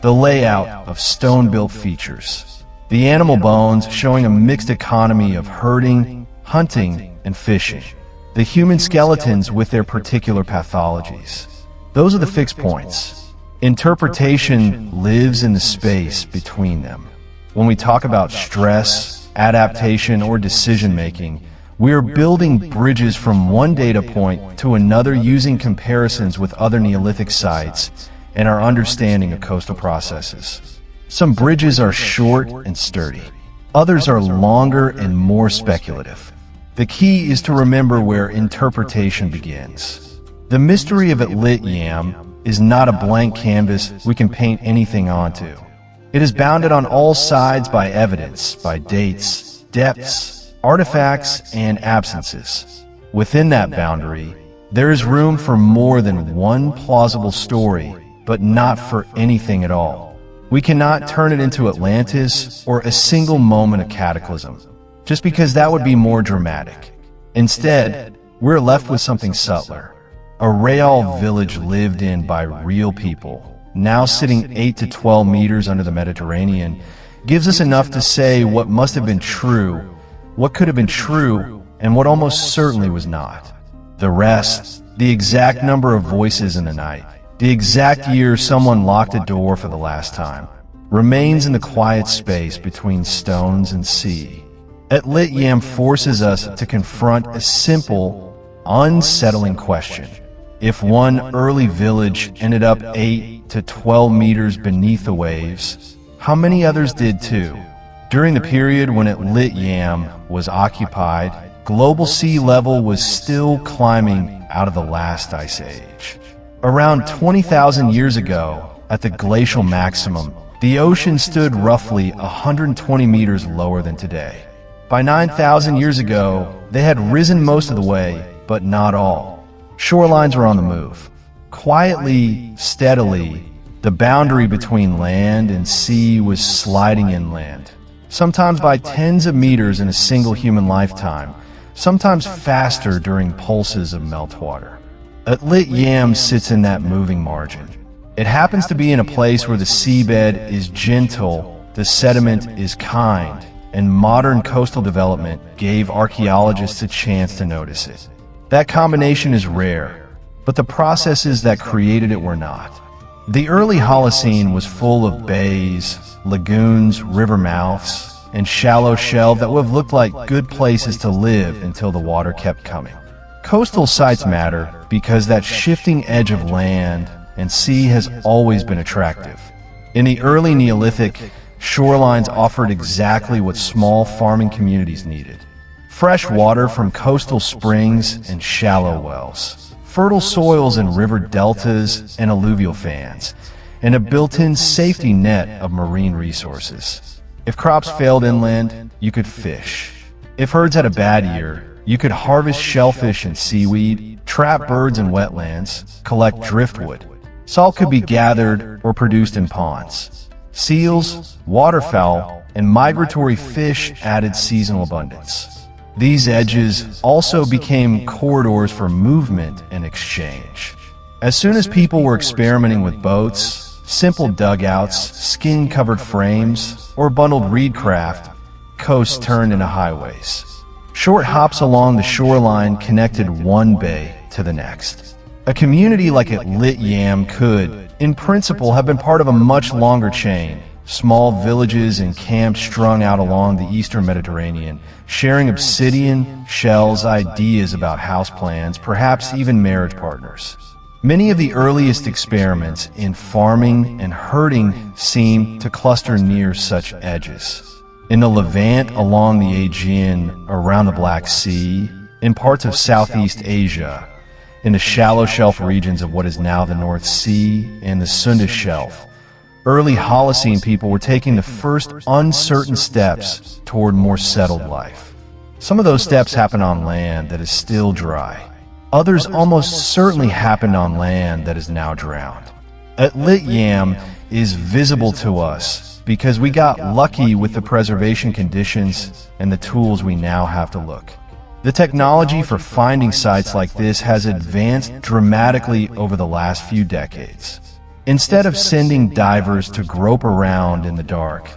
Speaker 1: The layout of stone-built features. The animal bones showing a mixed economy of herding, hunting, and fishing. The human skeletons with their particular pathologies. Those are the fixed points. Interpretation lives in the space between them. When we talk about stress, adaptation, or decision-making, we are building bridges from one data point to another using comparisons with other Neolithic sites and our understanding of coastal processes. Some bridges are short and sturdy. Others are longer and more speculative. The key is to remember where interpretation begins. The mystery of Atlit Yam is not a blank canvas we can paint anything onto. It is bounded on all sides by evidence, by dates, depths, artifacts, and absences. Within that boundary, there is room for more than one plausible story, but not for anything at all. We cannot turn it into Atlantis or a single moment of cataclysm, just because that would be more dramatic. Instead, we're left with something subtler. A real village lived in by real people, now sitting 8 to 12 meters under the Mediterranean, gives us enough to say what must have been true, what could have been true, and what almost certainly was not. The rest, the exact number of voices in the night, the exact year someone locked a door for the last time, remains in the quiet space between stones and sea. Atlit Yam forces us to confront a simple, unsettling question. If one early village ended up 8 to 12 meters beneath the waves, how many others did too? During the period when Atlit Yam was occupied, global sea level was still climbing out of the last ice age. Around 20,000 years ago, at the glacial maximum, the ocean stood roughly 120 meters lower than today. By 9,000 years ago, they had risen most of the way, but not all. Shorelines were on the move. Quietly, steadily, the boundary between land and sea was sliding inland, sometimes by tens of meters in a single human lifetime, sometimes faster during pulses of meltwater. Atlit Yam sits in that moving margin. It happens to be in a place where the seabed is gentle, the sediment is kind, and modern coastal development gave archaeologists a chance to notice it. That combination is rare, but the processes that created it were not. The early Holocene was full of bays, lagoons, river mouths, and shallow shelves that would have looked like good places to live until the water kept coming. Coastal sites matter because that shifting edge of land and sea has always been attractive. In the early Neolithic, shorelines offered exactly what small farming communities needed. Fresh water from coastal springs and shallow wells, fertile soils in river deltas and alluvial fans, and a built-in safety net of marine resources. If crops failed inland, you could fish. If herds had a bad year, you could harvest shellfish and seaweed, trap birds in wetlands, collect driftwood. Salt could be gathered or produced in ponds. Seals, waterfowl, and migratory fish added seasonal abundance. These edges also became corridors for movement and exchange. As soon as people were experimenting with boats, simple dugouts, skin-covered frames, or bundled reed craft, coasts turned into highways. Short hops along the shoreline connected one bay to the next. A community like Atlit Yam could, in principle, have been part of a much longer chain. Small villages and camps strung out along the eastern Mediterranean, sharing obsidian, shells, ideas about house plans, perhaps even marriage partners. Many of the earliest experiments in farming and herding seem to cluster near such edges. In the Levant along the Aegean, around the Black Sea, in parts of Southeast Asia, in the shallow shelf regions of what is now the North Sea and the Sunda Shelf, early Holocene people were taking the first uncertain steps toward more settled life. Some of those steps happened on land that is still dry. Others almost certainly happened on land that is now drowned. Atlit Yam is visible to us because we got lucky with the preservation conditions and the tools we now have to look. The technology for finding sites like this has advanced dramatically over the last few decades. Instead of sending divers to grope around in the dark,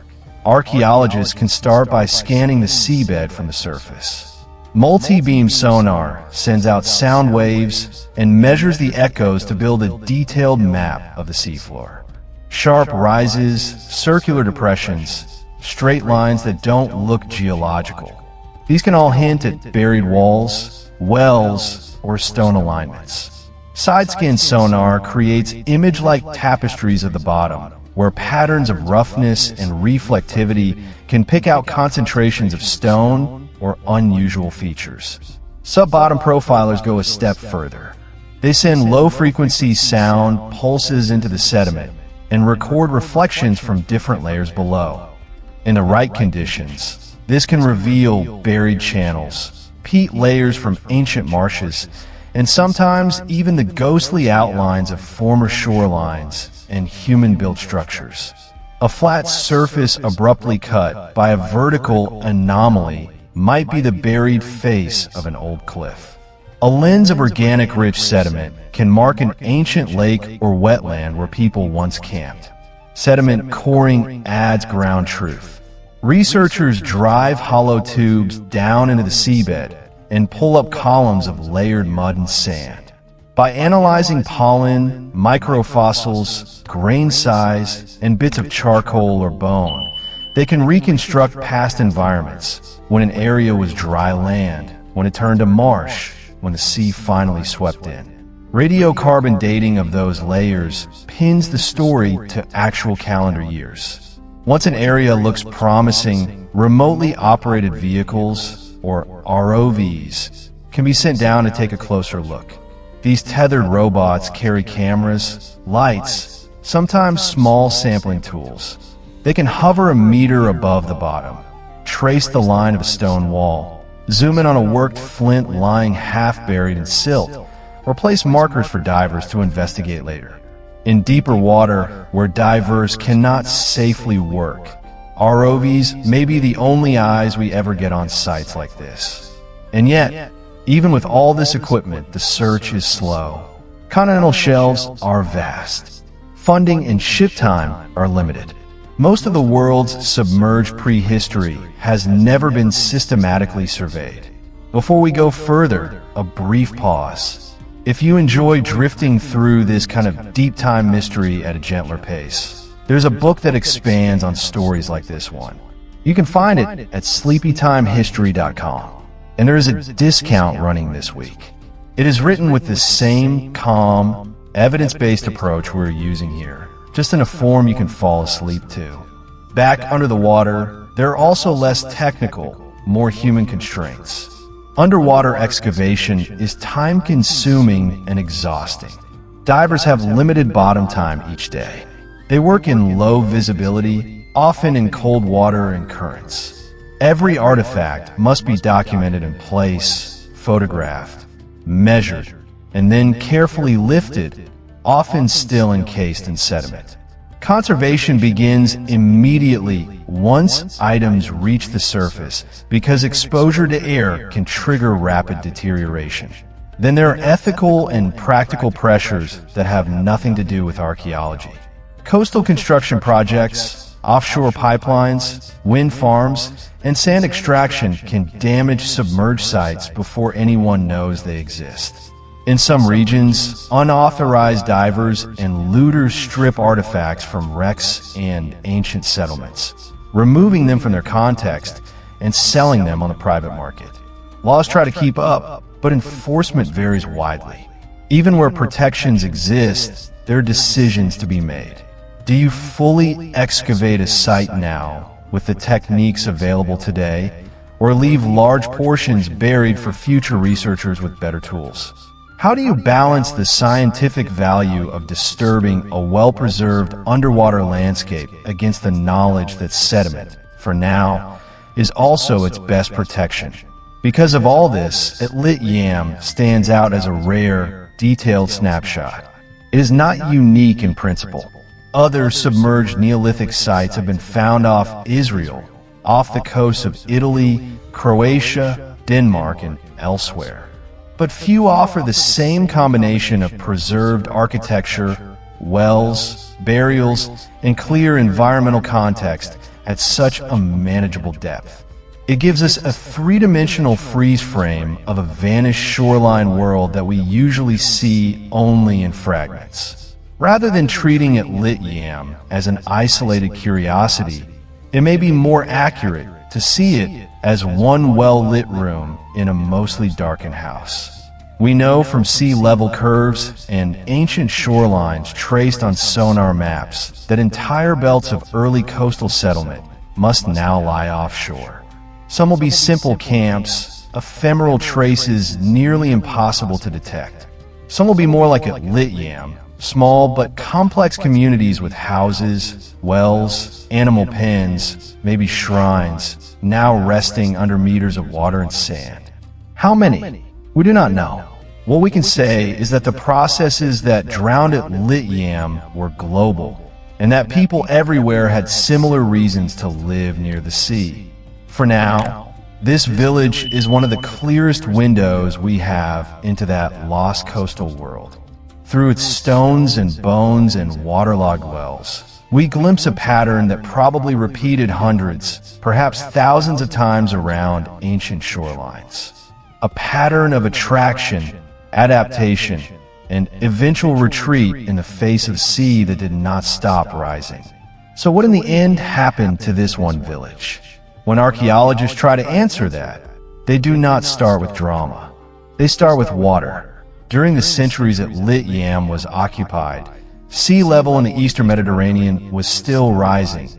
Speaker 1: archaeologists can start by scanning the seabed from the surface. Multi-beam sonar sends out sound waves and measures the echoes to build a detailed map of the seafloor. Sharp rises, circular depressions, straight lines that don't look geological. These can all hint at buried walls, wells, or stone alignments. Side-scan sonar creates image-like tapestries of the bottom, where patterns of roughness and reflectivity can pick out concentrations of stone or unusual features. Sub-bottom profilers go a step further. They send low-frequency sound pulses into the sediment and record reflections from different layers below. In the right conditions, this can reveal buried channels, peat layers from ancient marshes, and sometimes even the ghostly outlines of former shorelines and human-built structures. A flat surface abruptly cut by a vertical anomaly might be the buried face of an old cliff. A lens of organic-rich sediment can mark an ancient lake or wetland where people once camped. Sediment coring adds ground truth. Researchers drive hollow tubes down into the seabed and pull up columns of layered mud and sand. By analyzing pollen, microfossils, grain size, and bits of charcoal or bone, they can reconstruct past environments, when an area was dry land, when it turned to marsh, when the sea finally swept in. Radiocarbon dating of those layers pins the story to actual calendar years. Once an area looks promising, remotely operated vehicles, or ROVs, can be sent down to take a closer look. These tethered robots carry cameras, lights, sometimes small sampling tools. They can hover a meter above the bottom, trace the line of a stone wall, zoom in on a worked flint lying half-buried in silt, or place markers for divers to investigate later. In deeper water, where divers cannot safely work, ROVs may be the only eyes we ever get on sites like this. And yet, even with all this equipment, the search is slow. Continental shelves are vast. Funding and ship time are limited. Most of the world's submerged prehistory has never been systematically surveyed. Before we go further, a brief pause. If you enjoy drifting through this kind of deep-time mystery at a gentler pace, there's a book that expands on stories like this one. You can find it at sleepytimehistory.com, and there is a discount running this week. It is written with the same calm, evidence-based approach we're using here, just in a form you can fall asleep to. Back under the water, there are also less technical, more human constraints. Underwater excavation is time-consuming and exhausting. Divers have limited bottom time each day. They work in low visibility, often in cold water and currents. Every artifact must be documented in place, photographed, measured, and then carefully lifted, often still encased in sediment. Conservation begins immediately once items reach the surface because exposure to air can trigger rapid deterioration. Then there are ethical and practical pressures that have nothing to do with archaeology. Coastal construction projects, offshore pipelines, wind farms, and sand extraction can damage submerged sites before anyone knows they exist. In some regions, unauthorized divers and looters strip artifacts from wrecks and ancient settlements, removing them from their context and selling them on the private market. Laws try to keep up, but enforcement varies widely. Even where protections exist, there are decisions to be made. Do you fully excavate a site now with the techniques available today, or leave large portions buried for future researchers with better tools? How do you balance the scientific value of disturbing a well-preserved underwater landscape against the knowledge that sediment, for now, is also its best protection? Because of all this, Atlit Yam stands out as a rare, detailed snapshot. It is not unique in principle. Other submerged Neolithic sites have been found off Israel, off the coasts of Italy, Croatia, Denmark, and elsewhere. But few offer the same combination of preserved architecture, wells, burials, and clear environmental context at such a manageable depth. It gives us a three-dimensional freeze frame of a vanished shoreline world that we usually see only in fragments. Rather than treating Atlit Yam as an isolated curiosity, it may be more accurate to see it as one well-lit room in a mostly darkened house. We know from sea level curves and ancient shorelines traced on sonar maps that entire belts of early coastal settlement must now lie offshore. Some will be simple camps, ephemeral traces nearly impossible to detect. Some will be more like Atlit Yam, small but complex communities with houses, wells, animal pens, maybe shrines, now resting under meters of water and sand. How many? We do not know. What we can say is that the processes that drowned Atlit Yam were global, and that people everywhere had similar reasons to live near the sea. For now, this village is one of the clearest windows we have into that lost coastal world. Through its stones and bones and waterlogged wells, we glimpse a pattern that probably repeated hundreds, perhaps thousands of times around ancient shorelines. A pattern of attraction, adaptation, and eventual retreat in the face of sea that did not stop rising. So what in the end happened to this one village? When archaeologists try to answer that, they do not start with drama. They start with water. During the centuries Atlit Yam was occupied, sea level in the eastern Mediterranean was still rising,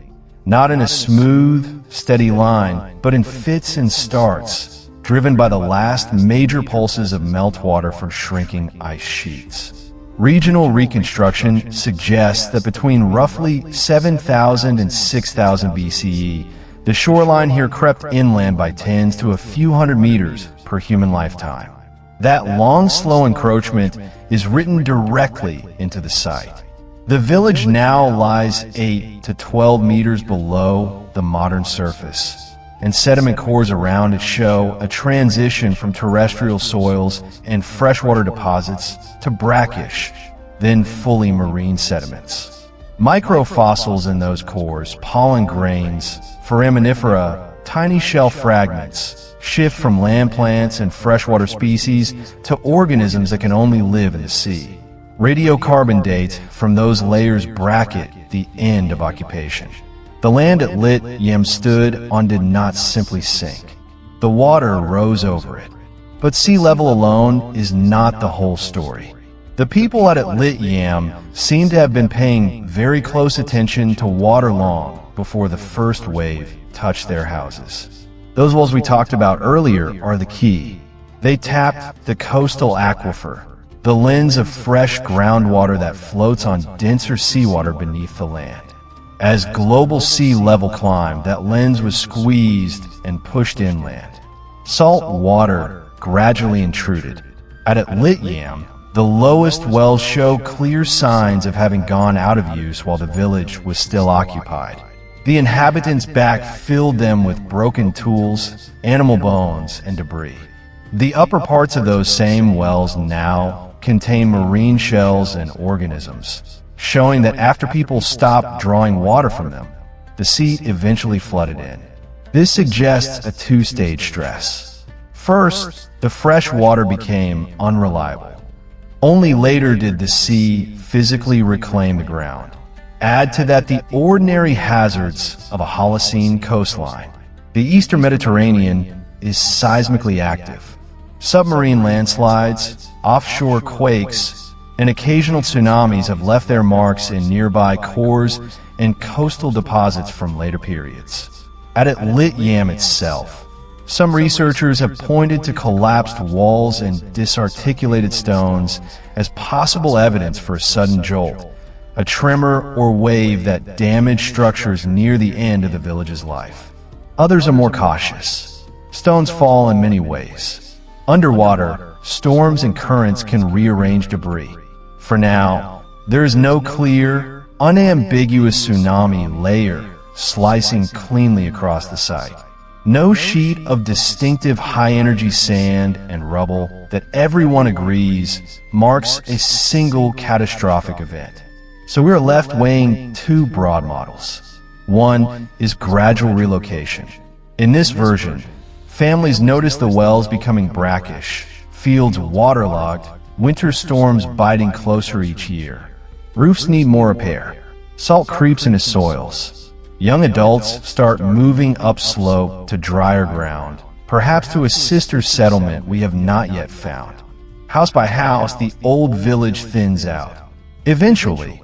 Speaker 1: not in a smooth, steady line, but in fits and starts, driven by the last major pulses of meltwater from shrinking ice sheets. Regional reconstruction suggests that between roughly 7,000 and 6,000 BCE, the shoreline here crept inland by tens to a few hundred meters per human lifetime. That long, slow encroachment is written directly into the site. The village now lies 8 to 12 meters below the modern surface, and sediment cores around it show a transition from terrestrial soils and freshwater deposits to brackish, then fully marine sediments. Microfossils in those cores, pollen grains, foraminifera, tiny shell fragments, shift from land plants and freshwater species to organisms that can only live in the sea. Radiocarbon dates from those layers bracket the end of occupation. The land Atlit Yam stood on did not simply sink. The water rose over it. But sea level alone is not the whole story. The people at Atlit Yam seem to have been paying very close attention to water long before the first wave touched their houses. Those wells we talked about earlier are the key. They tapped the coastal aquifer, the lens of fresh groundwater that floats on denser seawater beneath the land. As global sea level climbed, that lens was squeezed and pushed inland. Salt water gradually intruded. At Atlit Yam, the lowest wells show clear signs of having gone out of use while the village was still occupied. The inhabitants back filled them with broken tools, animal bones, and debris. The upper parts of those same wells now contain marine shells and organisms, showing that after people stopped drawing water from them, the sea eventually flooded in. This suggests a two-stage stress. First, the fresh water became unreliable. Only later did the sea physically reclaim the ground. Add to that the ordinary hazards of a Holocene coastline. The eastern Mediterranean is seismically active. Submarine landslides, offshore quakes, and occasional tsunamis have left their marks in nearby cores and coastal deposits from later periods. At Atlit Yam itself, some researchers have pointed to collapsed walls and disarticulated stones as possible evidence for a sudden jolt, a tremor or wave that damaged structures near the end of the village's life. Others are more cautious. Stones fall in many ways. Underwater, storms and currents can rearrange debris. For now, There is no clear, unambiguous tsunami layer slicing cleanly across the site. No sheet of distinctive high-energy sand and rubble that everyone agrees marks a single catastrophic event. So we are left weighing two broad models. One is gradual relocation. In this version, families notice the wells becoming brackish, fields waterlogged, winter storms biting closer each year. Roofs need more repair. Salt creeps into soils. Young adults start moving upslope to drier ground, perhaps to a sister settlement we have not yet found. House by house, the old village thins out. Eventually,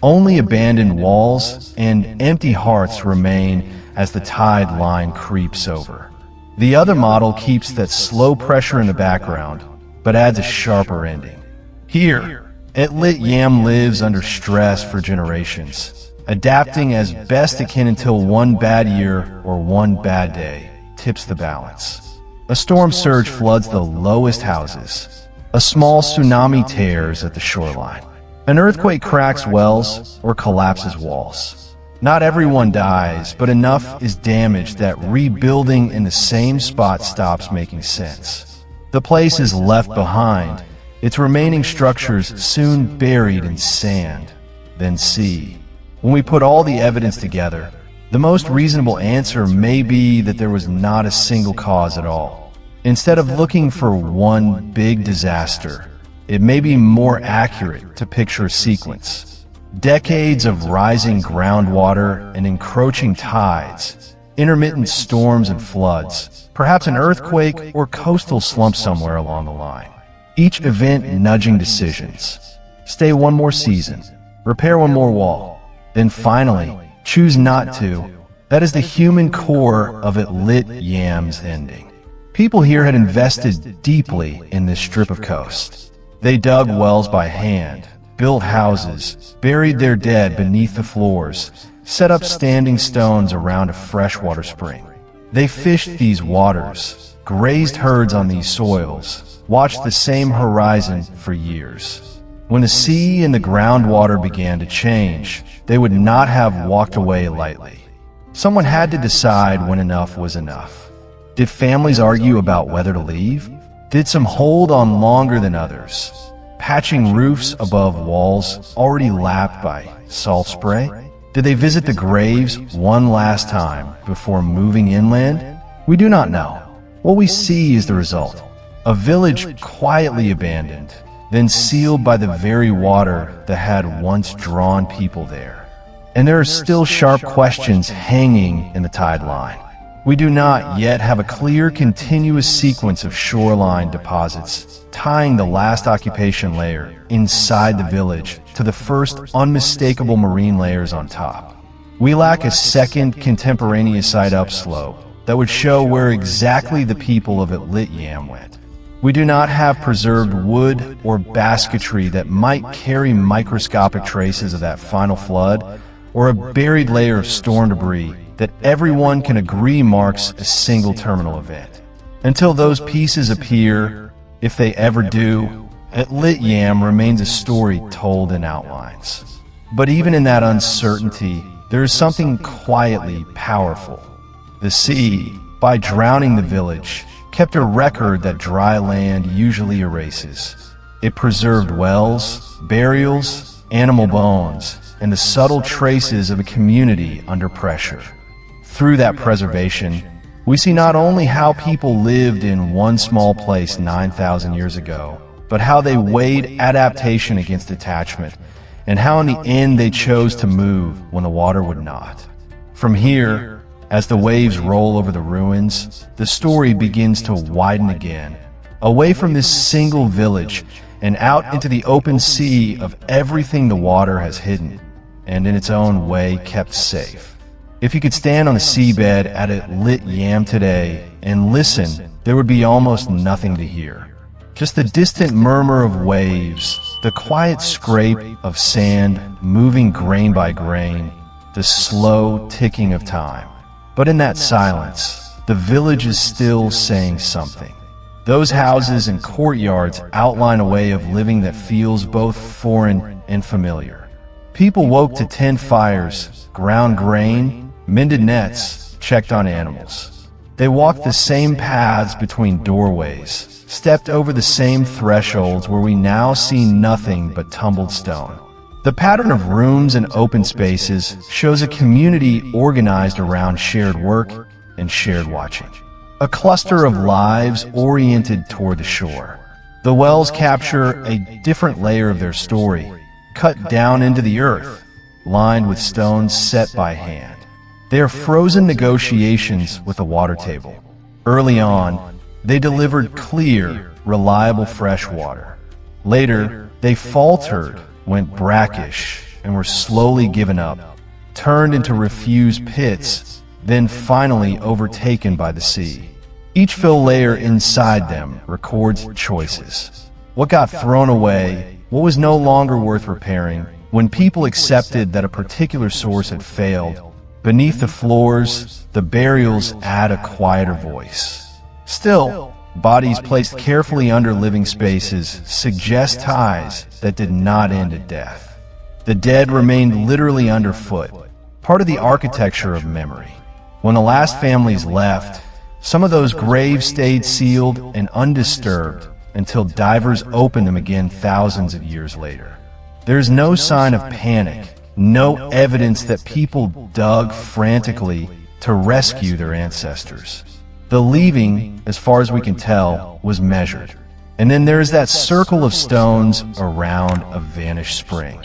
Speaker 1: only abandoned walls and empty hearths remain as the tide line creeps over. The other model keeps that slow pressure in the background, but adds a sharper ending. Here, Atlit Yam lives under stress for generations, adapting as best it can until one bad year or one bad day tips the balance. A storm surge floods the lowest houses. A small tsunami tears at the shoreline. An earthquake cracks wells or collapses walls. Not everyone dies, but enough is damaged that rebuilding in the same spot stops making sense. The place is left behind, its remaining structures soon buried in sand, then sea. When we put all the evidence together, the most reasonable answer may be that there was not a single cause at all. Instead of looking for one big disaster, it may be more accurate to picture a sequence. Decades of rising groundwater and encroaching tides, intermittent storms and floods, perhaps an earthquake or coastal slump somewhere along the line. Each event nudging decisions. Stay one more season, repair one more wall, then finally, choose not to. That is the human core of Atlit Yam's ending. People here had invested deeply in this strip of coast. They dug wells by hand, built houses, buried their dead beneath the floors, set up standing stones around a freshwater spring. They fished these waters, grazed herds on these soils, watched the same horizon for years. When the sea and the groundwater began to change, they would not have walked away lightly. Someone had to decide when enough was enough. Did families argue about whether to leave? Did some hold on longer than others, patching roofs above walls already lapped by salt spray? Did they visit the graves one last time before moving inland? We do not know. What we see is the result. A village quietly abandoned, then sealed by the very water that had once drawn people there. And there are still sharp questions hanging in the tide line. We do not yet have a clear, continuous sequence of shoreline deposits tying the last occupation layer inside the village to the first unmistakable marine layers on top. We lack a second contemporaneous site upslope that would show where exactly the people of Atlit Yam went. We do not have preserved wood or basketry that might carry microscopic traces of that final flood, or a buried layer of storm debris that everyone can agree marks a single terminal event. Until those pieces appear, if they ever do, Atlit Yam remains a story told in outlines. But even in that uncertainty, there is something quietly powerful. The sea, by drowning the village, kept a record that dry land usually erases. It preserved wells, burials, animal bones, and the subtle traces of a community under pressure. Through that preservation, we see not only how people lived in one small place 9,000 years ago, but how they weighed adaptation against detachment, and how in the end they chose to move when the water would not. From here, as the waves roll over the ruins, the story begins to widen again, away from this single village and out into the open sea of everything the water has hidden, and in its own way kept safe. If you could stand on the seabed at Atlit Yam today and listen, there would be almost nothing to hear. Just the distant murmur of waves, the quiet scrape of sand moving grain by grain, the slow ticking of time. But in that silence, the village is still saying something. Those houses and courtyards outline a way of living that feels both foreign and familiar. People woke to tend fires, ground grain, mended nets, checked on animals. They walked the same paths between doorways, stepped over the same thresholds where we now see nothing but tumbled stone. The pattern of rooms and open spaces shows a community organized around shared work and shared watching. A cluster of lives oriented toward the shore. The wells capture a different layer of their story, cut down into the earth, lined with stones set by hand. They are frozen negotiations with the water table. Early on, they delivered clear, reliable fresh water. Later, they faltered, went brackish, and were slowly given up, turned into refused pits, then finally overtaken by the sea. Each fill layer inside them records choices. What got thrown away, what was no longer worth repairing, when people accepted that a particular source had failed. Beneath the floors, the burials add a quieter voice. Still, bodies placed carefully under living spaces suggest ties that did not end at death. The dead remained literally underfoot, part of the architecture of memory. When the last families left, some of those graves stayed sealed and undisturbed until divers opened them again thousands of years later. There is no sign of panic, no evidence that people dug frantically to rescue their ancestors. The leaving, as far as we can tell, was measured. And then there is that circle of stones around a vanished spring.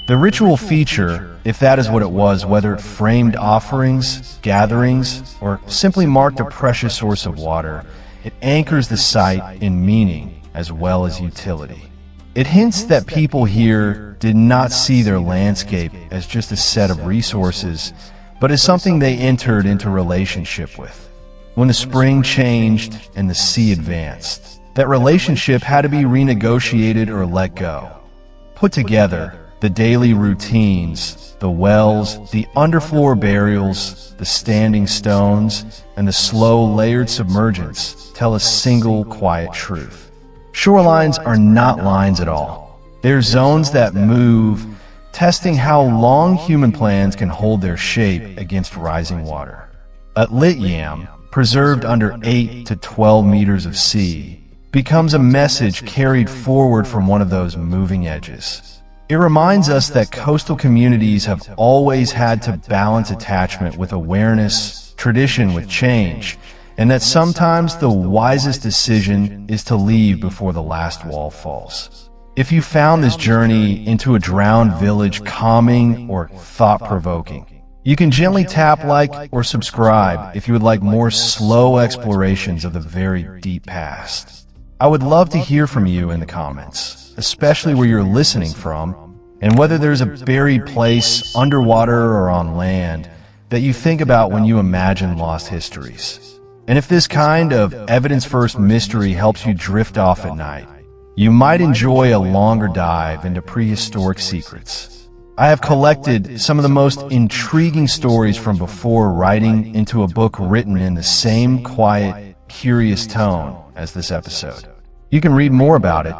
Speaker 1: The ritual feature, if that is what it was, whether it framed offerings, gatherings, or simply marked a precious source of water, it anchors the site in meaning as well as utility. It hints that people here did not see their landscape as just a set of resources, but as something they entered into relationship with. When the spring changed and the sea advanced, that relationship had to be renegotiated or let go. Put together, the daily routines, the wells, the underfloor burials, the standing stones, and the slow layered submergence tell a single quiet truth. Shorelines are not lines at all. They're zones that move, testing how long human plans can hold their shape against rising water. Atlit Yam, preserved under 8 to 12 meters of sea, becomes a message carried forward from one of those moving edges. It reminds us that coastal communities have always had to balance attachment with awareness, tradition with change, and that sometimes the wisest decision is to leave before the last wall falls. If you found this journey into a drowned village calming or thought-provoking, you can gently tap like or subscribe if you would like more slow explorations of the very deep past. I would love to hear from you in the comments, especially where you're listening from, and whether there's a buried place underwater or on land that you think about when you imagine lost histories. And if this kind of evidence-first mystery helps you drift off at night, you might enjoy a longer dive into prehistoric secrets. I have collected some of the most intriguing stories from before writing into a book written in the same quiet, curious tone as this episode. You can read more about it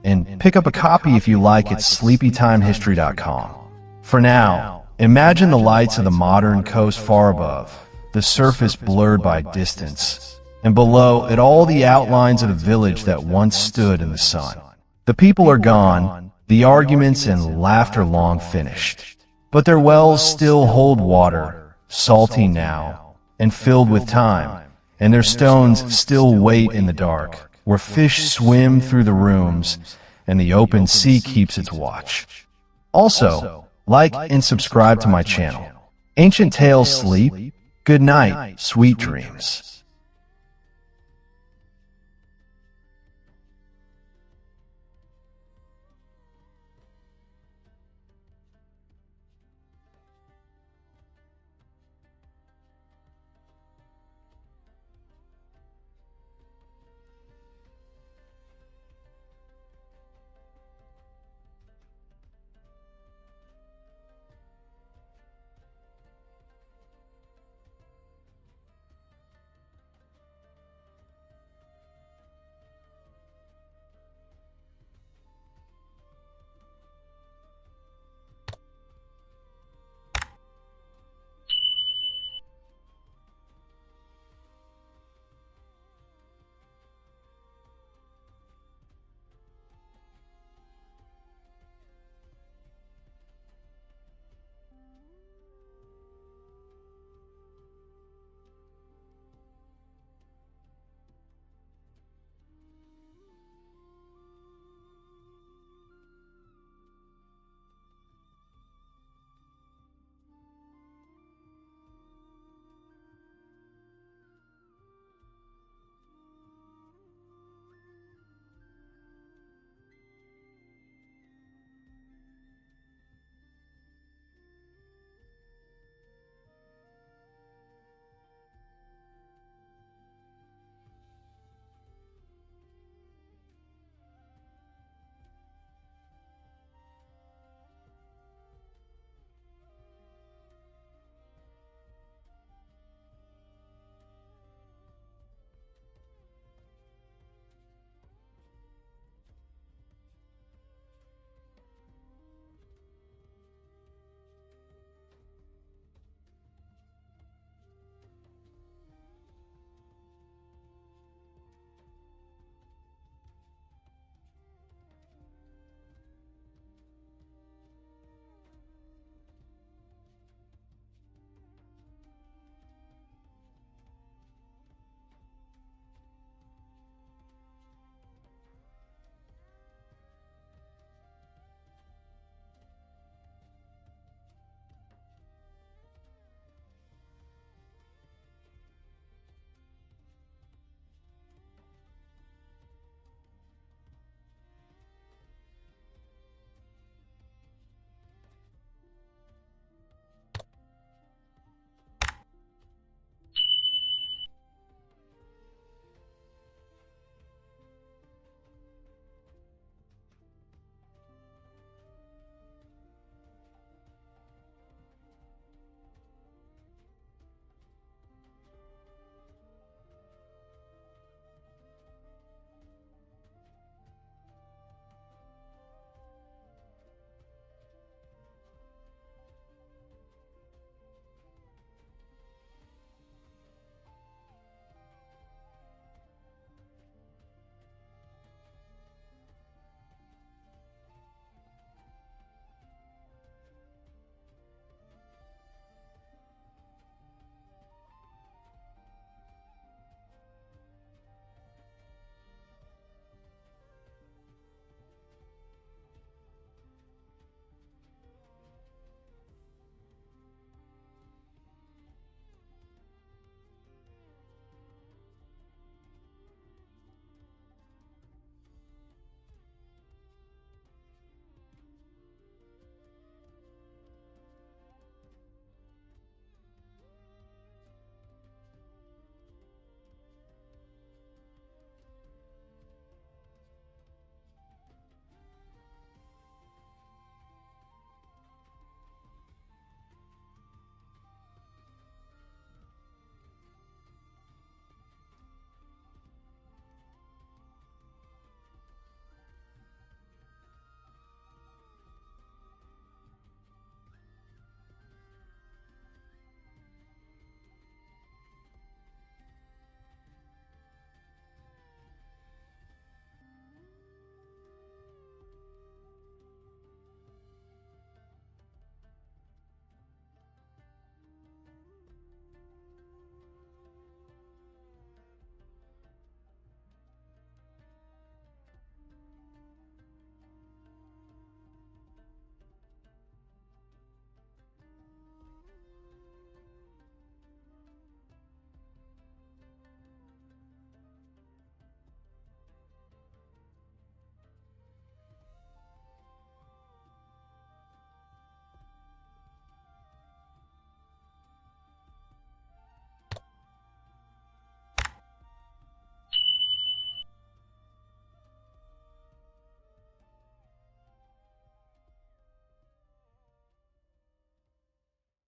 Speaker 1: and pick up a copy if you like at sleepytimehistory.com. For now, imagine the lights of the modern coast far above, the surface blurred by distance, and below it all the outlines of the village that once stood in the sun. The people are gone, the arguments and laughter long finished, but their wells still hold water, salty now, and filled with time, and their stones still wait in the dark, where fish swim through the rooms, and the open sea keeps its watch. Also, like and subscribe to my channel. Ancient Tales Sleep. Good night, sweet dreams.